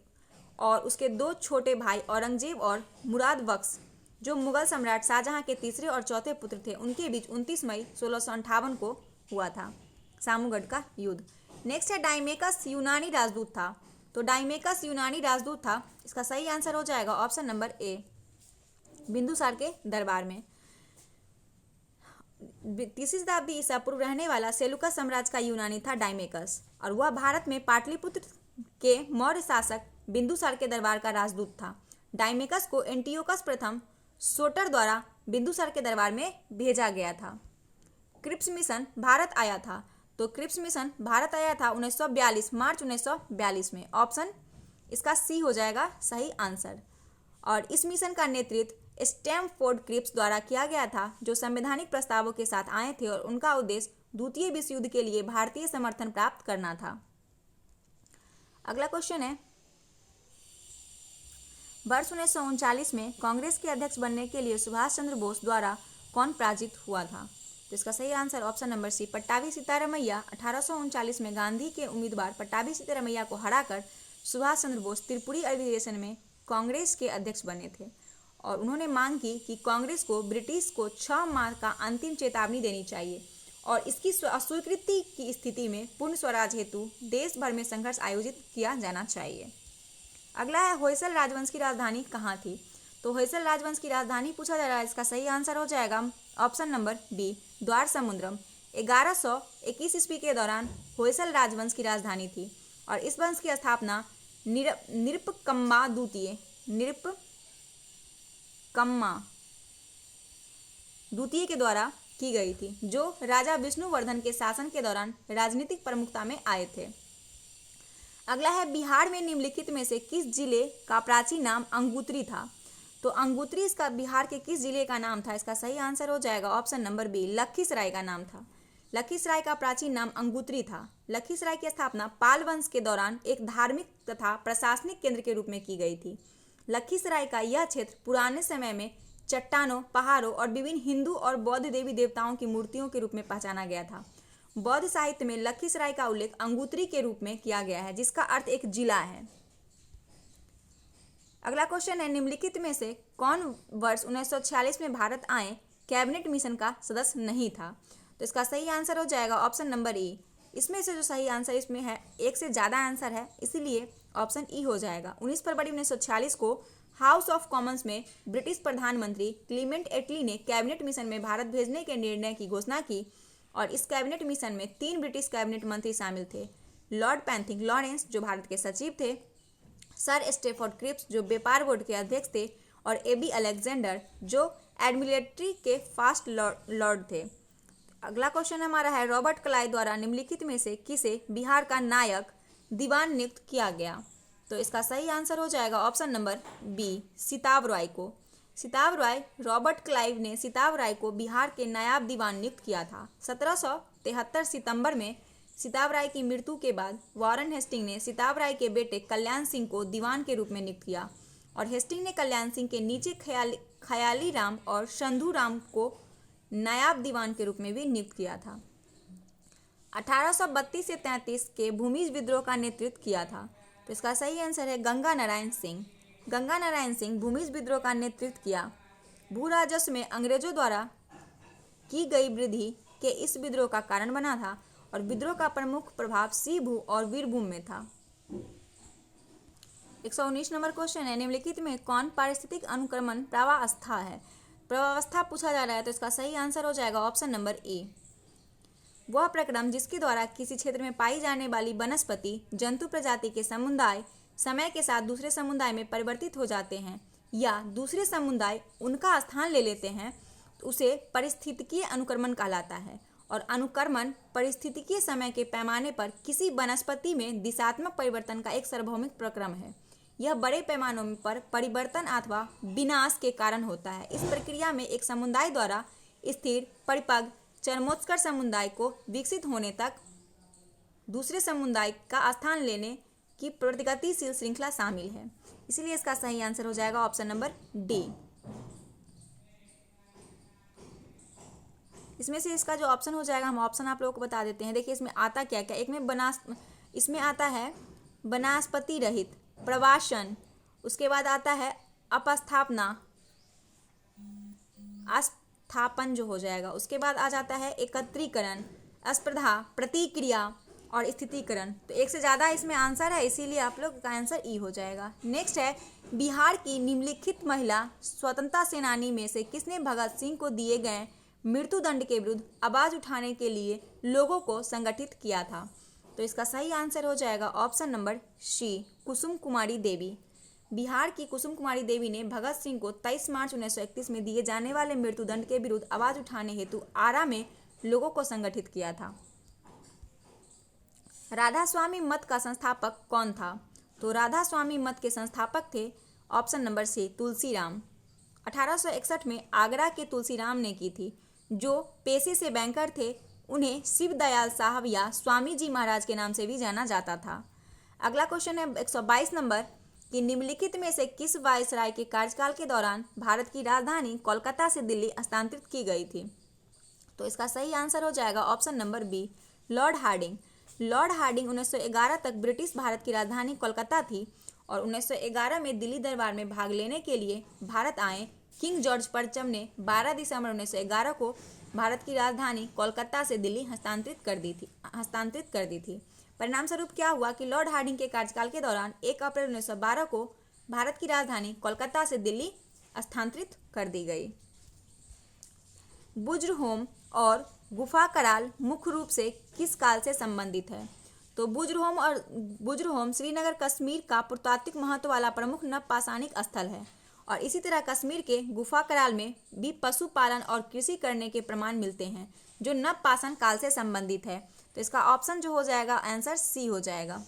और उसके दो छोटे भाई औरंगजेब और मुराद बख्श जो मुगल सम्राट शाहजहां के तीसरे और चौथे पुत्र थे, उनके बीच 29 मई 1658 को हुआ था सामूगढ़ का युद्ध। नेक्स्ट है डाइमेकस यूनानी राजदूत था, तो डाइमेकस यूनानी राजदूत था, इसका सही आंसर हो जाएगा ऑप्शन नंबर ए। बिंदुसार के दरबार में 3वीं शताब्दी ईसा पूर्व रहने वाला सेलुकस साम्राज्य का यूनानी था डाइमेकस और वह भारत में पाटलिपुत्र के मौर्य शासक बिंदुसार के दरबार का राजदूत था। डाइमेकस को एंटियोकस प्रथम सोटर द्वारा बिंदुसार के दरबार में भेजा गया था। क्रिप्स मिशन भारत आया था, तो क्रिप्स मिशन भारत आया था 1942 मार्च 1942 में, ऑप्शन इसका सी हो जाएगा सही आंसर। और इस मिशन का नेतृत्व स्टैमफोर्ड क्रिप्स द्वारा किया गया था, जो संवैधानिक प्रस्तावों के साथ आए थे और उनका उद्देश्य द्वितीय विश्व युद्ध के लिए भारतीय समर्थन प्राप्त करना था। अगला क्वेश्चन है, वर्ष 1939 में कांग्रेस के अध्यक्ष बनने के लिए सुभाष चंद्र बोस द्वारा कौन पराजित हुआ था? तो इसका सही answer option number C Pattabhi Sitaramayya. 1839 में गांधी के उम्मीदवार पट्टाभी सीतारामैया को हराकर सुभाष चंद्र बोस त्रिपुरी अधिवेशन में कांग्रेस के अध्यक्ष बने थे और उन्होंने मांग की कि कांग्रेस को ब्रिटिश को 6 माह का अंतिम चेतावनी देनी चाहिए और इसकी अस्वीकृति की स्थिति में पूर्ण स्वराज हेतु देश भर में संघर्ष आयोजित किया जाना चाहिए। अगला है, होयसल राजवंश की राजधानी कहाँ थी? तो होयसल राजवंश की राजधानी पूछा जा रहा है, इसका सही आंसर हो जाएगा ऑप्शन नंबर बी द्वार समुद्रम। 1121 ईस्वी के दौरान होयसल राजवंश की राजधानी थी और इस वंश की स्थापना निरपकम्मा द्वितीय के द्वारा की गई थी, जो राजा विष्णुवर्धन के शासन के दौरान राजनीतिक प्रमुखता में आए थे। अगला है, बिहार में निम्नलिखित में से किस जिले का प्राचीन नाम अंगुत्री था? तो अंगुत्री इसका बिहार के किस जिले का नाम था? इसका सही आंसर हो जाएगा ऑप्शन नंबर बी, लखीसराय का नाम था। लखीसराय का प्राचीन नाम अंगुत्री था। लखीसराय की स्थापना पाल वंश के दौरान एक धार्मिक तथा प्रशासनिक केंद्र के रूप में की गई थी। लखीसराय का यह क्षेत्र पुराने समय में चट्टानों, पहाड़ों और विभिन्न हिंदू और बौद्ध देवी देवताओं की मूर्तियों के रूप में पहचाना गया था। बौद्ध साहित्य में लखीसराय का उल्लेख अंगुत्री के रूप में किया गया है, जिसका अर्थ एक जिला है। अगला क्वेश्चन है, निम्नलिखित में से कौन वर्ष 1946 में भारत आए कैबिनेट मिशन का सदस्य नहीं था? तो इसका सही आंसर हो जाएगा ऑप्शन नंबर ई। इसमें से जो सही आंसर इसमें है, एक से ज़्यादा आंसर है, इसीलिए ऑप्शन ई हो जाएगा। 19 फरवरी 1946 को हाउस ऑफ कॉमन्स में ब्रिटिश प्रधानमंत्री क्लीमेंट एटली ने कैबिनेट मिशन में भारत भेजने के निर्णय की घोषणा की और इस कैबिनेट मिशन में 3 ब्रिटिश कैबिनेट मंत्री शामिल थे। लॉर्ड पैंथिक लॉरेंस, जो भारत के सचिव थे, सर स्टेफोर्ड क्रिप्स, जो व्यापार बोर्ड के अध्यक्ष थे, और एबी अलेक्जेंडर, जो एडमिलिट्री के फास्ट लॉर्ड थे। अगला क्वेश्चन हमारा है, रॉबर्ट क्लाइव द्वारा निम्नलिखित में से किसे बिहार का नायक दीवान नियुक्त किया गया? तो इसका सही आंसर हो जाएगा option number B, Sitab Rai को। सिताब रॉय, रॉबर्ट क्लाइव ने सिताब रॉय को बिहार के नायब दीवान नियुक्त किया था। 1773 सितंबर में सिताब राय की मृत्यु के बाद वॉरेन हेस्टिंग ने सिताब राय के बेटे कल्याण सिंह को दीवान के रूप में नियुक्त किया और हेस्टिंग ने कल्याण सिंह के नीचे खयाली राम और शंधु राम को नायब दीवान के रूप में भी नियुक्त किया था। 1832 से 33 के भूमिज विद्रोह का नेतृत्व किया था। तो इसका सही आंसर है गंगा नारायण सिंह। गंगा नारायण सिंह भूमिज विद्रोह का नेतृत्व किया। भू राजस्व में अंग्रेजों द्वारा की गई वृद्धि के इस विद्रोह का कारण बना था और विद्रोह का प्रमुख प्रभाव सी भू और वीरभूम में था। 119 नंबर क्वेश्चन है, निम्नलिखित में कौन पारिस्थितिक अनुक्रमण प्रावावस्था है? प्रावावस्था पूछा जा रहा है, तो इसका सही आंसर हो जाएगा ऑप्शन नंबर ए, वह प्रक्रम जिसके द्वारा किसी क्षेत्र में पाई जाने वाली वनस्पति जंतु प्रजाति के समुदाय समय के साथ दूसरे समुदाय में परिवर्तित हो जाते हैं या दूसरे समुदाय उनका स्थान ले लेते हैं, तो उसे पारिस्थितिकीय अनुक्रमण कहलाता है। और अनुक्रमण पारिस्थितिकीय समय के पैमाने पर किसी वनस्पति में दिशात्मक परिवर्तन का एक सार्वभौमिक प्रक्रम है। यह बड़े पैमानों पर परिवर्तन अथवा विनाश के कारण होता है। इस प्रक्रिया में एक समुदाय द्वारा स्थिर परिपक्व चरमोत्कर्ष समुदाय को विकसित होने तक दूसरे समुदाय का स्थान लेने की प्रगतिशील श्रृंखला शामिल है। इसलिए इसका सही आंसर हो जाएगा ऑप्शन नंबर डी। इसमें से इसका जो ऑप्शन हो जाएगा, हम ऑप्शन आप लोगों को बता देते हैं। देखिए इसमें आता क्या क्या, एक में इसमें आता है वनस्पति रहित, प्रवासन, उसके बाद आता है अपस्थापना, स्थापन जो हो जाएगा, उसके बाद आ जाता है एकत्रीकरण, स्पर्धा, प्रतिक्रिया और स्थितीकरण। तो एक से ज़्यादा इसमें आंसर है, इसीलिए आप लोग का आंसर ई हो जाएगा। नेक्स्ट है, बिहार की निम्नलिखित महिला स्वतंत्रता सेनानी में से किसने भगत सिंह को दिए गए मृत्युदंड के विरुद्ध आवाज उठाने के लिए लोगों को संगठित किया था? तो इसका सही आंसर हो जाएगा ऑप्शन नंबर सी, कुसुम कुमारी देवी। बिहार की कुसुम कुमारी देवी ने भगत सिंह को 23 मार्च 1931 में दिए जाने वाले मृत्युदंड के विरुद्ध आवाज उठाने हेतु आरा में लोगों को संगठित किया था। राधा स्वामी मत का संस्थापक कौन था? तो राधा स्वामी मत के संस्थापक थे ऑप्शन नंबर सी, तुलसीराम। 1861 में आगरा के तुलसीराम ने की थी। जो पेशे से बैंकर थे, उन्हें शिव दयाल साहब या स्वामी जी महाराज के नाम से भी जाना जाता था। अगला क्वेश्चन है 122 नंबर कि निम्नलिखित में से किस वायसराय के कार्यकाल के दौरान भारत की राजधानी कोलकाता से दिल्ली हस्तांतरित की गई थी? तो इसका सही आंसर हो जाएगा option number B, Lord Hardinge. Lord Hardinge 1911 तक ब्रिटिश भारत की राजधानी कोलकाता थी और 1911 में दिल्ली दरबार में भाग लेने के लिए भारत आए किंग जॉर्ज परचम ने 12 दिसंबर 1911 को भारत की राजधानी कोलकाता से दिल्ली हस्तांतरित कर दी थी। परिणाम स्वरूप क्या हुआ कि लॉर्ड हार्डिंग के कार्यकाल के दौरान 1 अप्रैल 1912 को भारत की राजधानी कोलकाता से दिल्ली स्थानांतरित कर दी गई। बुज्र होम और गुफा कराल मुख्य रूप से किस काल से संबंधित है? तो बुज्रहोम श्रीनगर कश्मीर का पुरातात्विक महत्व वाला प्रमुख नवपाषाणिक स्थल है। और इसी तरह कश्मीर के गुफा कराल में भी पशुपालन और कृषि करने के प्रमाण मिलते हैं जो नवपाषाण काल से संबंधित है। तो इसका ऑप्शन जो हो जाएगा आंसर सी हो जाएगा।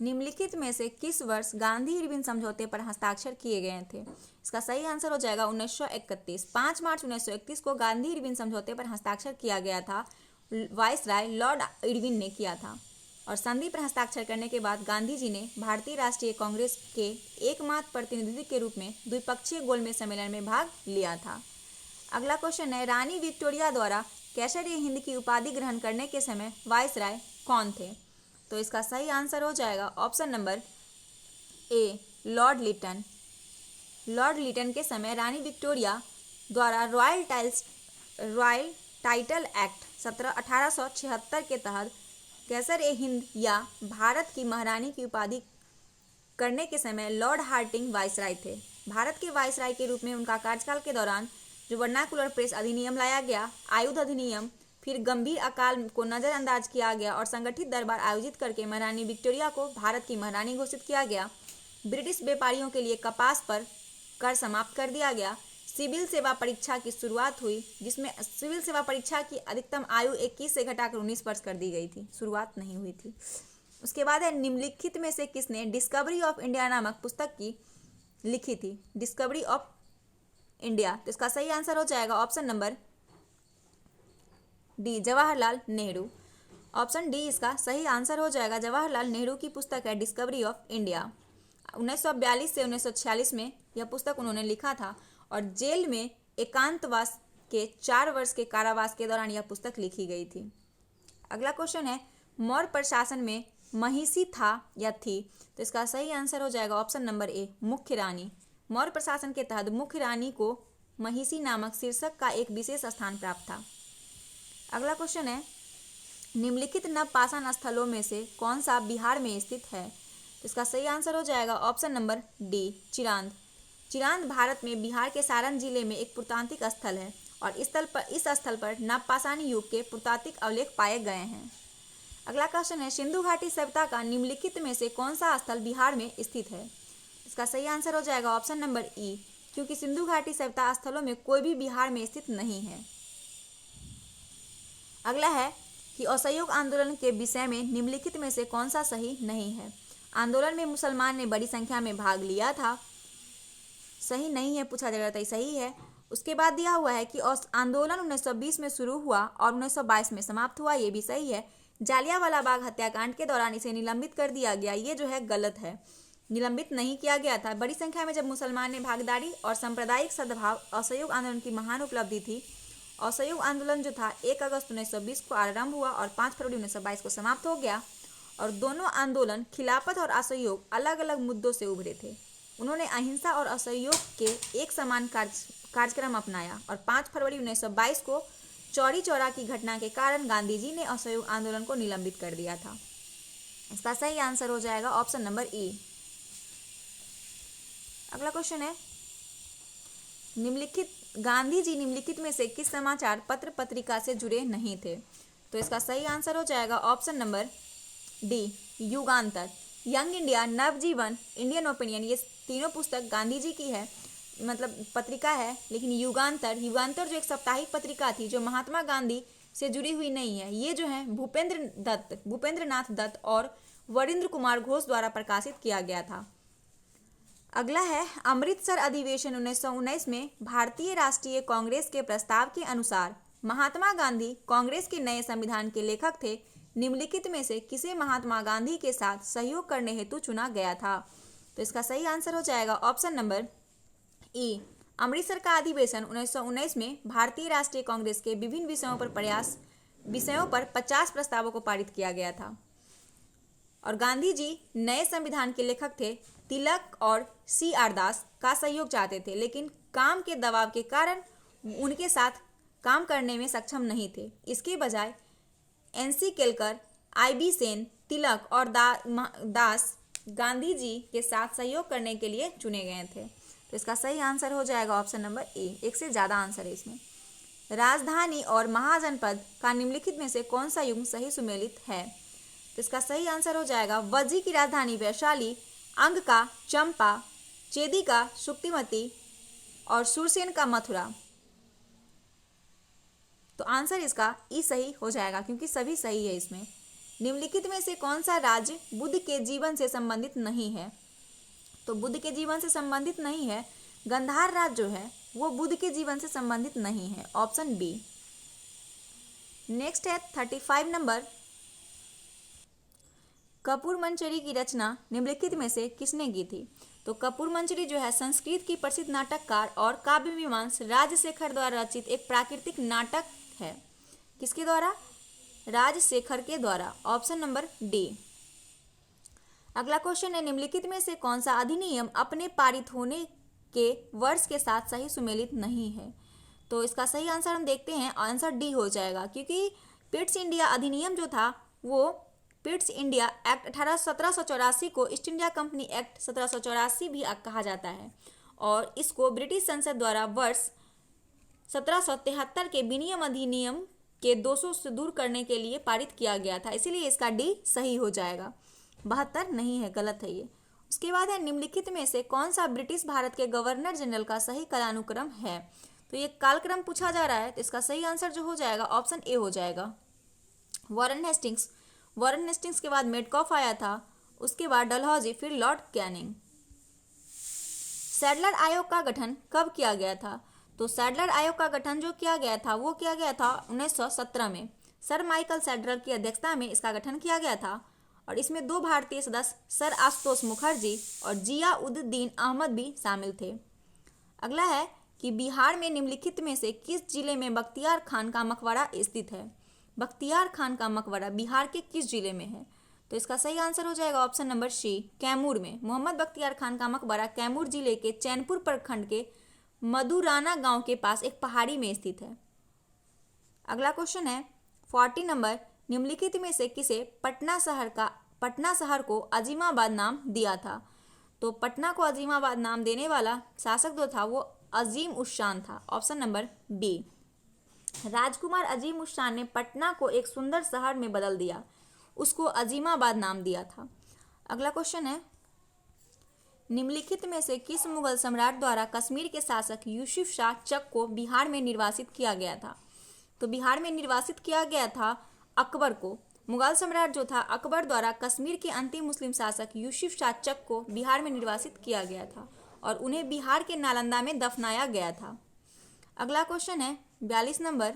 निम्नलिखित में से किस वर्ष गांधी इरविन समझौते पर हस्ताक्षर किए गए थे? इसका सही आंसर हो जाएगा 1931। 5 मार्च 1931 को गांधी इरविन समझौते पर हस्ताक्षर किया गया था। वायसराय लॉर्ड इरविन ने किया था। और संधि पर हस्ताक्षर करने के बाद गांधी जी ने भारतीय राष्ट्रीय कांग्रेस के एकमात्र प्रतिनिधि के रूप में द्विपक्षीय गोलमेज सम्मेलन में भाग लिया था। अगला क्वेश्चन है, रानी विक्टोरिया द्वारा कैसर-ए-हिंद की उपाधि ग्रहण करने के समय वायसराय कौन थे? तो इसका सही आंसर हो जाएगा option number A, Lord Lytton. Lord Lytton के समय रानी विक्टोरिया द्वारा रॉयल टाइटल एक्ट 1876 के तहत कैसर-ए-हिंद या भारत की महारानी की उपाधि करने के समय लॉर्ड हार्डिंग वायसराय थे। भारत के वायसराय के रूप में उनका कार्यकाल के दौरान जो वर्नाकुलर प्रेस अधिनियम लाया गया, आयुध अधिनियम, फिर गंभीर अकाल को नजरअंदाज किया गया और संगठित दरबार आयोजित करके महारानी विक्टोरिया को भारत की महारानी घोषित किया गया। ब्रिटिश व्यापारियों के लिए कपास पर कर समाप्त कर दिया गया। सिविल सेवा परीक्षा की शुरुआत हुई, जिसमें सिविल सेवा परीक्षा की अधिकतम आयु 21 से घटाकर 19 वर्ष कर दी गई थी, शुरुआत नहीं हुई थी। उसके बाद है, निम्नलिखित में से किसने डिस्कवरी ऑफ इंडिया नामक पुस्तक की लिखी थी? Discovery of India. तो इसका सही आंसर हो जाएगा option number D, Jawaharlal Nehru. Option D इसका सही आंसर हो जाएगा। जवाहरलाल नेहरू की पुस्तक है डिस्कवरी ऑफ इंडिया। 1942 से 1946 में यह पुस्तक उन्होंने लिखा था और जेल में एकांतवास के 4 वर्ष के कारावास के दौरान यह पुस्तक लिखी गई थी। अगला क्वेश्चन है, मौर्य प्रशासन में महिषी था या थी? तो इसका सही आंसर हो जाएगा ऑप्शन नंबर ए, मुख्य रानी। मौर्य प्रशासन के तहत मुख्य रानी को महिषी नामक शीर्षक का एक विशेष स्थान प्राप्त था। अगला क्वेश्चन है, निम्नलिखित नवपाषाण स्थलों में से कौन सा बिहार में स्थित है? तो इसका सही आंसर हो जाएगा option number D, Chirand. Chirand Bharat में बिहार के सारण जिले में एक पुरातात्विक स्थल है और इस स्थल पर नवपाषाण युग के पुरातात्विक अवलेख पाए गए हैं। अगला क्वेश्चन है, सिंधु घाटी सभ्यता का निम्नलिखित में से कौन सा स्थल बिहार में स्थित है? इसका सही आंसर हो जाएगा ऑप्शन नंबर ई, क्योंकि सिंधु घाटी सभ्यता स्थलों में कोई भी बिहार में स्थित नहीं है। अगला है कि असहयोग आंदोलन के विषय में निम्नलिखित में से कौन सा सही नहीं है? आंदोलन में मुसलमान ने बड़ी संख्या में भाग लिया था, सही नहीं है पूछा जा रहा था, सही है। उसके बाद दिया हुआ है कि आंदोलन 1920 में शुरू हुआ और 1922 में समाप्त हुआ, ये भी सही है। जालियांवाला बाग हत्याकांड के दौरान इसे निलंबित कर दिया गया, ये जो है गलत है, निलंबित नहीं किया गया था। बड़ी संख्या में जब मुसलमान ने भागीदारी और सांप्रदायिक सद्भाव असहयोग आंदोलन की महान उपलब्धि थी। असहयोग आंदोलन जो था 1 अगस्त 1920 को आरंभ हुआ और 5 फरवरी 1922 को समाप्त हो गया और दोनों आंदोलन खिलाफत और असहयोग अलग अलग मुद्दों से उभरे थे। उन्होंने अहिंसा और असहयोग के एक समान कार्यक्रम अपनाया और 5 फरवरी 1922 को चौरी चौरा की घटना के कारण गांधी जी ने असहयोग आंदोलन को निलंबित कर दिया था। इसका सही आंसर हो जाएगा ऑप्शन नंबर ई। अगला क्वेश्चन है, गांधी जी निम्नलिखित में से किस समाचार पत्र पत्रिका से जुड़े नहीं थे? तो इसका सही आंसर हो जाएगा option number D, Yugantar. Young India, Navajivan, Indian Opinion, ये तीनों पुस्तक गांधी जी की है, मतलब पत्रिका है। लेकिन युगांतर जो एक साप्ताहिक पत्रिका थी जो महात्मा गांधी से जुड़ी हुई नहीं है, ये जो है भूपेंद्रनाथ दत्त और वरिंद्र कुमार घोष द्वारा प्रकाशित किया गया था। अगला है, अमृतसर अधिवेशन 1919 में भारतीय राष्ट्रीय कांग्रेस के प्रस्ताव के अनुसार महात्मा गांधी कांग्रेस के नए संविधान के लेखक थे। निम्नलिखित में से किसे महात्मा गांधी के साथ सहयोग करने हेतु चुना गया था? तो इसका सही आंसर हो जाएगा ऑप्शन नंबर ई। अमृतसर का अधिवेशन 1919 में भारतीय राष्ट्रीय कांग्रेस के विभिन्न विषयों पर 50 प्रस्तावों को पारित किया गया था और गांधी जी नए संविधान के लेखक थे। तिलक और CR दास का सहयोग चाहते थे, लेकिन काम के दबाव के कारण उनके साथ काम करने में सक्षम नहीं थे। इसके बजाय NC केलकर, IB सेन, तिलक और दास गांधी जी के साथ सहयोग करने के लिए चुने गए थे। तो इसका सही आंसर हो जाएगा ऑप्शन नंबर ए। एक से ज़्यादा आंसर है इसमें। राजधानी और महाजनपद का निम्नलिखित में से कौन सा युग्म सही सुमेलित है? तो इसका सही आंसर हो जाएगा वज्जी की राजधानी वैशाली, अंग का चंपा, चेदी का शुक्तिमती और सुरसेन का मथुरा। तो आंसर इसका ई सही हो जाएगा क्योंकि सभी सही है इसमें। निम्नलिखित में से कौन सा राज्य बुद्ध के जीवन से संबंधित नहीं है? तो बुद्ध के जीवन से संबंधित नहीं है, गंधार राज्य जो है वो बुद्ध के जीवन से संबंधित नहीं है, ऑप्शन बी। नेक्स्ट है 35 नंबर, कपूर मंजरी की रचना निम्नलिखित में से किसने की थी? तो कपूर मंजरी जो है संस्कृत की प्रसिद्ध नाटककार और काव्य मीमांस राजशेखर द्वारा रचित एक प्राकृतिक नाटक है। किसके द्वारा? राजशेखर के द्वारा, ऑप्शन नंबर डी। अगला क्वेश्चन है निम्नलिखित में से कौन सा अधिनियम अपने पारित होने के वर्ष के साथ सही सुमेलित नहीं है? तो इसका सही आंसर हम देखते हैं, आंसर डी हो जाएगा क्योंकि पिट्स इंडिया अधिनियम जो था वो पिट्स इंडिया एक्ट 1784 को ईस्ट इंडिया कंपनी एक्ट 1784 भी कहा जाता है और इसको ब्रिटिश संसद द्वारा वर्ष 1773 के विनियम अधिनियम के 200 से दूर करने के लिए पारित किया गया था, इसीलिए इसका डी सही हो जाएगा। 72 नहीं है, गलत है ये। उसके बाद है निम्नलिखित में से कौन सा ब्रिटिश भारत के गवर्नर जनरल का सही कालानुक्रम है? तो ये कालक्रम पूछा जा रहा है, तो इसका सही आंसर जो हो जाएगा ऑप्शन ए हो जाएगा। वॉरेन हेस्टिंग्स के बाद मेडकॉफ आया था, उसके बाद डलहौजी, फिर लॉर्ड कैनिंग। सैडलर आयोग का गठन कब किया गया था? तो सैडलर आयोग का गठन जो किया गया था वो किया गया था 1917 में। सर माइकल सैडलर की अध्यक्षता में इसका गठन किया गया था और इसमें 2 भारतीय सदस्य सर आशुतोष मुखर्जी और जिया उद दीन अहमद भी शामिल थे। अगला है कि बिहार में निम्नलिखित में से किस जिले में बख्तियार खान का मकबरा स्थित है? बख्तियार खान का मकबरा बिहार के किस जिले में है? तो इसका सही आंसर हो जाएगा ऑप्शन नंबर सी, कैमूर में। मोहम्मद बख्तियार खान का मकबरा कैमूर जिले के चैनपुर प्रखंड के मधुराना गांव के पास एक पहाड़ी में स्थित है। अगला क्वेश्चन है 40 नंबर, निम्नलिखित में से किसे पटना शहर को अजीमाबाद नाम दिया था? तो पटना को अजीमाबाद नाम देने वाला शासक जो था वो अजीम उस शान था, ऑप्शन नंबर डी। राजकुमार अजीम उस शान ने पटना को एक सुंदर शहर में बदल दिया, उसको अजीमाबाद नाम दिया था। अगला क्वेश्चन है निम्नलिखित में से किस मुगल सम्राट द्वारा कश्मीर के शासक यूसुफ शाह चक को बिहार में निर्वासित किया गया था? तो बिहार में निर्वासित किया गया था अकबर को। मुगल सम्राट जो था अकबर द्वारा कश्मीर के अंतिम मुस्लिम शासक यूसुफ शाह चक को बिहार में निर्वासित किया गया था और उन्हें बिहार के नालंदा में दफनाया गया था। अगला क्वेश्चन है 42 नंबर,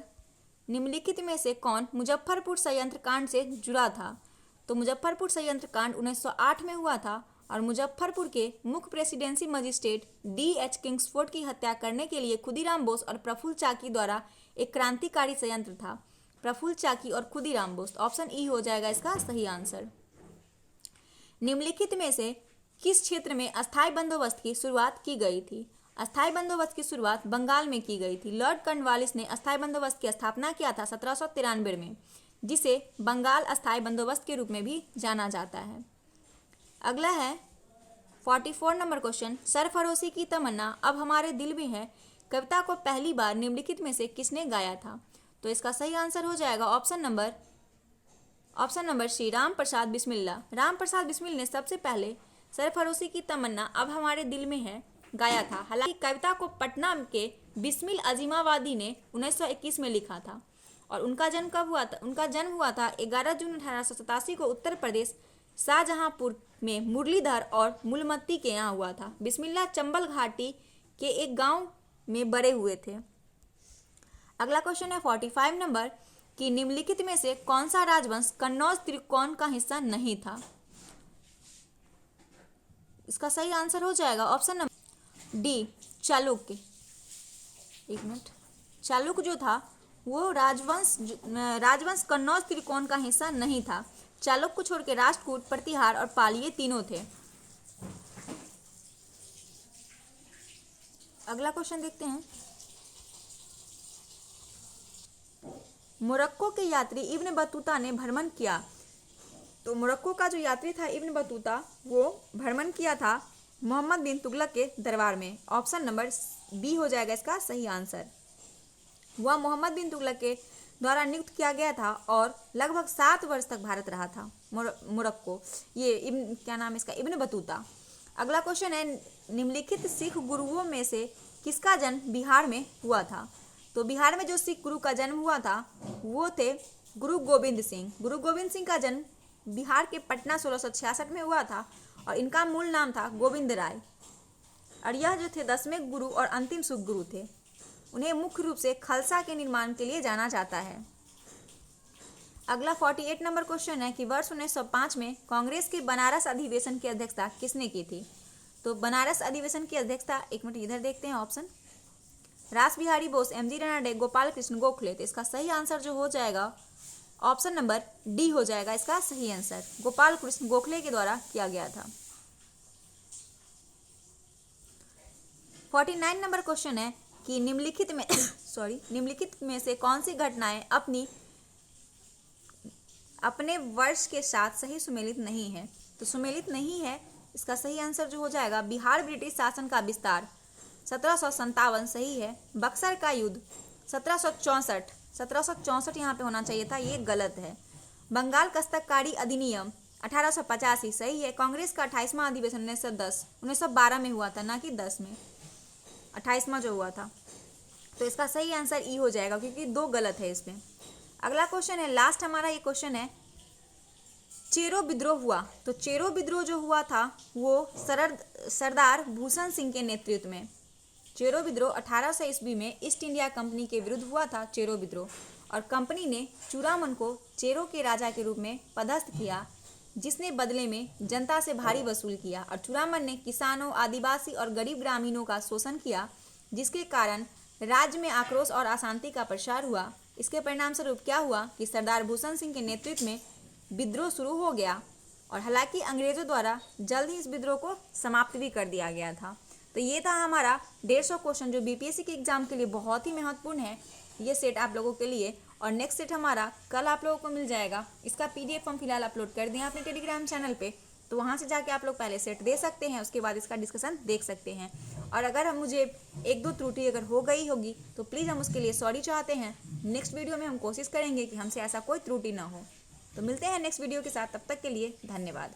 निम्नलिखित में से कौन मुजफ्फरपुर संयंत्र कांड से जुड़ा था? तो मुजफ्फरपुर संयंत्र कांड 1908 में हुआ था और मुजफ्फरपुर के मुख्य प्रेसिडेंसी मजिस्ट्रेट D.H. किंग्सफोर्ड की हत्या करने के लिए खुदीराम बोस और प्रफुल्ल चाकी द्वारा एक क्रांतिकारी संयंत्र था। प्रफुल्ल चाकी और खुदीराम बोस, ऑप्शन ई हो जाएगा इसका सही आंसर। निम्नलिखित में से किस क्षेत्र में अस्थायी बंदोबस्त की शुरुआत की गई थी? अस्थायी बंदोबस्त की शुरुआत बंगाल में की गई थी। लॉर्ड कॉर्नवालिस ने अस्थायी बंदोबस्त की स्थापना किया था 1793 में, जिसे बंगाल अस्थायी बंदोबस्त के रूप में भी जाना जाता है। अगला है 44 नंबर क्वेश्चन, सरफरोशी की तमन्ना अब हमारे दिल में है कविता को पहली बार निम्नलिखित में से किसने गाया था? तो इसका सही आंसर हो जाएगा ऑप्शन नंबर सी, राम प्रसाद बिस्मिल्ला। राम प्रसाद बिस्मिल ने सबसे पहले सरफरोशी की तमन्ना अब हमारे दिल में है गाया था। हालांकि कविता को पटना के बिस्मिल अजीमाबादी ने 1921 में लिखा था और उनका जन्म कब हुआ था? उनका जन्म हुआ था 11 जून 1887 को उत्तर प्रदेश शाहजहांपुर में मुरलीधर और मूलमती के यहाँ हुआ था। बिस्मिल्लाह चंबल घाटी के एक गांव में बड़े हुए थे। अगला क्वेश्चन है 45 नंबर कि निम्नलिखित में से कौन सा राजवंश कन्नौज त्रिकोण का हिस्सा नहीं था? इसका सही आंसर हो जाएगा ऑप्शन नंबर डी, चालुक्य। एक मिनट, चालुक्य जो था वो राजवंश कन्नौज त्रिकोण का हिस्सा नहीं था। चालुक्य को छोड़ के राष्ट्रकूट, प्रतिहार और पाल ये तीनों थे। अगला क्वेश्चन देखते हैं, मोरक्को के यात्री इब्न बतूता ने भ्रमण किया। तो मोरक्को का जो यात्री था इब्न बतूता वो भ्रमण किया था मोहम्मद बिन तुगलक के दरबार में। ऑप्शन नंबर बी हो जाएगा इसका सही आंसर। वह मोहम्मद बिन तुगलक के द्वारा नियुक्त किया गया था और लगभग 7 वर्ष तक भारत रहा था मोरक्को। ये क्या नाम है इसका, इब्न बतूता। अगला क्वेश्चन है, निम्नलिखित सिख गुरुओं में से किसका जन्म बिहार में हुआ था? तो बिहार में जो सिख गुरु का जन्म हुआ था वो थे गुरु गोविंद सिंह। गुरु गोविंद सिंह का जन्म बिहार के पटना 1666 में हुआ था और इनका मूल नाम था गोविंद राय। और यह जो थे 10वें गुरु और अंतिम सिख गुरु थे। उन्हें मुख्य रूप से खालसा के निर्माण के लिए जाना जाता है। अगला 48 नंबर क्वेश्चन है कि वर्ष 1905 में कांग्रेस के बनारस अधिवेशन की अध्यक्षता किसने की थी? तो बनारस अधिवेशन की अध्यक्षता, एक मिनट इधर देखते हैं ऑप्शन, रास बिहारी बोस, एमजी रानडे, गोपाल कृष्ण गोखले। तो इसका सही आंसर जो हो जाएगा ऑप्शन नंबर डी हो जाएगा इसका सही आंसर। गोपाल कृष्ण गोखले के द्वारा किया गया था। 49 नंबर क्वेश्चन है कि निम्नलिखित में से कौन सी घटनाएं अपने वर्ष के साथ सही सुमेलित नहीं है? तो सुमेलित नहीं है, इसका सही आंसर जो हो जाएगा बिहार ब्रिटिश शासन का विस्तार 1757 सही है। बक्सर का युद्ध 1764 यहाँ पे होना चाहिए था, ये गलत है। बंगाल कस्तकारी अधिनियम 1885 सही है। कांग्रेस का 28वां अधिवेशन 1912 में हुआ था, ना कि 10 में, 28वां जो हुआ था। तो इसका सही आंसर ई हो जाएगा क्योंकि 2 गलत है इसमें। अगला क्वेश्चन है, लास्ट हमारा ये क्वेश्चन है, चेरो विद्रोह हुआ। तो चेरो विद्रोह जो हुआ था वो सरदार भूषण सिंह के नेतृत्व में। चेरो विद्रोह 1800 ईस्वी में ईस्ट इंडिया कंपनी के विरुद्ध हुआ था चेरो विद्रोह, और कंपनी ने चूड़ामन को चेरो के राजा के रूप में पदस्थ किया, जिसने बदले में जनता से भारी वसूल किया। और चूड़ामन ने किसानों, आदिवासी और गरीब ग्रामीणों का शोषण किया, जिसके कारण राज्य में आक्रोश और अशांति का प्रसार हुआ। इसके परिणाम स्वरूप क्या हुआ कि सरदार भूषण सिंह के नेतृत्व में विद्रोह शुरू हो गया, और हालांकि अंग्रेजों द्वारा जल्द ही इस विद्रोह को समाप्त भी कर दिया गया था। तो ये था हमारा 150 क्वेश्चन जो बीपीएससी के एग्जाम के लिए बहुत ही महत्वपूर्ण है, ये सेट आप लोगों के लिए। और नेक्स्ट सेट हमारा कल आप लोगों को मिल जाएगा। इसका पीडीएफ हम फिलहाल अपलोड कर दें अपने टेलीग्राम चैनल पे, तो वहाँ से जाके आप लोग पहले सेट दे सकते हैं, उसके बाद इसका डिस्कशन देख सकते हैं। और अगर हम मुझे 1-2 त्रुटि अगर हो गई होगी तो प्लीज़ हम उसके लिए सॉरी चाहते हैं। नेक्स्ट वीडियो में हम कोशिश करेंगे कि हमसे ऐसा कोई त्रुटि ना हो। तो मिलते हैं नेक्स्ट वीडियो के साथ, तब तक के लिए धन्यवाद।